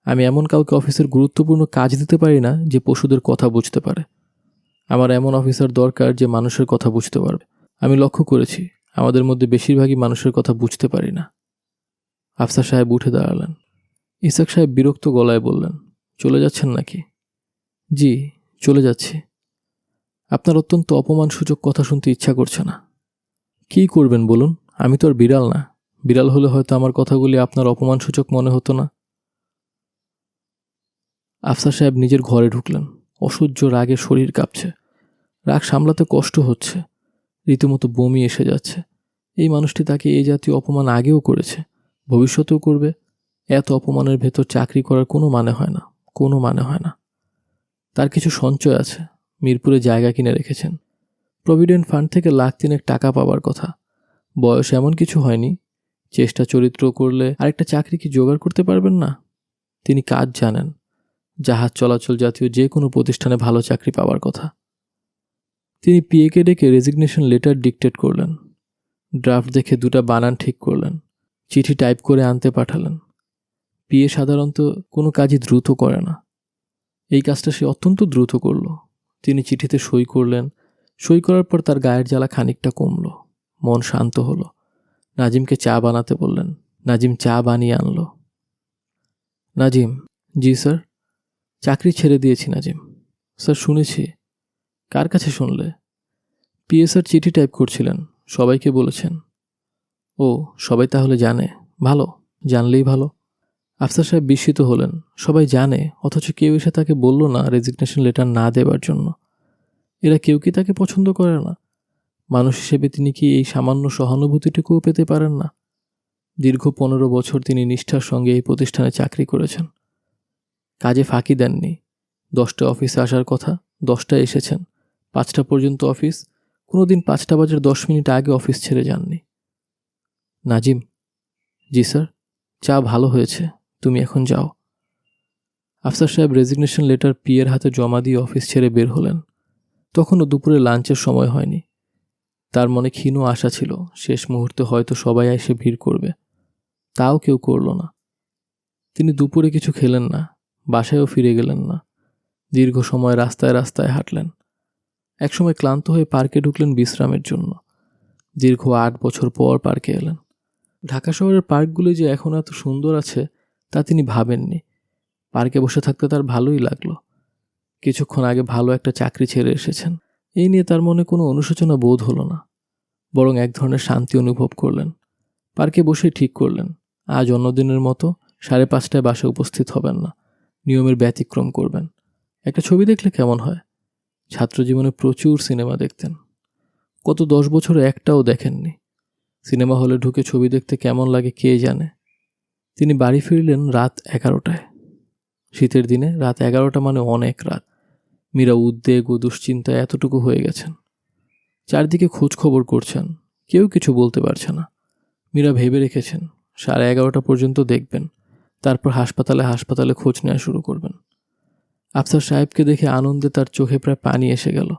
আমি এমন কাউকে অফিসের গুরুত্বপূর্ণ কাজ দিতে পারি না যে পশুদের কথা বুঝতে পারে। আমার এমন অফিসার দরকার যে মানুষের কথা বুঝতে পারবে। আমি লক্ষ্য করেছি আমাদের মধ্যে বেশিরভাগই মানুষের কথা বুঝতে পারি না। আফসার সাহেব উঠে দাঁড়ালেন। ইসহাক সাহেব বিরক্ত গলায় বললেন, চলে যাচ্ছেন নাকি? জি, চলে যাচ্ছি। আপনার অত্যন্ত অপমানসূচক কথা শুনতে ইচ্ছা করছে না। কী করবেন বলুন, আমি তো আর বিড়াল না। বিড়াল হলে হয়তো আমার কথাগুলি আপনার অপমানসূচক মনে হতো না। আফসার সাহেব নিজের ঘরে ঢুকলেন। অসহ্য রাগে শরীর কাঁপছে। রাগ সামলাতে কষ্ট হচ্ছে, রীতিমতো বমি এসে যাচ্ছে। এই মানুষটি তাকে এই জাতীয় অপমান আগেও করেছে, ভবিষ্যতেও করবে। এত অপমানের ভেতর চাকরি করার কোনো মানে হয় না, কোনো মানে হয় না। তার কিছু সঞ্চয় আছে, মিরপুরে জায়গা কিনে রেখেছেন। প্রভিডেন্ট ফান্ড থেকে লাখ 3 টাকা পাওয়ার কথা। বয়স এমন কিছু হয়নি, চেষ্টা চরিত্র করলে আরেকটা চাকরি কি জোগাড় করতে পারবেন না? তিনি কাজ জানেন, জাহাজ চলাচল জাতীয় যে কোনো প্রতিষ্ঠানে ভালো চাকরি পাওয়ার কথা। তিনি পিএকে ডেকে রেজিগনেশন লেটার ডিকটেট করলেন। ড্রাফট দেখে 2টা বানান ঠিক করলেন, চিঠি টাইপ করে আনতে পাঠালেন। পিএ সাধারণত কোনো কাজই দ্রুত করে না, এই কাজটা সে অত্যন্ত দ্রুত করল। তিনি চিঠিতে সই করলেন, সই করার পর তার গায়ের জ্বালা খানিকটা কমল, মন শান্ত হলো। নাজিমকে চা বানাতে বললেন। নাজিম চা বানিয়ে আনলো। নাজিম: জি স্যার। চাকরি ছেড়ে দিয়েছি নাজিম। স্যার শুনেছি। কার কাছে শুনলে? পিএ স্যার চিঠি টাইপ করছিলেন, সবাইকে বলেছেন। ও, সবাই তাহলে জানে? ভালো, জানলেই ভালো। আফসার সাহেব বিস্মিত হলেন। সবাই জানে, অথচ কেউ এসে তাকে বলল না রেজিগনেশন লেটার না দেবার জন্য। এরা কেউ কি তাকে পছন্দ করে না? মানুষ হিসেবে তিনি কি এই সামান্য সহানুভূতিটুকুও পেতে পারেন না? দীর্ঘ 15 বছর তিনি নিষ্ঠার সঙ্গে এই প্রতিষ্ঠানে চাকরি করেছেন। কাজে ফাঁকি দেননি। 10টায় অফিসে আসার কথা, 10টায় এসেছেন। 5টা পর্যন্ত অফিস, কোনোদিন 5টা বাজার 10 মিনিট আগে অফিস ছেড়ে যাননি। নাজিম: জি স্যার। চা ভালো হয়েছে, তুমি এখন যাও। আফসার সাহেব রেজিগনেশন লেটার পিএর হাতে জমা দিয়ে অফিস ছেড়ে বের হলেন। তখনও দুপুরে লাঞ্চের সময় হয়নি। তার মনে ক্ষীণ আশা ছিল শেষ মুহূর্তে হয়তো সবাই এসে ভিড় করবে। তাও কেউ করল না। তিনি দুপুরে কিছু খেলেন না, বাসায়ও ফিরে গেলেন না। দীর্ঘ সময় রাস্তায় রাস্তায় হাঁটলেন। একসময় ক্লান্ত হয়ে পার্কে ঢুকলেন বিশ্রামের জন্য। দীর্ঘ 8 বছর পর পার্কে এলেন। ঢাকা শহরের পার্কগুলি যে এখন এত সুন্দর আছে তা তিনি ভাবেননি। পার্কে বসে থাকতে তার ভালোই লাগলো। কিছুক্ষণ আগে ভালো একটা চাকরি ছেড়ে এসেছেন, এই নিয়ে তার মনে কোনো অনুশোচনা বোধ হলো না, বরং এক ধরনের শান্তি অনুভব করলেন। পার্কে বসে ঠিক করলেন আজ অন্যদিনের মতো 5:30টায় বাসায় উপস্থিত হবেন না, নিয়মের ব্যতিক্রম করবেন। একটা ছবি দেখলে কেমন হয়? ছাত্রজীবনে প্রচুর সিনেমা দেখতেন, গত 10 বছরে একটাও দেখেননি। সিনেমা হলে ঢুকে ছবি দেখতে কেমন লাগে কে জানে। তিনি বাড়ি ফিরলেন রাত 11টায়। শীতের দিনে রাত 11টা মানে অনেক রাত। মীরা উদ্বেগ ও দুশ্চিন্তায় এতটুকু হয়ে গেছেন। চারদিকে খোঁজ খবর করছেন, কেউ কিছু বলতে পারছে না। মীরা ভেবে রেখেছেন 11:30 পর্যন্ত দেখবেন, তারপর হাসপাতালে খোঁজ নেওয়া শুরু করবেন। আফসার সাহেবকে দেখে আনন্দে তার চোখে প্রায় পানি এসে গেল।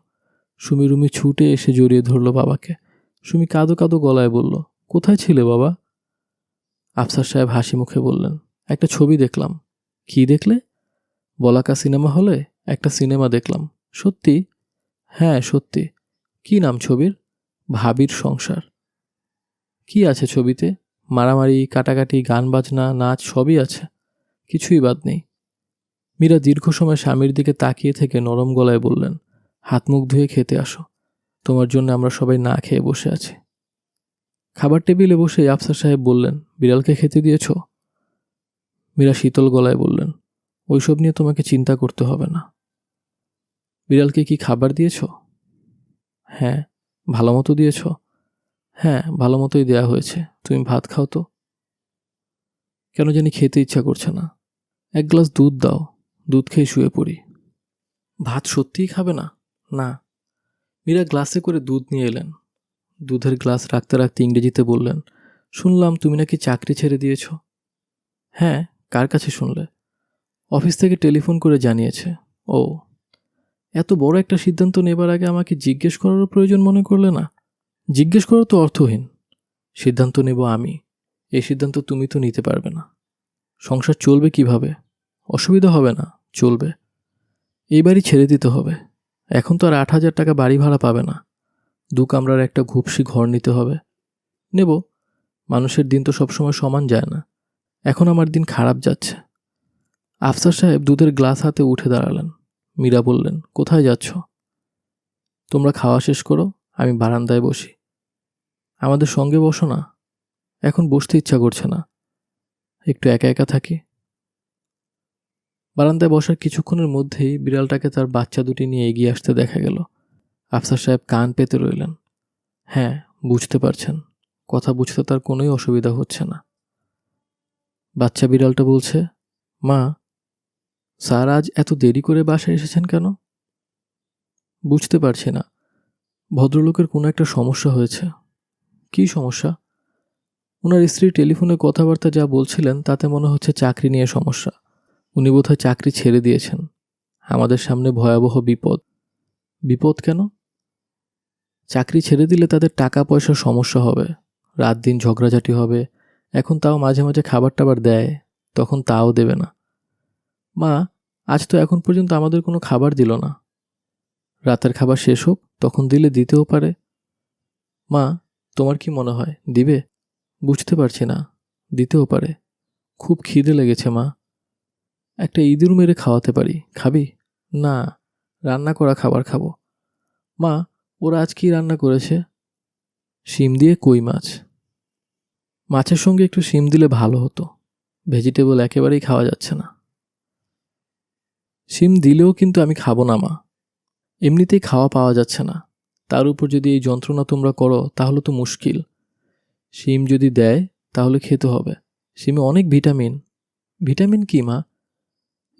সুমি ছুটে এসে জড়িয়ে ধরল বাবাকে। সুমি কাঁদো কাঁদো গলায় বলল, কোথায় ছিলে বাবা? আফসার সাহেব হাসি মুখে বললেন, একটা ছবি দেখলাম। কি দেখলে? বলাকা সিনেমা হলে একটা সিনেমা দেখলাম। সত্যি? হ্যাঁ সত্যি। কি নাম ছবির? ভাবির সংসার। কি আছে ছবিতে? মারামারি, কাটাকাটি, গান বাজনা, নাচ সবই আছে, কিছুই বাদ নেই। মীরা দীর্ঘ সময় স্বামীর দিকে তাকিয়ে থেকে নরম গলায় বললেন, হাত মুখ ধুয়ে খেতে আসো, তোমার জন্য আমরা সবাই না খেয়ে বসে আছি। খাবার টেবিলে বসে আফসার সাহেব বললেন, বিড়ালকে খেতে দিয়েছ? মীরা শীতল গলায় বললেন, ওইসব নিয়ে তোমাকে চিন্তা করতে হবে না। বিড়ালকে কি খাবার দিয়েছ? হ্যাঁ। ভালো মতো দিয়েছ? হ্যাঁ, ভালো মতোই দেয়া হয়েছে। তুমি ভাত খাও তো। কেন জানি খেতে ইচ্ছা করছে না। 1 গ্লাস দুধ দাও, দুধ খেয়ে শুয়ে পড়ি। ভাত সত্যিই খাবে না? না। মীরা গ্লাসে করে দুধ নিয়ে এলেন। দুধের গ্লাস রাখতে রাখতে ইংরেজিতে বললেন, শুনলাম তুমি নাকি চাকরি ছেড়ে দিয়েছ। হ্যাঁ। কার কাছে শুনলে? অফিস থেকে টেলিফোন করে জানিয়েছে। ও, এত বড় একটা সিদ্ধান্ত নেবার আগে আমাকে জিজ্ঞেস করারও প্রয়োজন মনে করলে না? জিজ্ঞেস করা তো অর্থহীন। সিদ্ধান্ত নেব আমি, এই সিদ্ধান্ত তুমি তো নিতে পারবে না। সংসার চলবে কিভাবে? অসুবিধা হবে না, চলবে। এই বাড়ি ছেড়ে দিতে হবে। এখন তো আর 8,000 টাকা বাড়ি ভাড়া পাবে না। 2 কামরার একটা ঘুপসি ঘর নিতে হবে। নেব। মানুষের দিন তো সবসময় সমান যায় না। এখন আমার দিন খারাপ যাচ্ছে। আফসার সাহেব দুধের গ্লাস হাতে উঠে দাঁড়ালেন। মীরা বললেন, কোথায় যাচ্ছ? তোমরা খাওয়া শেষ করো, আমি বারান্দায় বসি। আমাদের সঙ্গে বসো না। এখন বসতে ইচ্ছা করছে না, একটু একা একা থাকি। বারান্দায় বসার কিছুক্ষণের মধ্যেই বিড়ালটাকে তার বাচ্চা দুটি নিয়ে এগিয়ে আসতে দেখা গেল। আফসার সাহেব কান পেতে রইলেন। হ্যাঁ, বুঝতে পারছেন, কথা বুঝতে তার কোনোই অসুবিধা হচ্ছে না। বাচ্চা বিড়ালটা বলছে, মা, স্যার আজ এত দেরি করে বাসায় এসেছেন কেন? বুঝতে পারছি না। ভদ্রলোকের কোনো একটা সমস্যা হয়েছে। কি সমস্যা? ওনার স্ত্রী টেলিফোনে কথাবার্তা যা বলছিলেন তাতে মনে হচ্ছে চাকরি নিয়ে সমস্যা। উনি বোধহয় চাকরি ছেড়ে দিয়েছেন। আমাদের সামনে ভয়াবহ বিপদ। বিপদ কেন? চাকরি ছেড়ে দিলে তাদের টাকা পয়সার সমস্যা হবে, রাত দিন ঝগড়াঝাটি হবে। এখন তাও মাঝে মাঝে খাবার টাবার দেয়, তখন তাও দেবে না। মা, আজ তো এখন পর্যন্ত আমাদের কোনো খাবার দিল না। রাতের খাবার শেষ হোক, তখন দিলে দিতেও পারে। মা, তোমার কি মনে হয় দিবে? বুঝতে পারছি না, দিতেও পারে। খুব খিদে লেগেছে মা। একটা ইঁদুর মেরে খাওয়াতে পারি, খাবি? না, রান্না করা খাবার খাবো। মা, ওরা আজ কি রান্না করেছে? শিম দিয়ে কই মাছ। মাছের সঙ্গে একটু শিম দিলে ভালো হতো। ভেজিটেবল একেবারেই খাওয়া যাচ্ছে না। শিম দিলেও কিন্তু আমি খাবো না মা। এমনিতেই খাওয়া পাওয়া যাচ্ছে না, তার উপর যদি এই যন্ত্রণা তোমরা করো তাহলে তো মুশকিল। শিম যদি দেয় তাহলে খেতে হবে। শিমে অনেক ভিটামিন। ভিটামিন কি মা?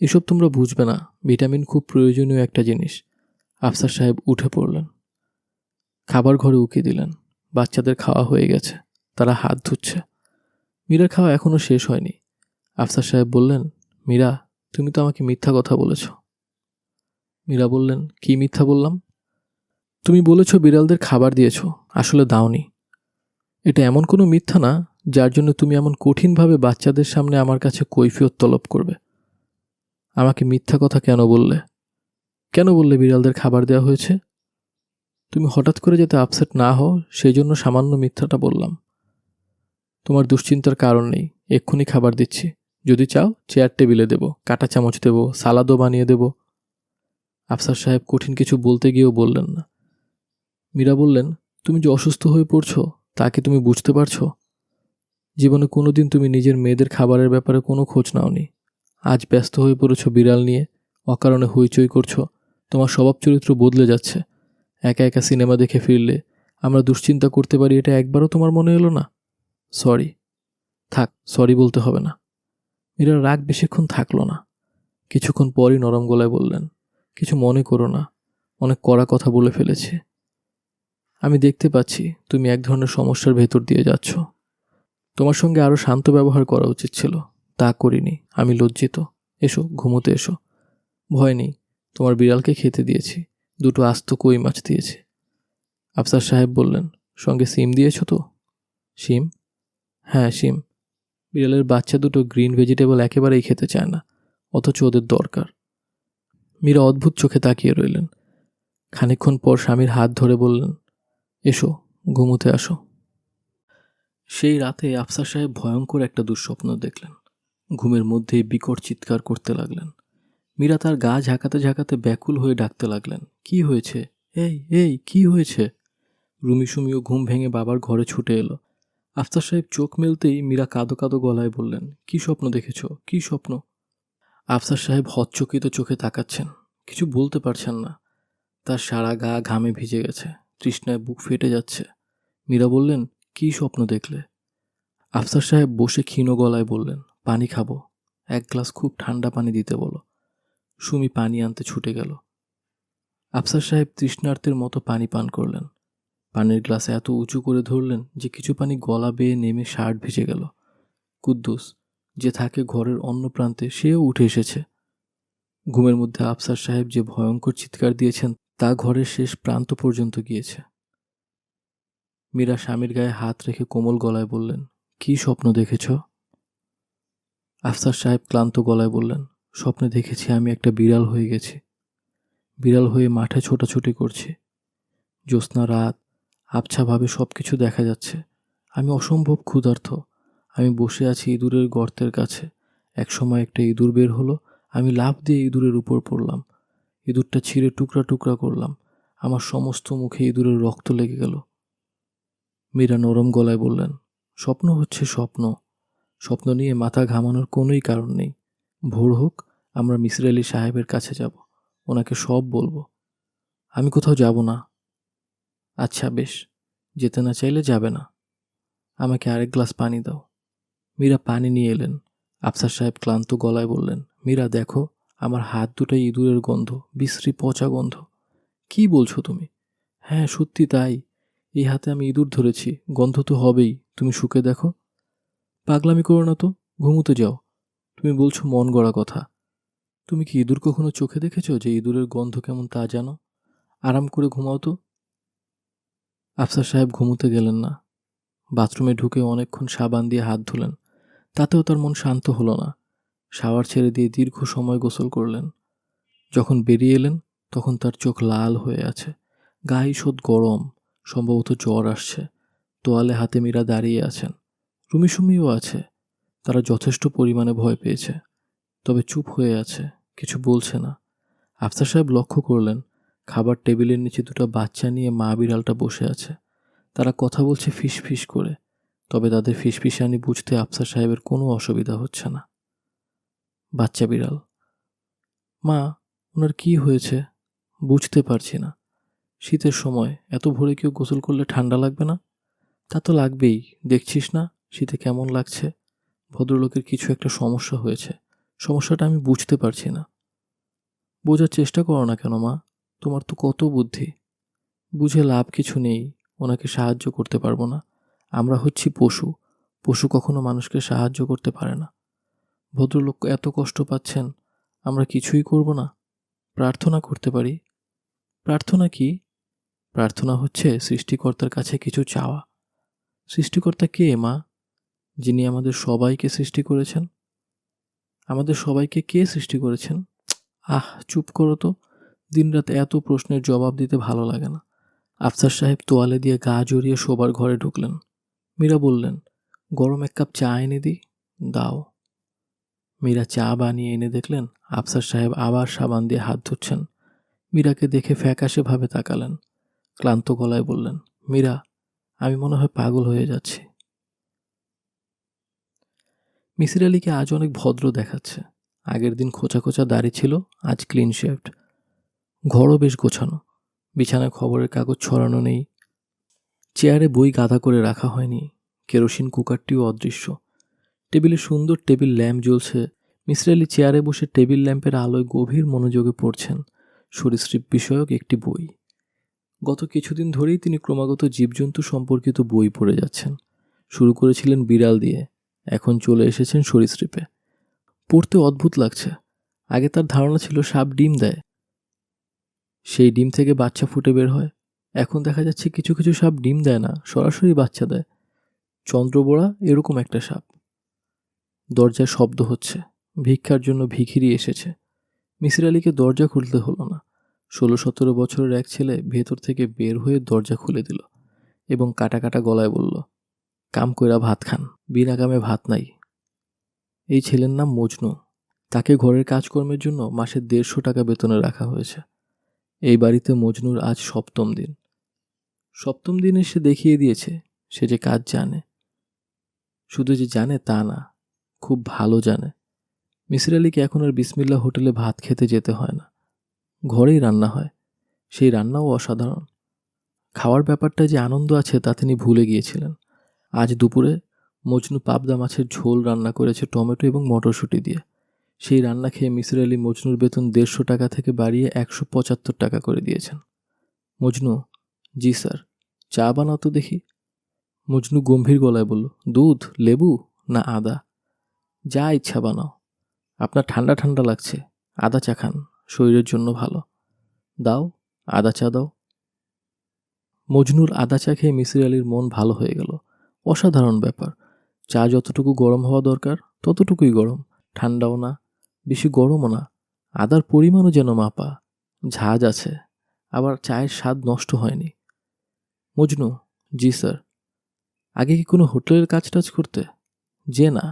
এসব তোমরা বুঝবে না। ভিটামিন খুব প্রয়োজনীয় একটা জিনিস। আফসার সাহেব উঠে পড়লেন, খাবার ঘরে উকি দিলেন। বাচ্চাদের খাওয়া হয়ে গেছে, তারা হাত ধুচ্ছে। মীরার খাওয়া এখনো শেষ হয়নি। আফসার সাহেব বললেন, মীরা, তুমি তো আমাকে মিথ্যা কথা বলেছ। মীরা বললেন, কি মিথ্যা বললাম? তুমি বলেছ বিড়ালদের খাবার দিয়েছ, আসলে দাওনি। এটা এমন কোনো মিথ্যা না যার জন্য তুমি এমন কঠিনভাবে বাচ্চাদের সামনে আমার কাছে কৈফিয়ত তলব করবে। আমাকে মিথ্যা কথা কেন বললে? কেন বললে বিড়ালদের খাবার দেওয়া হয়েছে? তুমি হঠাৎ করে যাতে আপসেট না হও সেই জন্য সামান্য মিথ্যাটা বললাম। তোমার দুশ্চিন্তার কারণ নেই, এক্ষুনি খাবার দিচ্ছি। যদি চাও চেয়ার টেবিলে দেব, কাঁটা চামচ দেব, সালাদও বানিয়ে দেব। আফসার সাহেব কঠিন কিছু বলতে গিয়েও বললেন না। মীরা বললেন, তুমি যে অসুস্থ হয়ে পড়ছো তা কি তুমি বুঝতে পারছো? জীবনে কোনোদিন তুমি নিজের মেয়েদের খাবারের ব্যাপারে কোনো খোঁজ নাওনি। আজ ব্যস্ত হয়ে পড়েছো বিড়াল নিয়ে, অকারণে হইচই করছো। তোমার স্বভাব চরিত্র বদলে যাচ্ছে। একা একা সিনেমা দেখে ফিরলে আমরা দুশ্চিন্তা করতে পারি, এটা একবারও তোমার মনে এলো না? সরি। থাক, সরি বলতে হবে না। মীরা রাগ বেশিক্ষণ থাকলো না। কিছুক্ষণ পরই নরম গলায় বললেন, কিছু মনে করো না, অনেক কড়া কথা বলে ফেলেছি। আমি দেখতে পাচ্ছি তুমি এক ধরনের সমস্যার ভেতর দিয়ে যাচ্ছ। তোমার সঙ্গে আরও শান্ত ব্যবহার করা উচিত ছিল, তা করিনি। আমি লজ্জিত। এসো, ঘুমোতে এসো। ভয় নেই, তোমার বিড়ালকে খেতে দিয়েছি, দুটো আস্ত কই মাছ দিয়েছি। আফসার সাহেব বললেন, সঙ্গে সিম দিয়েছ তো? শিম? হ্যাঁ, শিম। বিড়ালের বাচ্চা দুটো গ্রিন ভেজিটেবল একেবারেই খেতে চায় না, অথচ ওদের দরকার। মীরা অদ্ভুত চোখে তাকিয়ে রইলেন। খানিকক্ষণ পর স্বামীর হাত ধরে বললেন, এসো, ঘুমোতে আসো। সেই রাতে আফসার সাহেব ভয়ঙ্কর একটা দুঃস্বপ্ন দেখলেন। ঘুমের মধ্যেই বিকট চিৎকার করতে লাগলেন। মীরা তার গা ঝাঁকাতে ঝাঁকাতে ব্যাকুল হয়ে ডাকতে লাগলেন, কি হয়েছে? এই এই, কি হয়েছে? রুমি সুমিও ঘুম ভেঙে বাবার ঘরে ছুটে এলো। আফসার সাহেব চোখ মেলতেই মীরা কাঁদো কাঁদো গলায় বললেন, কি স্বপ্ন দেখেছ? কি স্বপ্ন? আফসার সাহেব হতচকিত চোখে তাকাচ্ছেন, কিছু বলতে পারছেন না। তার সারা গা ঘামে ভিজে গেছে, তৃষ্ণায় বুক ফেটে যাচ্ছে। মীরা বললেন, কি স্বপ্ন দেখলে? আফসার সাহেব বসে ক্ষীণ গলায় বললেন, পানি খাবো, এক গ্লাস খুব ঠান্ডা পানি দিতে বলো। সুমি পানি আনতে ছুটে গেল। আফসার সাহেব তৃষ্ণার্তের মতো পানি পান করলেন। পানির গ্লাস এত উঁচু করে ধরলেন যে কিছু পানি গলা বেয়ে নেমে শার্ট ভিজে গেল। কুদ্দুস, যে থাকে ঘরের অন্য প্রান্তে, সেও উঠে এসেছে। ঘুমের মধ্যে আফসার সাহেব যে ভয়ঙ্কর চিৎকার দিয়েছেন তা ঘরের শেষ প্রান্ত পর্যন্ত গিয়েছে। মীরা স্বামীর গায়ে হাত রেখে কোমল গলায় বললেন, কি স্বপ্ন দেখেছ? আফসার সাহেব ক্লান্ত গলায় বললেন, স্বপ্নে দেখেছি আমি একটা বিড়াল হয়ে গেছি। বিড়াল হয়ে মাঠে ছোটাছুটি করছি। জ্যোৎস্না রাত, আবছাভাবে সব কিছু দেখা যাচ্ছে। আমি অসম্ভব ক্ষুধার্ত। আমি বসে আছি ইঁদুরের গর্তের কাছে। একসময় একটা ইঁদুর বের হলো, আমি লাফ দিয়ে ইঁদুরের উপর পড়লাম। ইঁদুরটা ছিঁড়ে টুকরা টুকরা করলাম। আমার সমস্ত মুখে ইঁদুরের রক্ত লেগে গেল। মীরা নরম গলায় বললেন, স্বপ্ন হচ্ছে স্বপ্ন। স্বপ্ন নিয়ে মাথা ঘামানোর কোনোই কারণ নেই। ভোর হোক, আমরা মিসির আলি সাহেবের কাছে যাব, ওনাকে সব বলবো। আমি কোথাও যাব না। আচ্ছা বেশ, যেতে না চাইলে যাবে না। আমাকে আরেক গ্লাস পানি দাও। মীরা পানি নিয়ে এলেন। আফসার সাহেব ক্লান্ত গলায় বললেন, মীরা দেখো, আমার হাত দুটাই ইঁদুরের গন্ধ, বিশ্রী পচা গন্ধ। কি বলছো তুমি? হ্যাঁ, সত্যি তাই। এই হাতে আমি ইঁদুর ধরেছি, গন্ধ তো হবেই। তুমি শুকে দেখো। পাগলামি করো না তো, ঘুমোতে যাও। তুমি বলছো মন গড়া কথা। তুমি কি ইঁদুর কখনো চোখে দেখেছো যে ইঁদুরের গন্ধ কেমন তা জানো? আরাম করে ঘুমাও তো। আফসার সাহেব ঘুমোতে গেলেন না। বাথরুমে ঢুকে অনেকক্ষণ সাবান দিয়ে হাত ধুলেন, তাতেও তার মন শান্ত হলো না। শাওয়ার ছেড়ে দিয়ে দীর্ঘ সময় গোসল করলেন। যখন বেরিয়ে এলেন তখন তার চোখ লাল হয়ে আছে, গা ঈষৎ গরম, সম্ভবত জ্বর আসছে। তোয়ালে হাতে মীরা দাঁড়িয়ে আছেন। রুমিসুমিও আছে। তারা যথেষ্ট পরিমাণে ভয় পেয়েছে, তবে চুপ হয়ে আছে, কিছু বলছে না। আফসার সাহেব লক্ষ্য করলেন খাবার টেবিলের নিচে দুটো বাচ্চা নিয়ে মা বিড়ালটা বসে আছে। তারা কথা বলছে ফিসফিস করে, তবে তাদের ফিসফিসানি বুঝতে আফসার সাহেবের কোনো অসুবিধা হচ্ছে না। বাচ্চা বিড়াল: মা, ওনার কি হয়েছে? বুঝতে পারছি না। শীতের সময় এত ভোরে কেউ গোসল করলে ঠান্ডা লাগবে না? তা তো লাগবেই, দেখছিস না শীতে কেমন লাগছে। ভদ্রলোকের কিছু একটা সমস্যা হয়েছে, সমস্যাটা আমি বুঝতে পারছি না। বোঝার চেষ্টা করো না কেন মা, তোমার তো কত বুদ্ধি। বুঝে লাভ কিছু নেই, ওনাকে সাহায্য করতে পারবো না। আমরা হচ্ছি পশু, পশু কখনো মানুষকে সাহায্য করতে পারে না। ভদ্রলোক এত কষ্ট পাচ্ছেন, আমরা কিছুই করব না? প্রার্থনা করতে পারি। প্রার্থনা কি? প্রার্থনা হচ্ছে সৃষ্টিকর্তার কাছে কিছু চাওয়া। সৃষ্টিকর্তা কে মা? যিনি আমাদের সবাইকে সৃষ্টি করেছেন। আমাদের সবাইকে কে সৃষ্টি করেছেন? চুপ করো তো, দিনরাত এত প্রশ্নের জবাব দিতে ভালো লাগে না। আফসার সাহেব তোয়ালে দিয়ে গা জড়িয়ে শোবার ঘরে ঢুকলেন। মীরা বললেন, গরম এক কাপ চা এনে দিই? দাও। মীরা চা বানিয়ে এনে দেখলেন আফসার সাহেব আবার সাবান দিয়ে হাত ধুচ্ছেন। মীরাকে দেখে ফ্যাকাশে ভাবে তাকালেন। ক্লান্ত গলায় বললেন, মীরা, আমি মনে হয় পাগল হয়ে যাচ্ছি। মিসির আলীকে আজ অনেক ভদ্র দেখাচ্ছে। আগের দিন খোঁচা খোঁচা দাড়ি ছিল, আজ ক্লিন শেভড। ঘরও বেশ গোছানো। বিছানায় খবরের কাগজ ছড়ানো নেই। চেয়ারে বই গাদা করে রাখা হয়নি। কেরোসিন কুকারটিও অদৃশ্য। টেবিলে সুন্দর টেবিল ল্যাম্প জ্বলছে। মিসির আলী চেয়ারে বসে টেবিল ল্যাম্পের আলোয় গভীর মনোযোগে পড়ছেন সরীসৃপ বিষয়ক একটি বই। গত কিছুদিন ধরেই তিনি ক্রমাগত জীবজন্তু সম্পর্কিত বই পড়ে যাচ্ছেন। শুরু করেছিলেন বিড়াল দিয়ে, এখন চলে এসেছেন সরীসৃপে। পড়তে অদ্ভুত লাগছে। আগে তার ধারণা ছিল সাপ ডিম দেয়, সেই ডিম থেকে বাচ্চা ফুটে বের হয়। এখন দেখা যাচ্ছে কিছু কিছু সাপ ডিম দেয় না, সরাসরি বাচ্চা দেয়। চন্দ্রবোড়া এরকম একটা সাপ। দরজায় শব্দ হচ্ছে, ভিক্ষার জন্য ভিখিরি এসেছে। মিসির আলীকে দরজা খুলতে হলো না। 16-17 বছরের এক ছেলে ভেতর থেকে বের হয়ে দরজা খুলে দিল এবং কাটা কাটা গলায় বলল, কাম কইরা ভাত খান, বিনা কামে ভাত নাই। এই ছেলের নাম মজনু। তাকে ঘরের কাজকর্মের জন্য মাসে 150 টাকা বেতনে রাখা হয়েছে। এই বাড়িতে মজনুর আজ 7ম দিন। 7ম দিনে সে দেখিয়ে দিয়েছে সে যে কাজ জানে। শুধু যে জানে তা না, খুব ভালো জানে। মিসির আলীকে এখন আর বিসমিল্লাহ হোটেলে ভাত খেতে যেতে হয় না, ঘরেই রান্না হয়। সেই রান্নাও অসাধারণ। খাওয়ার ব্যাপারটা যে আনন্দ আছে তা তিনি ভুলে গিয়েছিলেন। আজ দুপুরে মজনু পাবদা মাছের ঝোল রান্না করেছে টমেটো এবং মটরশুঁটি দিয়ে। সেই রান্না খেয়ে মিসির আলী মজনুর বেতন 150 টাকা থেকে বাড়িয়ে 175 টাকা করে দিয়েছেন। মজনু: জি স্যার। চা বানাও তো দেখি। মজনু গম্ভীর গলায় বলল, দুধ, লেবু না আদা? যা ইচ্ছা বানাও। আপনার ঠান্ডা ঠান্ডা লাগছে, আদা চা খান, শরীরের জন্য ভালো। দাও, আদা চা দাও। মজনুর আদা চা খেয়ে মিসির আলীর মন ভালো হয়ে গেল। অসাধারণ ব্যাপার। চা যতটুকু গরম হওয়া দরকার ততটুকুই গরম, ঠান্ডাও না, বেশি গরমও না। আদার পরিমাণও যেন মাপা, ঝাঁজ আছে, আবার চায়ের স্বাদ নষ্ট হয়নি। মজনু: জি স্যার। আগে কি কোনো হোটেলের কাজ টাজ করতে? যে না।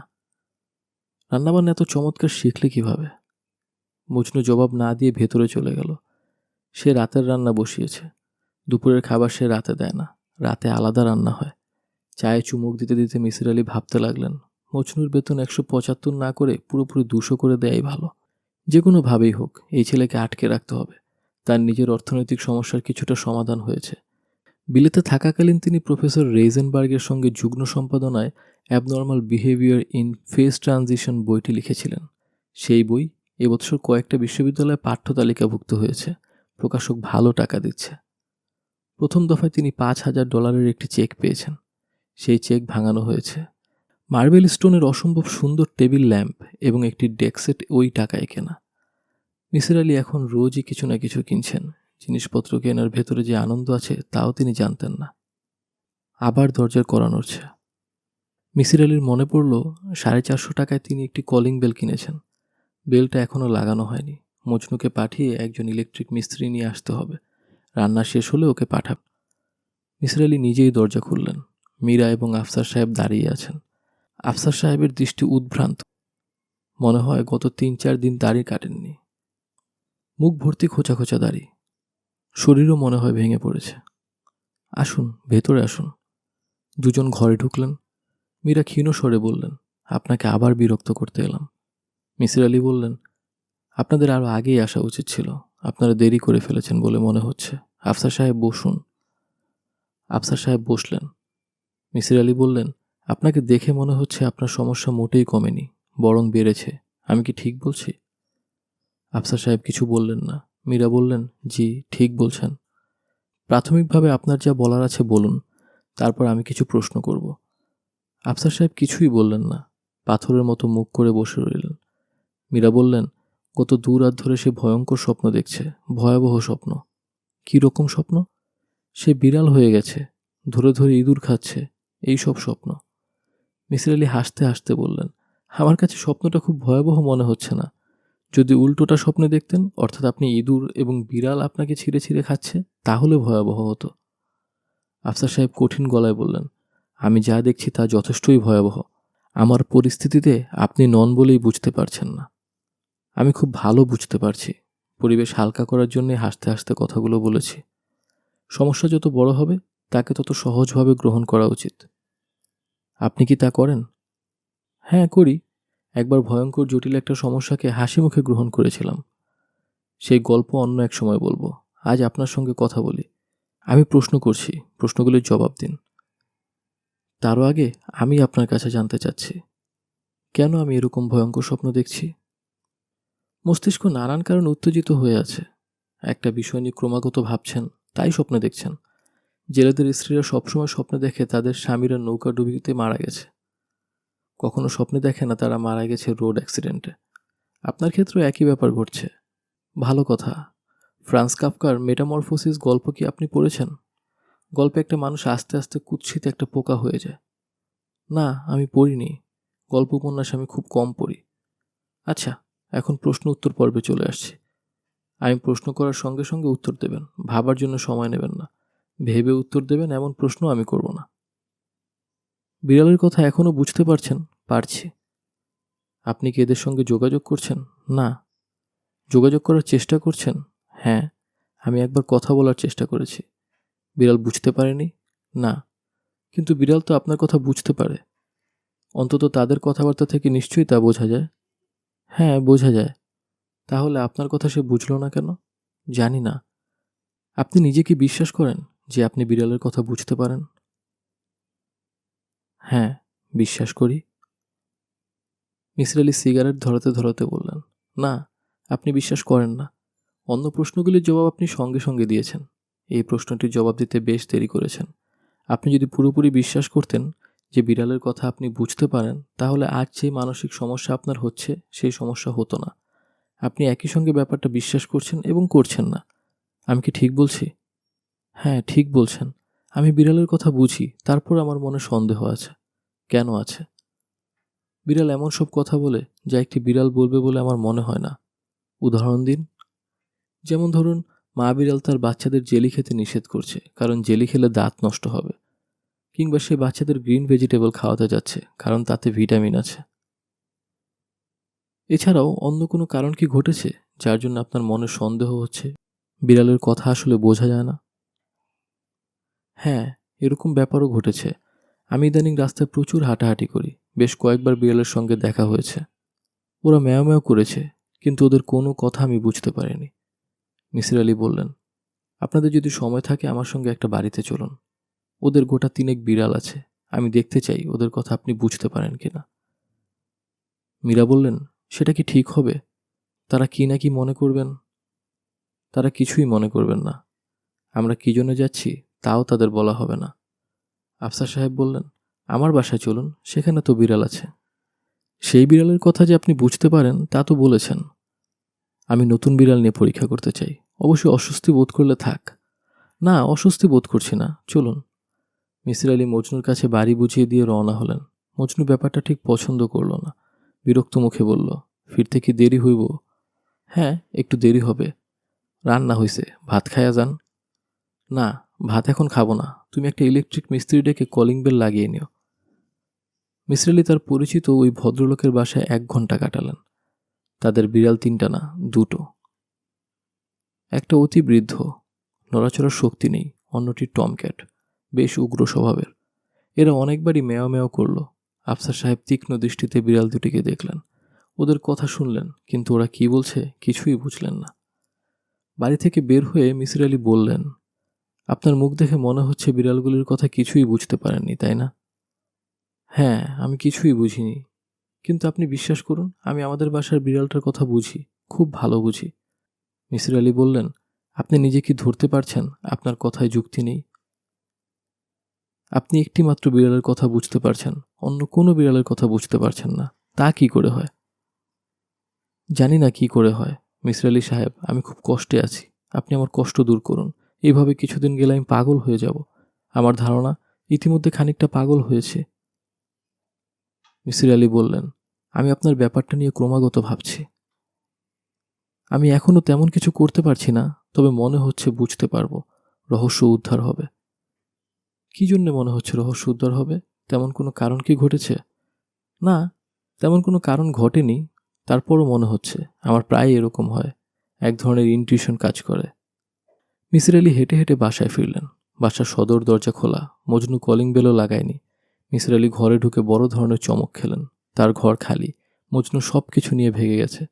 রান্নাবান্না এত চমৎকার শিখলে কিভাবে? মজনু জবাব না দিয়ে ভেতরে চলে গেল। সে রাতের রান্না বসিয়েছে। দুপুরের খাবার সে রাতে দেয় না, রাতে আলাদা রান্না হয়। চায়ে চুমুক দিতে দিতে মিসির আলী ভাবতে লাগলেন, মজনুর বেতন 175 না করে পুরোপুরি 200 করে দেয়াই ভালো। যে কোনোভাবেই হোক এই ছেলেকে আটকে রাখতে হবে। তার নিজের অর্থনৈতিক সমস্যার কিছুটা সমাধান হয়েছে। বিলেতে থাকাকালীন তিনি প্রফেসর রেইজেনবার্গের সঙ্গে যুগ্ম সম্পাদনায় abnormal behaviour in phase transition বইটি লিখেছিলেন। সেই বই এবছর কয়েকটা বিশ্ববিদ্যালয়ে পাঠ্য তালিকাভুক্ত হয়েছে। প্রকাশক ভালো টাকা দিচ্ছে। প্রথম দফায় তিনি $5,000 একটি চেক পেয়েছেন। সেই চেক ভাঙানো হয়েছে। মার্বেল স্টোনের অসম্ভব সুন্দর টেবিল ল্যাম্প এবং একটি ডেস্ক ওই টাকায় কেনা। মিসির আলী এখন রোজই কিছু না কিছু কিনছেন। জিনিসপত্র কেনার ভেতরে যে আনন্দ আছে তাও তিনি জানতেন না। আবার দরজার কড়া নড়ছে। মিসির আলীর মনে পড়ল 450 টাকায় তিনি একটি কলিং বেল কিনেছেন। বেলটা এখনো লাগানো হয়নি। মজনুকে পাঠিয়ে একজন ইলেকট্রিক মিস্ত্রি নিয়ে আসতে হবে। রান্না শেষ হলে ওকে পাঠাব। মিসির আলি নিজেই দরজা খুললেন। মীরা এবং আফসার সাহেব দাঁড়িয়ে আছেন। আফসার সাহেবের দৃষ্টি উদ্ভ্রান্ত। মনে হয় গত 3-4 দিন দাড়ি কাটেননি। মুখ ভর্তি খোঁচা খোঁচা দাড়ি। শরীরও মনে হয় ভেঙে পড়েছে। আসুন, ভেতরে আসুন। দুজন ঘরে ঢুকলেন। মীরা ক্ষীণ স্বরে বললেন, আপনাকে আবার বিরক্ত করতে এলাম। মিসির আলি বললেন, আপনাদের আরো আগেই আসা উচিত ছিল। আপনারা দেরি করে ফেলেছেন বলে মনে হচ্ছে। আফসার সাহেব বসুন। আফসার সাহেব বসলেন। মিসির আলি বললেন, আপনাকে দেখে মনে হচ্ছে আপনার সমস্যা মোটেই কমেনি, বরং বেড়েছে। আমি কি ঠিক বলছি? আফসার সাহেব কিছু বললেন না। মীরা বললেন, জি, ঠিক বলছেন। প্রাথমিকভাবে আপনার যা বলার আছে বলুন, তারপর আমি কিছু প্রশ্ন করব। আফসার সাহেব কিছুই বললেন না। পাথরের মতো মুখ করে বসে রইলেন। মীরা বললেন, গত 2 রাত ধরে সে ভয়ঙ্কর স্বপ্ন দেখছে। ভয়াবহ স্বপ্ন। কি রকম স্বপ্ন? সে বিড়াল হয়ে গেছে, ধরে ধরে ইঁদুর খাচ্ছে, এই সব স্বপ্ন। মিসির আলি হাসতে হাসতে বললেন, আমার কাছে স্বপ্নটা খুব ভয়াবহ মনে হচ্ছে না। যদি উল্টোটা স্বপ্নে দেখতেন, অর্থাৎ আপনি ইঁদুর এবং বিড়াল আপনাকে ছিঁড়ে ছিঁড়ে খাচ্ছে, তাহলে ভয়াবহ হতো। আফসার সাহেব কঠিন গলায় বললেন, আমি যা দেখছি তা যথেষ্টই ভয়াবহ। আমার পরিস্থিতিতে আপনি নন বলেই বুঝতে পারছেন না। আমি খুব ভালো বুঝতে পারছি। পরিবেশ হালকা করার জন্য হাসতে হাসতে কথাগুলো বলেছি। সমস্যা যত বড় হবে, তাকে তত সহজভাবে গ্রহণ করা উচিত। আপনি কি তা করেন? হ্যাঁ, করি। একবার ভয়ঙ্কর জটিল একটা সমস্যাকে হাসি মুখে গ্রহণ করেছিলাম। সেই গল্প অন্য এক সময় বলবো। আজ আপনার সঙ্গে কথা বলি। আমি প্রশ্ন করছি, প্রশ্নগুলির জবাব দিন। তারও আগে আমি আপনার কাছে জানতে চাচ্ছি, কেন আমি এরকম ভয়ঙ্কর স্বপ্ন দেখছি? মস্তিষ্ক নানান কারণে উত্তেজিত হয়ে আছে। একটা বিষয় নিয়ে ক্রমাগত ভাবছেন, তাই স্বপ্নে দেখছেন। জেলেদের স্ত্রীরা সবসময় স্বপ্নে দেখে তাদের স্বামীরা নৌকা ডুবিতে মারা গেছে। কখনো স্বপ্নে দেখে না তারা মারা গেছে রোড অ্যাক্সিডেন্টে। আপনার ক্ষেত্রেও একই ব্যাপার ঘটছে। ভালো কথা। ফ্রান্স কাফকার মেটামরফোসিস গল্প কি আপনি পড়েছেন? গল্পে একটা মানুষ আস্তে আস্তে কুৎসিত একটা পোকা হয়ে যায়। না, আমি পড়িনি। গল্প উপন্যাস আমি খুব কম পড়ি। আচ্ছা, এখন প্রশ্ন উত্তর পর্বে চলে আসছি। আমি প্রশ্ন করার সঙ্গে সঙ্গে উত্তর দেবেন, ভাবার জন্য সময় নেবেন না। ভেবে উত্তর দেবেন এমন প্রশ্ন আমি করব না। বিড়ালের কথা এখনো বুঝতে পারছেন? পারছি। আপনি কি এদের সঙ্গে যোগাযোগ করছেন? না। যোগাযোগ করার চেষ্টা করছেন? হ্যাঁ, আমি একবার কথা বলার চেষ্টা করেছি। বিড়াল বুঝতে পারেনি? না। কিন্তু বিড়াল তো আপনার কথা বুঝতে পারে। অন্তত তাদের কথাবার্তা থেকে নিশ্চয়ই তা বোঝা যায়। হ্যাঁ, বোঝা যায়। তাহলে আপনার কথা সে বুঝল না কেন? জানি না। আপনি নিজে কি বিশ্বাস করেন যে আপনি বিড়ালের কথা বুঝতে পারেন? হ্যাঁ, বিশ্বাস করি। মিসির আলি সিগারেট ধরাতে ধরাতে বললেন, না, আপনি বিশ্বাস করেন না। অন্য প্রশ্নগুলির জবাব আপনি সঙ্গে সঙ্গে দিয়েছেন। এই প্রশ্নটির জবাব দিতে বেশ দেরি করেছেন। আপনি যদি পুরোপুরি বিশ্বাস করতেন যে বিড়ালের কথা আপনি বুঝতে পারেন, তাহলে আজ যে মানসিক সমস্যা আপনার হচ্ছে সেই সমস্যা হতো না। আপনি একই সঙ্গে ব্যাপারটা বিশ্বাস করছেন এবং করছেন না। আমি কি ঠিক বলছি? হ্যাঁ, ঠিক বলছেন। আমি বিড়ালের কথা বুঝি, তারপর আমার মনে সন্দেহ আছে। কেন আছে? বিড়াল এমন সব কথা বলে যা একটি বিড়াল বলবে বলে আমার মনে হয় না। উদাহরণ দিন। যেমন ধরুন, মা বিড়াল তার বাচ্চাদের জেলি খেতে নিষেধ করছে, কারণ জেলি খেলে দাঁত নষ্ট হবে। কিংবা সে বাচ্চাদের গ্রিন ভেজিটেবল খাওয়াতে যাচ্ছে, কারণ তাতে ভিটামিন আছে। এছাড়াও অন্য কোনো কারণ কি ঘটেছে যার জন্য আপনার মনে সন্দেহ হচ্ছে বিড়ালের কথা আসলে বোঝা যায় না? হ্যাঁ, এরকম ব্যাপারও ঘটেছে। আমি ইদানিং রাস্তায় প্রচুর হাঁটাহাঁটি করি। বেশ কয়েকবার বিড়ালের সঙ্গে দেখা হয়েছে। ওরা ম্যাও ম্যাও করেছে, কিন্তু ওদের কোনো কথা আমি বুঝতে পারিনি। মিসির আলি বললেন, আপনাদের যদি সময় থাকে আমার সঙ্গে একটা বাড়িতে চলুন। ওদের গোটা 3 বিড়াল আছে। আমি দেখতে চাই ওদের কথা আপনি বুঝতে পারেন কিনা। মীরা বললেন, সেটা কি ঠিক হবে? তারা কি না কি মনে করবেন? তারা কিছুই মনে করবেন না। আমরা কি জন্য যাচ্ছি তাও তাদের বলা হবে না। আফসার সাহেব বললেন, আমার বাসায় চলুন, সেখানে তো বিড়াল আছে। সেই বিড়ালের কথা যে আপনি বুঝতে পারেন তা তো বলেছেন। আমি নতুন বিড়াল নিয়ে পরীক্ষা করতে চাই। অবশ্যই অস্বস্তি বোধ করলে থাক। না, অস্বস্তি বোধ করছি না, চলুন। মিসির আলি মজনুর কাছে বাড়ি বুঝিয়ে দিয়ে রওনা হলেন। মজনু ব্যাপারটা ঠিক পছন্দ করল না। বিরক্ত মুখে বলল, ফিরতে কি দেরি হইব? হ্যাঁ, একটু দেরি হবে। রান্না হইছে, ভাত খাইয়া যান। না, ভাত এখন খাবো না। তুমি একটা ইলেকট্রিক মিস্ত্রি ডেকে কলিং বেল লাগিয়ে নিও। মিসির আলি তার পরিচিত ওই ভদ্রলোকের বাসায় 1 ঘন্টা কাটালেন। তাদের বিড়াল 3টা না, 2টো। একটা অতি বৃদ্ধ, নড়াচড়ার শক্তি নেই, অন্যটি টমক্যাট, বেশ উগ্র স্বভাবের। এরা অনেকবারই মেয় মেয় করল। আফসার সাহেব তীক্ষ্ণ দৃষ্টিতে বিড়াল দুটিকে দেখলেন, ওদের কথা শুনলেন, কিন্তু ওরা কি বলছে কিছুই বুঝলেন না। বাড়ি থেকে বের হয়ে মিসির আলি বললেন, আপনার মুখ দেখে মনে হচ্ছে বিড়ালগুলির কথা কিছুই বুঝতে পারেননি, তাই না? হ্যাঁ, আমি কিছুই বুঝিনি, কিন্তু আপনি বিশ্বাস করুন, আমি আমাদের বাসার বিড়ালটার কথা বুঝি, খুব ভালো বুঝি। মিসির আলি বললেন, আপনি নিজে কি ধরতে পারছেন আপনার কথায় যুক্তি নেই? আপনি একটি মাত্র বিড়ালের কথা বুঝতে পারছেন, অন্য কোনো বিড়ালের কথা বুঝতে পারছেন না। তা কি করে হয়? জানি না কি করে হয়। মিসির আলি সাহেব, আমি খুব কষ্টে আছি, আপনি আমার কষ্ট দূর করুন। এইভাবে কিছুদিন গেলে আমি পাগল হয়ে যাব। আমার ধারণা ইতিমধ্যে খানিকটা পাগল হয়েছে। মিসির আলি বললেন, আমি আপনার ব্যাপারটা নিয়ে ক্রমাগত ভাবছি। আমি এখনো তেমন কিছু করতে পারছি না, তবে মনে হচ্ছে বুঝতে পারবো, রহস্য উদ্ধার হবে। কি জন্য মনে হচ্ছে রহস্য উদ্ধার হবে? তেমন কোনো কারণ কি ঘটেছে? না, তেমন কোনো কারণ ঘটেনি। তারপরও মনে হচ্ছে, আমার প্রায় এরকম হয়, এক ধরনের ইনটিউশন কাজ করে। মিসির আলি হেঁটে হেঁটে বাসায় ফিরলেন। বাসার সদর দরজা খোলা, মজনু কলিং বেলও লাগায়নি। মিসির আলি ঘরে ঢুকে বড় ধরনের চমক খেলেন। তার ঘর খালি, মজনু সব কিছু নিয়ে ভেগে গেছে।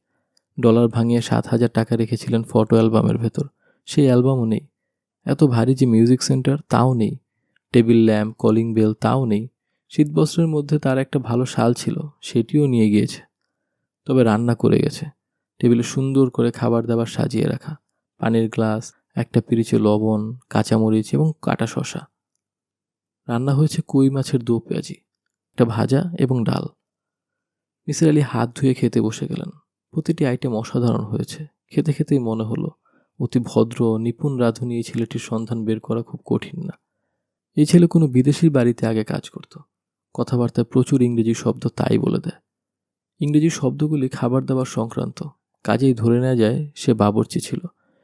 ডলার ভাঙিয়ে 7,000 টাকা রেখেছিলেন ফটো অ্যালবামের ভেতর, সেই অ্যালবামও নেই। এত ভারী যে মিউজিক সেন্টার, তাও নেই। টেবিল ল্যাম্প, কলিং বেল, তাও নেই। শীতবস্ত্রের মধ্যে তার একটা ভালো শাল ছিল, সেটিও নিয়ে গিয়েছে। তবে রান্না করে গেছে। টেবিলে সুন্দর করে খাবার দাবার সাজিয়ে রাখা, পানির গ্লাস, একটা পিরিচে লবণ, কাঁচামরিচ এবং কাটা শসা। রান্না হয়েছে কই মাছের দো পেঁয়াজি, একটা ভাজা এবং ডাল। মিসির আলি হাত ধুয়ে খেতে বসে গেলেন। প্রতিটি আইটেম অসাধারণ হয়েছে। খেতে খেতেই মনে হলো, অতি ভদ্র নিপুণ রাঁধুনি এই ছেলেটির সন্ধান বের করা খুব কঠিন না। এই ছেলে কোনো বিদেশির বাড়িতে আগে কাজ করত। কথাবার্তায় প্রচুর ইংরেজি শব্দ তাই বলে দেয়। ইংরেজি শব্দগুলি খাবার দাবার সংক্রান্ত, কাজেই ধরে নেওয়া যায় সে বাবুর্চি ছিল।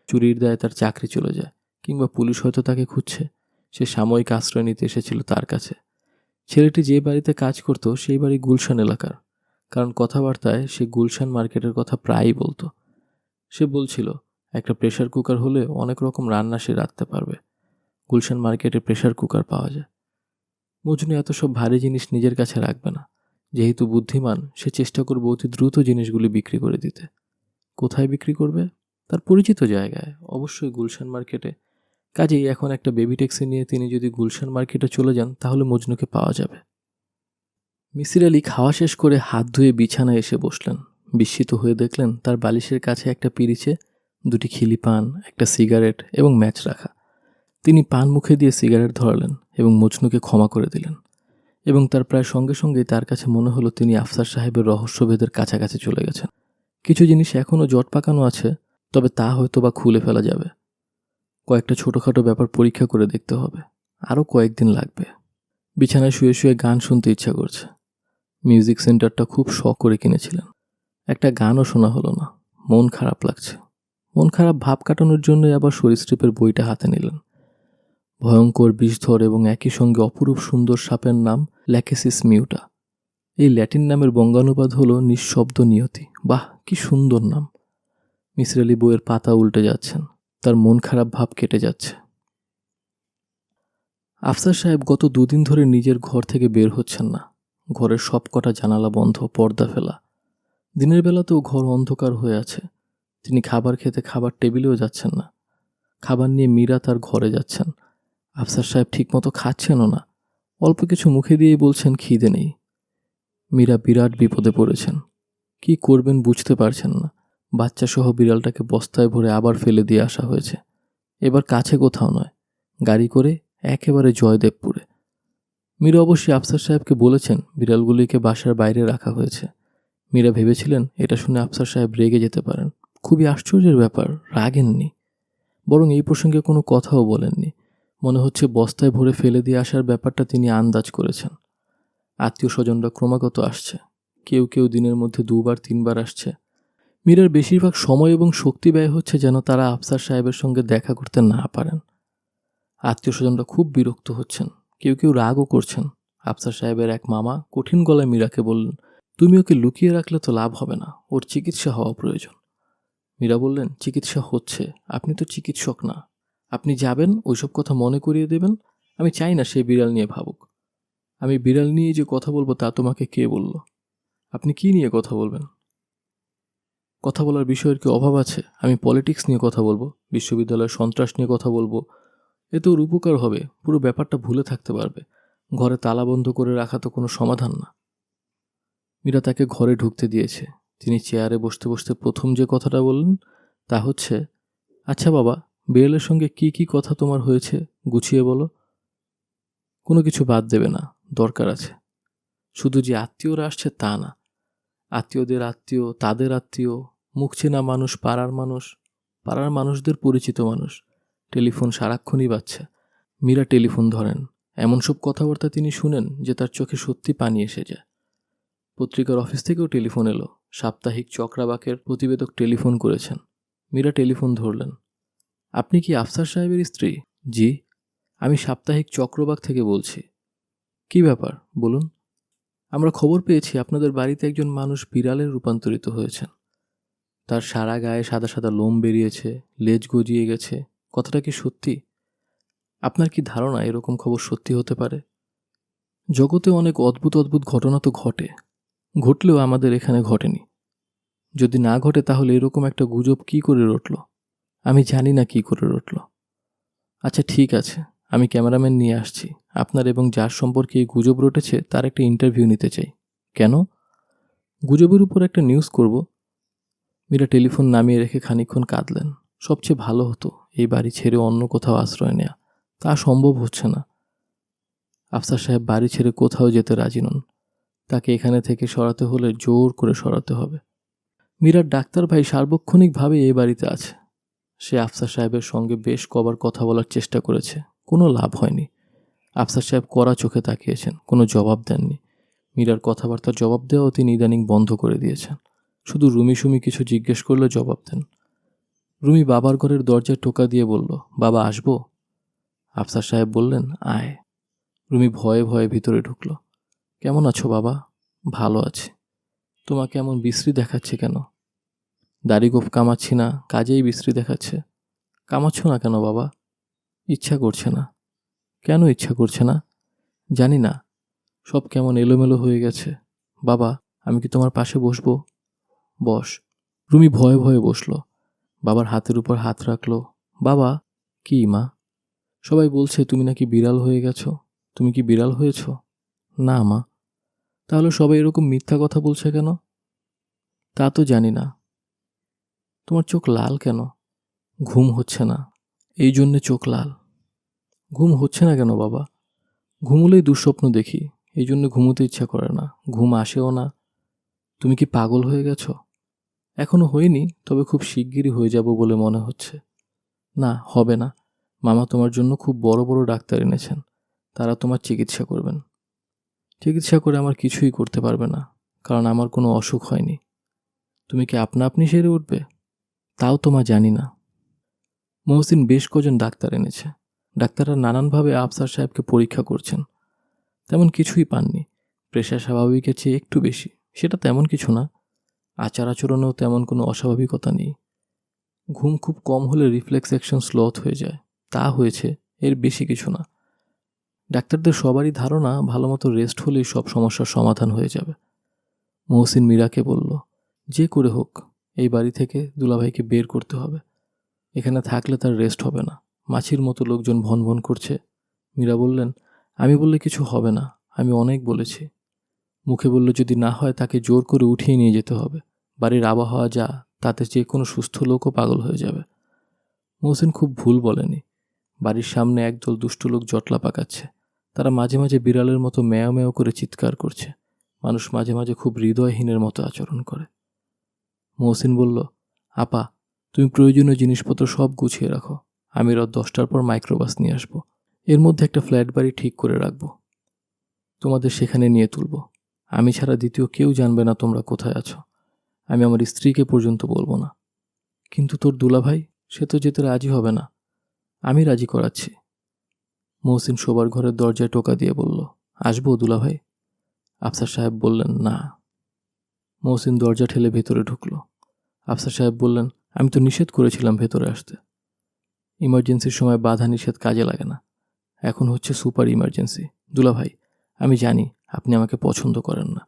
চুরির দায়ে তার চাকরি চলে যায়, কিংবা পুলিশ হয়তো তাকে খুঁজছে। সে সাময়িক আশ্রয় নিতে এসেছিল তার কাছে। ছেলেটি যে বাড়িতে কাজ করত সেই বাড়ি গুলশান এলাকার, কারণ কথাবার্তায় সে গুলশান মার্কেটের কথা প্রায়ই বলতো। সে বলছিল, একটা প্রেসার কুকার হলে অনেক রকম রান্না সে রাঁধতে পারবে। গুলশান মার্কেটে প্রেসার কুকার পাওয়া যায়। মজনু এত সব ভারী জিনিস নিজের কাছে রাখবে না। যেহেতু বুদ্ধিমান, সে চেষ্টা করবে অতি দ্রুত জিনিসগুলি বিক্রি করে দিতে। কোথায় বিক্রি করবে? তার পরিচিত জায়গায়, অবশ্যই গুলশান মার্কেটে। কাজেই এখন একটা বেবি ট্যাক্সি নিয়ে তিনি যদি গুলশান মার্কেটে চলে যান, তাহলে মজনুকে পাওয়া যাবে। মিসির আলি খাওয়া শেষ করে হাত ধুয়ে বিছানায় এসে বসলেন। বিস্মিত হয়ে দেখলেন তার বালিশের কাছে একটা পিরিচে, 2টি খিলি পান, একটা সিগারেট এবং ম্যাচ রাখা। তিনি পান মুখে দিয়ে সিগারেট ধরালেন এবং মজনুকে ক্ষমা করে দিলেন। এবং তার প্রায় সঙ্গে সঙ্গেই তার কাছে মনে হলো তিনি আফসার সাহেবের রহস্যভেদের কাছাকাছি চলে গেছেন। কিছু জিনিস এখনও জট পাকানো আছে, তবে তা হয়তো বা খুলে ফেলা যাবে। কয়েকটা ছোটোখাটো ব্যাপার পরীক্ষা করে দেখতে হবে, আরও কয়েকদিন লাগবে। বিছানায় শুয়ে শুয়ে গান শুনতে ইচ্ছা করছে। মিউজিক সেন্টারটা খুব শখ করে কিনেছিলেন। একটা গানও শোনা হলো না। মন খারাপ লাগছে। মন খারাপ ভাব কাটানোর জন্যই আবার সরীসৃপের বইটা হাতে নিলেন। ভয়ঙ্কর বিষধর এবং একই সঙ্গে অপরূপ সুন্দর সাপের নাম ল্যাকেসিস মিউটা। এই ল্যাটিন নামের বঙ্গানুবাদ হলো নিঃশব্দ নিয়তি। বাহ, কি সুন্দর নাম! মিসির আলি বইয়ের পাতা উল্টে যাচ্ছেন। তার মন খারাপ ভাব কেটে যাচ্ছে। আফসার সাহেব গত 2 দিন ধরে নিজের ঘর থেকে বের হচ্ছেন না। ঘরের সব কটা জানালা বন্ধ, পর্দা ফেলা। দিনের বেলাতেও ঘর অন্ধকার হয়ে আছে। তিনি খাবার খেতে খাবার টেবিলেও যাচ্ছেন না। খাবার নিয়ে মীরা তার ঘরে যাচ্ছেন। আফসার সাহেব ঠিকমতো খাচ্ছেনও না। অল্প কিছু মুখে দিয়েই বলছেন খিদে নেই। মীরা বিরাট বিপদে পড়েছেন। কি করবেন বুঝতে পারছেন না। বাচ্চাসহ বিড়ালটাকে বস্তায় ভরে আবার ফেলে দিয়ে আসা হয়েছে। এবার কাছে কোথাও নয়, গাড়ি করে একেবারে জয়দেবপুরে। মীরা অবশ্যই আফসার সাহেবকে বলেছেন বিড়ালগুলিকে বাসার বাইরে রাখা হয়েছে। মীরা ভেবেছিলেন এটা শুনে আফসার সাহেব রেগে যেতে পারেন। খুবই আশ্চর্যের ব্যাপার, রাগেননি, বরং এই প্রসঙ্গে কোনো কথাও বলেননি। মনে হচ্ছে বস্তায় ভরে ফেলে দিয়ে আসার ব্যাপারটা তিনি আন্দাজ করেছেন। আত্মীয় স্বজনরা ক্রমাগত আসছে। কেউ কেউ দিনের মধ্যে 2 বার 3 বার আসছে। মীরার বেশিরভাগ সময় এবং শক্তি ব্যয় হচ্ছে যেন তারা আফসার সাহেবের সঙ্গে দেখা করতে না পারেন। আত্মীয় স্বজনরা খুব বিরক্ত হচ্ছেন, কেউ কেউ রাগও করছেন। আফসার সাহেবের এক মামা কঠিন গলায় মীরাকে বললেন, তুমি ওকে লুকিয়ে রাখলে তো লাভ হবে না, ওর চিকিৎসা হওয়া প্রয়োজন। মীরা বললেন, চিকিৎসা হচ্ছে, আপনি তো চিকিৎসক না। আপনি যাবেন, ওইসব কথা মনে করিয়ে দেবেন। আমি চাই না সে বিড়াল নিয়ে ভাবুক। আমি বিড়াল নিয়ে যে কথা বলবো তা তোমাকে কে বলল? আপনি কি নিয়ে কথা বলবেন? কথা বলার বিষয়ের কি অভাব আছে? আমি পলিটিক্স নিয়ে কথা বলবো, বিশ্ববিদ্যালয়ের সন্ত্রাস নিয়ে কথা বলবো। এতে ওর উপকার হবে, পুরো ব্যাপারটা ভুলে থাকতে পারবে। ঘরে তালাবন্ধ করে রাখা তো কোনো সমাধান না। মীরা তাকে ঘরে ঢুকতে দিয়েছে। তিনি চেয়ারে বসতে বসতে প্রথম যে কথাটা বললেন তা হচ্ছে, আচ্ছা বাবা, বিড়ালের সঙ্গে কি কি কথা তোমার হয়েছে গুছিয়ে বলো। কোনো কিছু বাদ দেবে না, দরকার আছে। শুধু যে আত্মীয়রা আসছে তা না, আত্মীয়দের আত্মীয়, তাদের আত্মীয়, মুখ চেনা মানুষ, পাড়ার মানুষদের পরিচিত মানুষ। টেলিফোন সারাক্ষণই বাজছে। মীরা টেলিফোন ধরেন। এমন সব কথাবার্তা তিনি শুনেন যে তার চোখে সত্যি পানি এসে যায়। পত্রিকার অফিস থেকেও টেলিফোন এলো। সাপ্তাহিক চক্রাবাকের প্রতিবেদক টেলিফোন করেছেন। মীরা টেলিফোন ধরলেন। আপনি কি আফসার সাহেবের স্ত্রী? জি। আমি সাপ্তাহিক চক্রবাক থেকে বলছি। কি ব্যাপার বলুন। আমরা খবর পেয়েছি আপনাদের বাড়িতে একজন মানুষ বিড়ালে রূপান্তরিত হয়েছেন। তার সারা গায়ে সাদা সাদা লোম বেরিয়েছে, লেজ গজিয়ে গেছে। কথাটা কি সত্যি? আপনার কি ধারণা এরকম খবর সত্যি হতে পারে? জগতে অনেক অদ্ভুত অদ্ভুত ঘটনা তো ঘটে, ঘটলেও আমাদের এখানে ঘটেনি। যদি না ঘটে তাহলে এরকম একটা গুজব কি করে রটল? আমি জানি না কি করে রটল। আচ্ছা ঠিক আছে, আমি ক্যামেরাম্যান নিয়ে আসছি। আপনার এবং যার সম্পর্কে এই গুজব রটেছে তার একটা ইন্টারভিউ নিতে চাই। কেন? গুজবের উপর একটা নিউজ করব। মীরা টেলিফোন নামিয়ে রেখে খানিকক্ষণ কাঁদলেন। সবচেয়ে ভালো হতো এই বাড়ি ছেড়ে অন্য কোথাও আশ্রয় নেয়া। তা সম্ভব হচ্ছে না। আফসার সাহেব বাড়ি ছেড়ে কোথাও যেতে রাজি নন। তাকে এখানে থেকে সরাতে হলে জোর করে সরাতে হবে। মীরার ডাক্তার ভাই সার্বক্ষণিকভাবে এই বাড়িতে আছে। সে আফসার সাহেবের সঙ্গে বেশ কবার কথা বলার চেষ্টা করেছে, কোনো লাভ হয়নি। আফসার সাহেব কড়া চোখে তাকিয়েছেন, কোনো জবাব দেননি। মীরার কথাবার্তার জবাব দেওয়াও তিনি ইদানিং বন্ধ করে দিয়েছেন। শুধু রুমি সুমি কিছু জিজ্ঞেস করলে জবাব দেন। রুমি বাবার ঘরের দরজায় টোকা দিয়ে বলল, বাবা আসবো? আফসার সাহেব বললেন, আয়। রুমি ভয়ে ভয়ে ভিতরে ঢুকল। কেমন আছো বাবা? ভালো আছি। তোমাকে এমন বিশ্রী দেখাচ্ছে কেন? দাড়ি গোঁফ কামাচ্ছি না, কাজেই বিশ্রী দেখাচ্ছে। কামাচ্ছ না কেন বাবা? ইচ্ছা করছে না। কেন ইচ্ছা করছে না? জানি না, সব কেমন এলোমেলো হয়ে গেছে। বাবা, আমি কি তোমার পাশে বসবো? বস। রুমি ভয়ে ভয়ে বসল। বাবার হাতের উপর হাত রাখল। বাবা। কি মা? সবাই বলছে তুমি নাকি বিড়াল হয়ে গেছো। তুমি কি বিড়াল হয়েছ? না মা। তাহলে সবাই এরকম মিথ্যা কথা বলছে কেন? তা তো জানি না। তোমার চোখ লাল কেন? ঘুম হচ্ছে না, এই জন্যে চোখ লাল। ঘুম হচ্ছে না কেন বাবা? ঘুমুলেই দুঃস্বপ্ন দেখি, এই জন্য ঘুমোতে ইচ্ছা করে না, ঘুম আসেও না। তুমি কি পাগল হয়ে গেছো? এখনো হইনি, তবে খুব শিগগিরই হয়ে যাব বলে মনে হচ্ছে। না, হবে না। মামা তোমার জন্য খুব বড় বড় ডাক্তার এনেছেন, তারা তোমার চিকিৎসা করবেন। চিকিৎসা করে আমার কিছুই করতে পারবে না, কারণ আমার কোনো অসুখ হয়নি। তুমি কি আপনা আপনি সেরে উঠবে? তাও তো মা জানি না। মহসিন বেশ কজন ডাক্তার এনেছে। ডাক্তাররা নানানভাবে আফসার সাহেবকে পরীক্ষা করছেন। তেমন কিছুই পাননি। প্রেশার স্বাভাবিকের চেয়ে একটু বেশি, সেটা তেমন কিছু না। আচার আচরণেও তেমন কোনো অস্বাভাবিকতা নেই। ঘুম খুব কম হলে রিফ্লেক্স অ্যাকশন স্লথ হয়ে যায়, তা হয়েছে, এর বেশি কিছু না। ডাক্তারদের সবারই ধারণা ভালোমতো রেস্ট হলেই সব সমস্যার সমাধান হয়ে যাবে। মহসিন মীরাকে বলল, যে করে হোক এই বাড়ি থেকে দুলাভাইকে বের করতে হবে। এখানে থাকলে তার রেস্ট হবে না। মাছির মতো লোকজন ভন ভন করছে। মীরা বললেন, আমি বললে কিছু হবে না, আমি অনেক বলেছি। মুখে বললে যদি না হয় তাকে জোর করে উঠিয়ে নিয়ে যেতে হবে। বাড়ির আবহাওয়া যা, তাতে যে কোনো সুস্থ লোকও পাগল হয়ে যাবে। মহসিন খুব ভুল বলেনি। বাড়ির সামনে একদল দুষ্ট লোক জটলা পাকাচ্ছে। তারা মাঝে মাঝে বিড়ালের মতো ম্যাও ম্যাও করে চিৎকার করছে। মানুষ মাঝে মাঝে খুব হৃদয়হীনের মতো আচরণ করে। মহসিন বলল, আপা, তুমি প্রয়োজনীয় জিনিসপত্র সব গুছিয়ে রাখো। আমি রাত 10টার পর মাইক্রোবাস নিয়ে আসবো। এর মধ্যে একটা ফ্ল্যাট বাড়ি ঠিক করে রাখবো। তোমাদের সেখানে নিয়ে তুলব। আমি ছাড়া দ্বিতীয় কেউ জানবে না তোমরা কোথায় আছো। আমি আমার স্ত্রীকে পর্যন্ত বলবো না। কিন্তু তোর দুলাভাই, সে তো যেতে রাজি হবে না। আমি রাজি করাচ্ছি। মহসিন শোবার ঘরের দরজায় টোকা দিয়ে বলল, আসবো দুলাভাই? আফসার সাহেব বললেন, না। মহসিন দরজা ঠেলে ভেতরে ঢুকল। আফসার সাহেব বললেন, আমি তো নিষেধ করেছিলাম ভেতরে আসতে। ইমার্জেন্সির সময় বাধা নিষেধ কাজে লাগে না। এখন হচ্ছে সুপার ইমার্জেন্সি। দুলাভাই, আমি জানি আপনি আমাকে পছন্দ করেন না,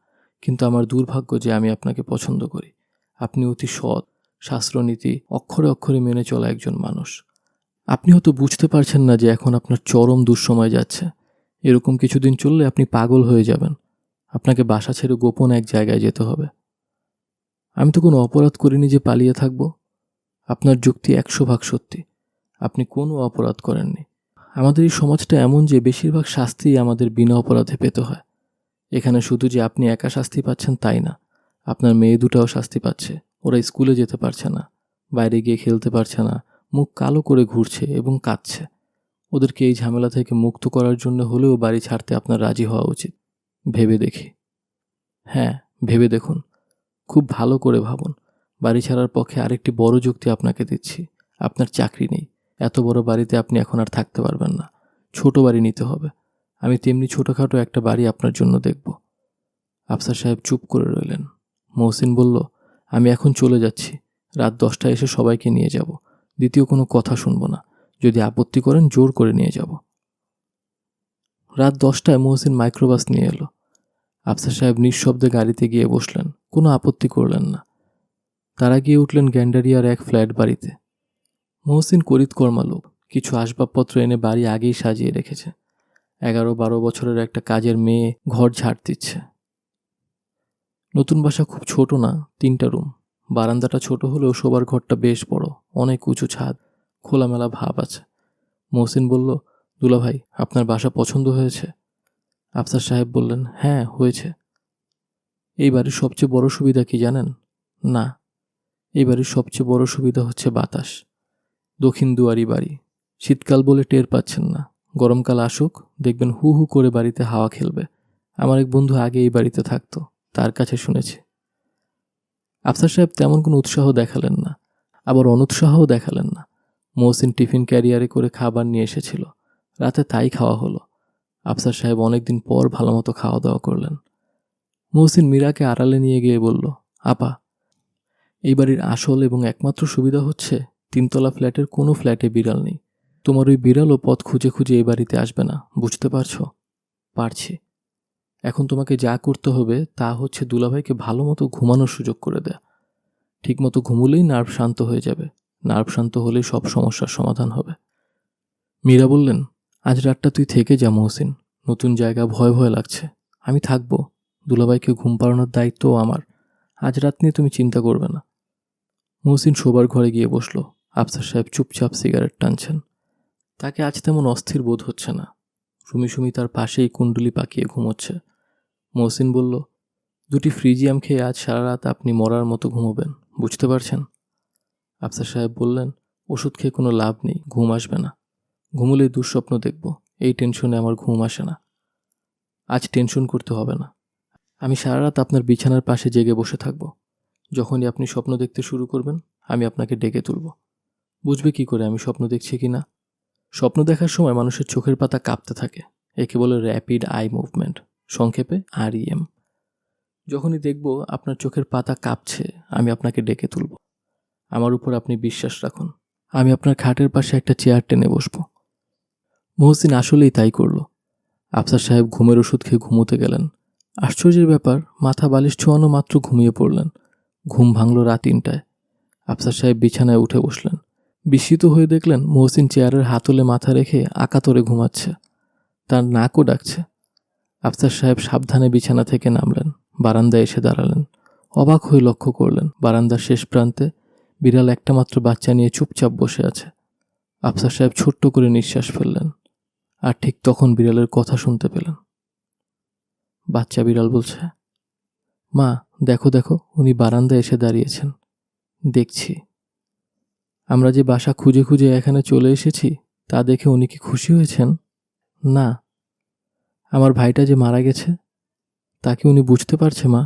কিন্তু আমার দুর্ভাগ্য যে আমি আপনাকে পছন্দ করি। আপনি অতি সৎ, শাস্ত্রনীতি অক্ষরে অক্ষরে মেনে চলা একজন মানুষ। আপনি হয়তো বুঝতে পারছেন না যে এখন আপনার চরম দুঃসময় যাচ্ছে। এরকম কিছুদিন চললে আপনি পাগল হয়ে যাবেন। আপনাকে বাসা ছেড়ে গোপন এক জায়গায় যেতে হবে। আমি তো কোনো অপরাধ করিনি যে পালিয়ে থাকব। আপনার যুক্তি 100 ভাগ সত্যি। আপনি কোনো অপরাধ করেননি। আমাদের এই সমাজটা এমন যে বেশিরভাগ শাস্তিই আমাদের বিনা অপরাধে পেতে হয়। এখানে শুধু যে আপনি একা শাস্তি পাচ্ছেন তাই না, আপনার মেয়ে দুটাও শাস্তি পাচ্ছে। ওরা স্কুলে যেতে পারছে না, বাইরে গিয়ে খেলতে পারছে না, মুখ কালো করে ঘুরছে এবং কাঁদছে। ওদেরকে এই ঝামেলা থেকে মুক্ত করার জন্য হলেও বাড়ি ছাড়তে আপনার রাজি হওয়া উচিত। ভেবে দেখি। হ্যাঁ, ভেবে দেখুন। খুব ভালো করে ভাবুন। বাড়ি ছাড়ার পক্ষে আরেকটি বড় যুক্তি আপনাকে দিচ্ছি। আপনার চাকরি নেই। এত বড় বাড়িতে আপনি এখন আর থাকতে পারবেন না। ছোট বাড়ি নিতে হবে। আমি তেমনি ছোটোখাটো একটা বাড়ি আপনার জন্য দেখব। আফসার সাহেব চুপ করে রইলেন। মহসিন বলল, আমি এখন চলে যাচ্ছি। রাত 10টায় এসে সবাইকে নিয়ে যাব। দ্বিতীয় কোনো কথা শুনব না। যদি আপত্তি করেন জোর করে নিয়ে যাব। রাত 10টায় মহসিন মাইক্রোবাস নিয়ে এলো। আফসার সাহেব নিঃশব্দে গাড়িতে গিয়ে বসলেন, কোনো আপত্তি করলেন না। তারা গিয়ে উঠলেন গ্যান্ডারিয়ার এক ফ্ল্যাট বাড়িতে। মহসিন করিতকর্মা লোক, কিছু আসবাবপত্র এনে বাড়ি আগেই সাজিয়ে রেখেছে। 11-12 বছরের একটা কাজের মেয়ে ঘর ঝাড় দিচ্ছে। নতুন বাসা খুব ছোট না, 3টা রুম। বারান্দাটা ছোট হলেও শোবার ঘরটা বেশ বড়, অনেক উঁচু ছাদ, খোলামেলা ভাব আছে। মহসিন বলল, দুলাভাই, আপনার বাসা পছন্দ হয়েছে? আফসার সাহেব বললেন, হ্যাঁ হয়েছে। এই বাড়ির সবচেয়ে বড় সুবিধা কি জানেন? না। এই বাড়ির সবচেয়ে বড় সুবিধা হচ্ছে বাতাস। দক্ষিণ দুয়ারি বাড়ি। শীতকাল বলে টের পাচ্ছেন না। গরমকাল আসুক, দেখবেন হু হু করে বাড়িতে হাওয়া খেলবে। আমার এক বন্ধু আগে এই বাড়িতে থাকতো, তার কাছে শুনেছি। আফসার সাহেব তেমন কোনো উৎসাহ দেখালেন না, আবার অনুৎসাহও দেখালেন না। মহসিন টিফিন ক্যারিয়ারে করে খাবার নিয়ে এসেছিল। রাতে তাই খাওয়া হলো। আফসার সাহেব অনেকদিন পর ভালোমতো খাওয়া দাওয়া করলেন। মহসিন মীরাকে আড়ালে নিয়ে গিয়ে বলল, আপা, এই বাড়ির আসল এবং একমাত্র সুবিধা হচ্ছে 3তলা ফ্ল্যাটের কোনো ফ্ল্যাটে বিড়াল নেই। তোমার ওই বিড়ালও পথ খুঁজে খুঁজে এই বাড়িতে আসবে না, বুঝতে পারছো? পারছি। এখন তোমাকে যা করতে হবে তা হচ্ছে দুলাভাইকে ভালো মতো ঘুমানোর সুযোগ করে দেয়া। ঠিকমতো ঘুমুলেই নার্ভ শান্ত হয়ে যাবে। নার্ভ শান্ত হলেই সব সমস্যার সমাধান হবে। মীরা বললেন, আজ রাতটা তুই থেকে যা মহসিন। নতুন জায়গা, ভয় ভয় লাগছে। আমি থাকবো। দুলাভাইকে ঘুম পাড়ানোর দায়িত্বও আমার। আজ রাত নিয়ে তুমি চিন্তা করবে না। মহসিন শোবার ঘরে গিয়ে বসল। আফসার সাহেব চুপচাপ সিগারেট টানছেন। তাকে আজ তেমন অস্থির বোধ হচ্ছে না। সুমি সুমি তার পাশেই কুণ্ডুলি পাকিয়ে ঘুমোচ্ছে। মহসিন বলল, 2টি ফ্রিজিয়াম খেয়ে আজ সারা রাত আপনি মরার মতো ঘুমোবেন, বুঝতে পারছেন? আফসার সাহেব বললেন, ওষুধ খেয়ে কোনো লাভ নেই, ঘুম আসবে না। ঘুমুলেই দুঃস্বপ্ন দেখব। এই টেনশনে আমার ঘুম আসে না। আজ টেনশন করতে হবে না। আমি সারা রাত আপনার বিছানার পাশে জেগে বসে থাকব। যখনই আপনি স্বপ্ন দেখতে শুরু করবেন, আমি আপনাকে ডেকে তুলব। বুঝবে কি করে আমি স্বপ্ন দেখছি কি না? স্বপ্ন দেখার সময় মানুষের চোখের পাতা কাঁপতে থাকে। একে বলে র্যাপিড আই মুভমেন্ট, সংক্ষেপে REM। যখনই দেখব আপনার চোখের পাতা কাঁপছে, আমি আপনাকে ডেকে তুলব। আমার উপর আপনি বিশ্বাস রাখুন। আমি আপনার খাটের পাশে একটা চেয়ার টেনে বসব। মহসিন আসলেই তাই করল। আফসার সাহেব ঘুমের ওষুধ খেয়ে ঘুমোতে গেলেন। আশ্চর্যের ব্যাপার, মাথা বালিশ ছোঁয়ানো মাত্র ঘুমিয়ে পড়লেন। ঘুম ভাঙল রাত 3টায়। আফসার সাহেব বিছানায় উঠে বসলেন। বিস্মিত হয়ে দেখলেন মহসিন চেয়ারের হাতলে মাথা রেখে আকাতরে ঘুমাচ্ছে। তার নাকও ডাকছে। আফসার সাহেব সাবধানে বিছানা থেকে নামলেন, বারান্দায় এসে দাঁড়ালেন। অবাক হয়ে লক্ষ্য করলেন বারান্দার শেষ প্রান্তে বিড়াল একটা মাত্র বাচ্চা নিয়ে চুপচাপ বসে আছে। আফসার সাহেব ছোট্ট করে নিঃশ্বাস ফেললেন। আর ঠিক তখন বিড়ালের কথা শুনতে পেলেন। বাচ্চা বিড়াল বলছে, মা, দেখো দেখো, উনি বারান্দায় এসে দাঁড়িয়েছেন। দেখছি। আমরা যে বাসা খুঁজে খুঁজে এখানে চলে এসেছি তা দেখে উনি কি খুশি হয়েছেন? না। আমার ভাইটা যে মারা গেছে তা কি উনি বুঝতে পারছে মা?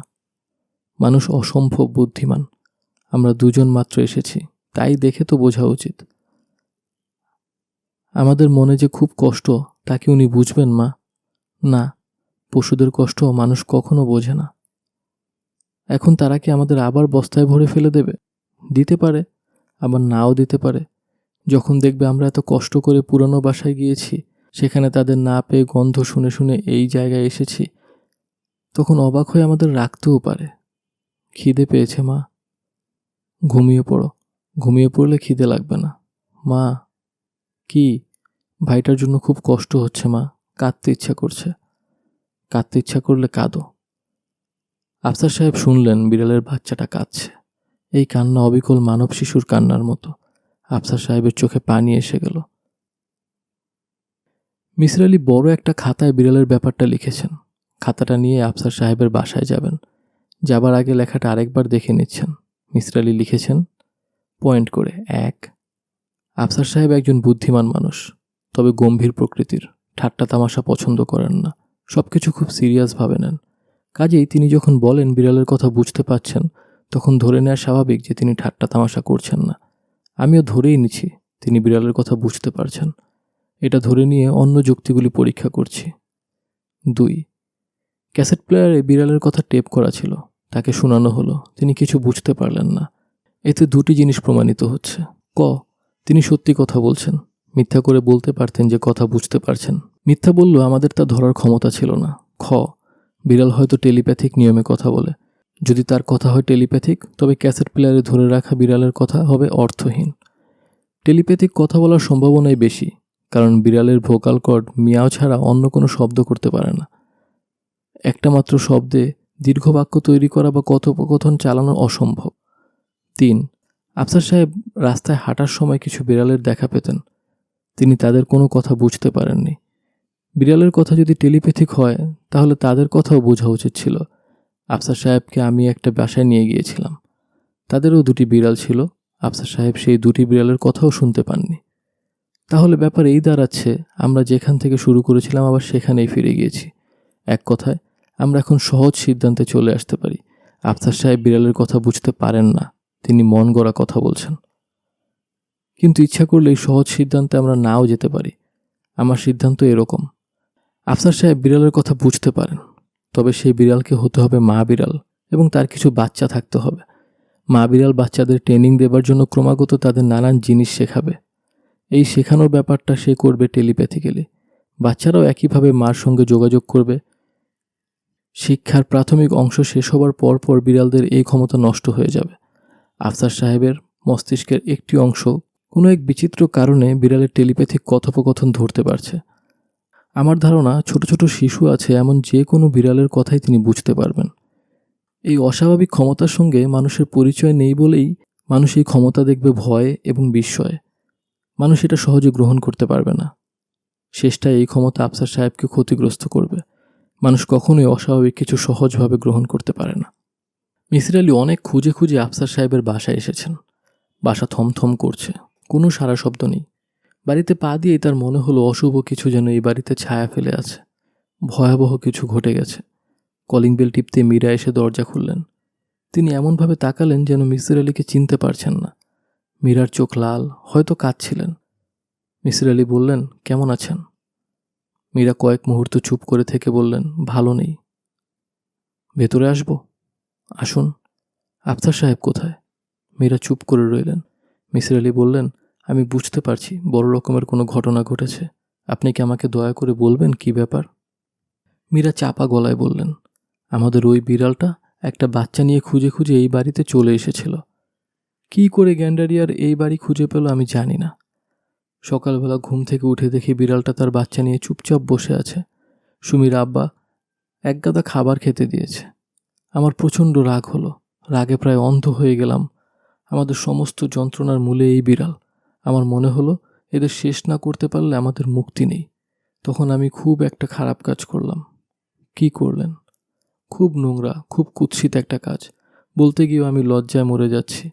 মানুষ অসম্ভব বুদ্ধিমান। আমরা দুজন মাত্র এসেছি, তাই দেখে তো বোঝা উচিত। আমাদের মনে যে খুব কষ্ট, তা কি উনি বুঝবেন মা? না, পশুদের কষ্ট মানুষ কখনো বোঝে না। এখন তারা কি আমাদের আবার বস্তায় ভরে ফেলে দেবে? দিতে পারে, আবার নাও দিতে পারে। যখন দেখবে আমরা এত কষ্ট করে পুরানো বাসায় গিয়েছি, সেখানে তাদের না পেয়ে গন্ধ শুনে শুনে এই জায়গায় এসেছি, তখন অবাক হয়ে আমাদের রাখতেও পারে। খিদে পেয়েছে মা। ঘুমিয়ে পড়ো, ঘুমিয়ে পড়লে খিদে লাগবে না। মা। কি? ভাইটার জন্য খুব কষ্ট হচ্ছে মা, কাঁদতে ইচ্ছা করছে। কাঁদতে ইচ্ছা করলে কাঁদো। আফসার সাহেব শুনলেন বিড়ালের বাচ্চাটা কাঁদছে। এই কান্না অবিকল মানব শিশুর কান্নার মতো। আফসার সাহেবের চোখে পানি এসে গেল। মিসির আলি বড় একটা খাতায় বিড়ালের ব্যাপারটা লিখেছেন। খাতাটা নিয়ে আফসার সাহেবের বাসায় যাবেন। যাবার আগে লেখাটা আরেকবার দেখে নিচ্ছেন। মিসির আলি লিখেছেন পয়েন্ট করে 1। আফসার সাহেব একজন বুদ্ধিমান মানুষ, তবে গম্ভীর প্রকৃতির। ঠাট্টা তামাশা পছন্দ করেন না, সবকিছু খুব সিরিয়াসভাবে নেন। কাজেই তিনি যখন বলেন বিড়ালের কথা বুঝতে পারছেন, তখন ধরে নেওয়া স্বাভাবিক যে তিনি ঠাট্টা তামাশা করছেন না। আমিও ধরেই নিচ্ছি তিনি বিড়ালের কথা বুঝতে পারছেন। এটা ধরে নিয়ে অন্য যুক্তিগুলি পরীক্ষা করছি। 2। ক্যাসেট প্লেয়ারে বিড়ালের কথা টেপ করা ছিল, তাকে শোনানো হলো, তিনি কিছু বুঝতে পারলেন না। এতে দুটি জিনিস প্রমাণিত হচ্ছে। ক, তিনি সত্যি কথা বলছেন। মিথ্যা করে বলতে পারতেন যে কথা বুঝতে পারছেন। মিথ্যা বললেও আমাদের তা ধরার ক্ষমতা ছিল না। খ, বিড়াল হয়তো টেলিপ্যাথিক নিয়মে কথা বলে। যদি তার কথা হয় টেলিপ্যাথিক, তবে ক্যাসেট প্লেয়ারে ধরে রাখা বিড়ালের কথা হবে অর্থহীন। টেলিপ্যাথিক কথা বলার সম্ভাবনাই বেশি, কারণ বিড়ালের ভোকাল কর্ড মিয়াও ছাড়া অন্য কোনো শব্দ করতে পারে না। একটা মাত্র শব্দে দীর্ঘ বাক্য তৈরি করা বা কথোপকথন চালানো অসম্ভব। 3। আফসার সাহেব রাস্তায় হাঁটার সময় কিছু বিড়ালের দেখা পেতেন। তিনি তাদের কোনো কথা বুঝতে পারেননি। বিড়ালের কথা যদি টেলিপ্যাথিক হয়, তাহলে তাদের কথাও বোঝা উচিত ছিল। আফসার সাহেবকে আমি একটা বাসায় নিয়ে গিয়েছিলাম। তাদেরও দুটি বিড়াল ছিল। আফসার সাহেব সেই দুটি বিড়ালের কথাও শুনতে পাননি। তাহলে ব্যাপার এই দাঁড়াচ্ছে, আমরা যেখান থেকে শুরু করেছিলাম আবার সেখানেই ফিরে গিয়েছি। এক কথায়, আমরা এখন সহজ সিদ্ধান্তে চলে আসতে পারি। আফসার সাহেব বিড়ালের কথা বুঝতে পারেন না, তিনি মন গড়া কথা বলছেন। কিন্তু ইচ্ছা করলে এই সহজ সিদ্ধান্তে আমরা নাও যেতে পারি। আমার সিদ্ধান্ত এরকম: আফসার সাহেব বিড়ালের কথা বুঝতে পারেন, তবে সেই বিড়ালকে হতে হবে মা বিড়াল এবং তার কিছু বাচ্চা থাকতে হবে। মা বিড়াল বাচ্চাদের ট্রেনিং দেবার জন্য ক্রমাগত তাদের নানান জিনিস শেখাবে। এই শেখানোর ব্যাপারটা সে করবে টেলিপ্যাথিক্যালি। বাচ্চারাও একইভাবে মার সঙ্গে যোগাযোগ করবে। শিক্ষার প্রাথমিক অংশ শেষ হবার পর পর বিড়ালদের এই ক্ষমতা নষ্ট হয়ে যাবে। আফসার সাহেবের মস্তিষ্কের একটি অংশ কোনো এক বিচিত্র কারণে বিড়ালের টেলিপ্যাথিক কথোপকথন ধরতে পারছে। আমার ধারণা ছোট ছোট শিশু আছে এমন যে কোনো বিড়ালের কথাই তিনি বুঝতে পারবেন। এই অস্বাভাবিক ক্ষমতার সঙ্গে মানুষের পরিচয় নেই বলেই মানুষ এই ক্ষমতা দেখবে ভয় এবং বিস্ময়ে। মানুষ এটা সহজে গ্রহণ করতে পারবে না। শেষটায় এই ক্ষমতা আফসার সাহেবকে ক্ষতিগ্রস্ত করবে। মানুষ কখনোই অস্বাভাবিক কিছু সহজভাবে গ্রহণ করতে পারে না। মিসির আলি অনেক খুঁজে খুঁজে আফসার সাহেবের বাসায় এসেছেন। বাসা থমথম করছে, কোনো সারা শব্দ নেই। বাড়িতে পা দিয়েই তার মনে হলো অশুভ কিছু যেন এই বাড়িতে ছায়া ফেলে আছে। ভয়াবহ কিছু ঘটে গেছে। কলিং বেল টিপতে মীরা এসে দরজা খুললেন। তিনি এমনভাবে তাকালেন যেন মিসির আলিকে চিনতে পারছেন না। মীরার চোখ লাল, হয়তো কাঁদছিলেন। মিসির আলি বললেন, কেমন আছেন? মীরা কয়েক মুহূর্ত চুপ করে থেকে বললেন, ভালো নেই। ভেতরে আসব? আসুন। আফসার সাহেব কোথায়? মীরা চুপ করে রইলেন। মিসির আলি বললেন, আমি বুঝতে পারছি বড় রকমের কোনো ঘটনা ঘটেছে। আপনি কি আমাকে দয়া করে বলবেন কি ব্যাপার? মীরা চাপা গলায় বললেন, আমাদের ওই বিড়ালটা একটা বাচ্চা নিয়ে খুঁজে খুঁজে এই বাড়িতে চলে এসেছিল। কি করে গ্যান্ডারিয়ার এই বাড়ি খুঁজে পেল আমি জানি না। সকালবেলা ঘুম থেকে উঠে দেখি বিড়ালটা তার বাচ্চা নিয়ে চুপচাপ বসে আছে। সুমির আব্বা একগাদা খাবার খেতে দিয়েছে। আমার প্রচণ্ড রাগ হলো। রাগে প্রায় অন্ধ হয়ে গেলাম। আমাদের সমস্ত যন্ত্রণার মূলে এই বিড়াল। আমার মনে হলো এদের শেষ না করতে পারলে আমাদের মুক্তি নেই। তখন আমি খুব একটা খারাপ কাজ করলাম। কি করলেন? খুব নোংরা, খুব কুৎসিত একটা কাজ। বলতে গিয়েও আমি লজ্জায় মরে যাচ্ছি।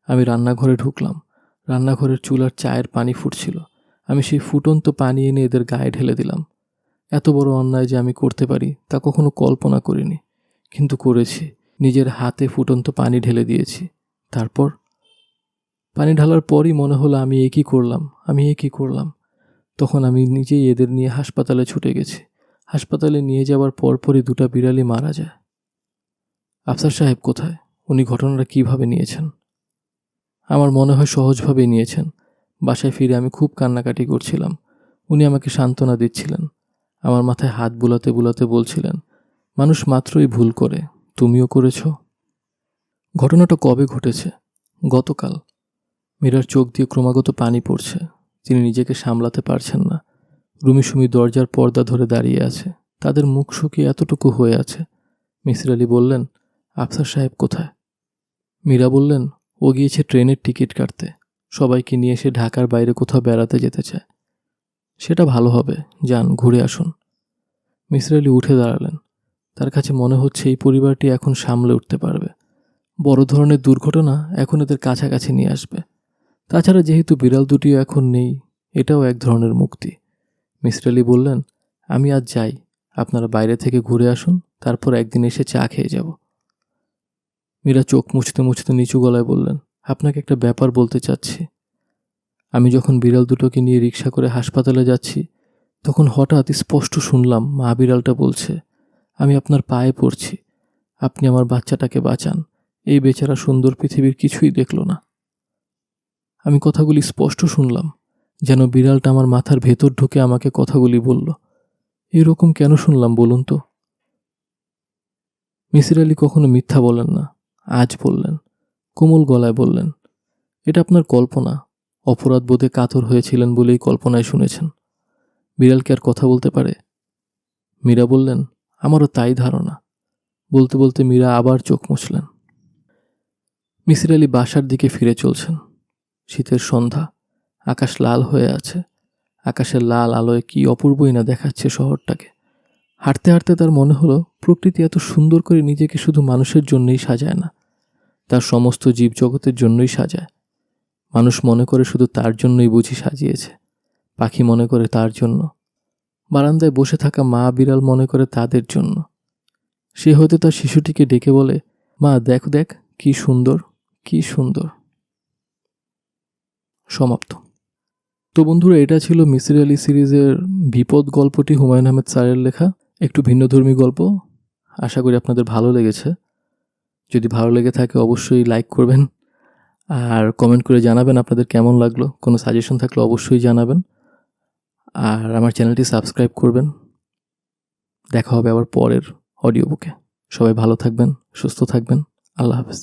আমি রান্নাঘরে ঢুকলাম। রান্নাঘরের চুলার চায়ের পানি ফুটছিল। আমি সেই ফুটন্ত পানি এনে এদের গায়ে ঢেলে দিলাম। এত বড় অন্যায় যে আমি করতে পারি তা কখনো কল্পনা করিনি, কিন্তু করেছি। নিজের হাতে ফুটন্ত পানি ঢেলে দিয়েছি। তারপর পানি ঢালার পরই মনে হলো আমি এ কী করলাম। তখন আমি নিজেই এদের নিয়ে হাসপাতালে ছুটে গেছি। হাসপাতালে নিয়ে যাওয়ার পরপরই 2টা বিড়ালই মারা যায়। আফসার সাহেব কোথায়? উনি ঘটনাটা কিভাবে নিয়েছেন? আমার মনে হয় সহজভাবেই নিয়েছেন। বাসায় ফিরে আমি খুব কান্নাকাটি করছিলাম। উনি আমাকে সান্ত্বনা দিচ্ছিলেন। আমার মাথায় হাত বুলাতে বুলাতে বলছিলেন, মানুষ মাত্রই ভুল করে, তুমিও করেছ। ঘটনাটা কবে ঘটেছে? গতকাল। মীরার চোখ দিয়ে ক্রমাগত পানি পড়ছে। তিনি নিজেকে সামলাতে পারছেন না। রুমিসুমি দরজার পর্দা ধরে দাঁড়িয়ে আছে। তাদের মুখ শুকিয়ে এতটুকু হয়ে আছে। মিসির আলি বললেন, আফসার সাহেব কোথায়? মীরা বললেন, ও গিয়েছে ট্রেনের টিকিট কাটতে। সবাইকে নিয়ে এসে ঢাকার বাইরে কোথাও বেড়াতে যেতে চায়। সেটা ভালো হবে, যান ঘুরে আসুন। মিসির আলি উঠে দাঁড়ালেন। তার কাছে মনে হচ্ছে এই পরিবারটি এখন সামলে উঠতে পারবে। বড় ধরনের দুর্ঘটনা এখন এদের কাছাকাছি নিয়ে আসবে। তাছাড়া যেহেতু বিড়াল দুটিও এখন নেই, এটাও এক ধরনের মুক্তি। মিসির আলি বললেন, আমি আজ যাই, আপনারা বাইরে থেকে ঘুরে আসুন, তারপর একদিন এসে চা খেয়ে যাব। মীরা চোখ মুছতে মুছতে নিচু গলায় বললেন, আপনাকে একটা ব্যাপার বলতে চাচ্ছি। আমি যখন বিড়াল দুটোকে নিয়ে রিক্সা করে হাসপাতালে যাচ্ছি, তখন হঠাৎ স্পষ্ট শুনলাম মা বিড়ালটা বলছে, আমি আপনার পায়ে পড়ছি, আপনি আমার বাচ্চাটাকে বাঁচান, এই বেচারা সুন্দর পৃথিবীর কিছুই দেখল না। আমি কথাগুলি স্পষ্ট শুনলাম, যেন বিড়ালটা আমার মাথার ভেতর ঢুকে আমাকে কথাগুলি বলল। এরকম কেন শুনলাম বলুন তো? মিসির আলি কখনো মিথ্যা বলেন না। আজ বললেন, কোমল গলায় বললেন, এটা আপনার কল্পনা। অপরাধ বোধে কাতর হয়েছিলেন বলেই কল্পনায় শুনেছেন। বিড়াল কি আর কথা বলতে পারে? মীরা বললেন, আমারও তাই ধারণা। বলতে বলতে মীরা আবার চোখ মুছলেন। মিসির আলি বাসার দিকে ফিরে চলছেন। শীতের সন্ধ্যা, আকাশ লাল হয়ে আছে। আকাশের লাল আলোয় কি অপূর্বই না দেখাচ্ছে শহরটাকে। হাঁটতে হাঁটতে তার মনে হলো, প্রকৃতি এত সুন্দর করে নিজেকে শুধু মানুষের জন্যই সাজায় না, তার সমস্ত জীবজগতের জন্যই সাজায়। মানুষ মনে করে শুধু তার জন্যই বুঝি সাজিয়েছে, পাখি মনে করে তার জন্য, বারান্দায় বসে থাকা মা বিড়াল মনে করে তাদের জন্য। সে হয়তো তার শিশুটিকে ডেকে বলে, মা দেখ দেখ, কি সুন্দর, কি সুন্দর। সমাপ্ত। তো বন্ধুরা, এটা ছিল মিসির আলি সিরিজের বিপদ গল্পটি, হুমায়ুন আহমেদ স্যারের লেখা। একটু ভিন্নধর্মী গল্প। আশা করি আপনাদের ভালো লেগেছে। যদি ভালো লেগে থাকে অবশ্যই লাইক করবেন, আর কমেন্ট করে জানাবেন আপনাদের কেমন লাগলো। কোনো সাজেশন থাকলে অবশ্যই জানাবেন, আর আমার চ্যানেলটি সাবস্ক্রাইব করবেন। দেখা হবে আবার পরের অডিও বুকে। সবাই ভালো থাকবেন, সুস্থ থাকবেন। আল্লাহ হাফেজ।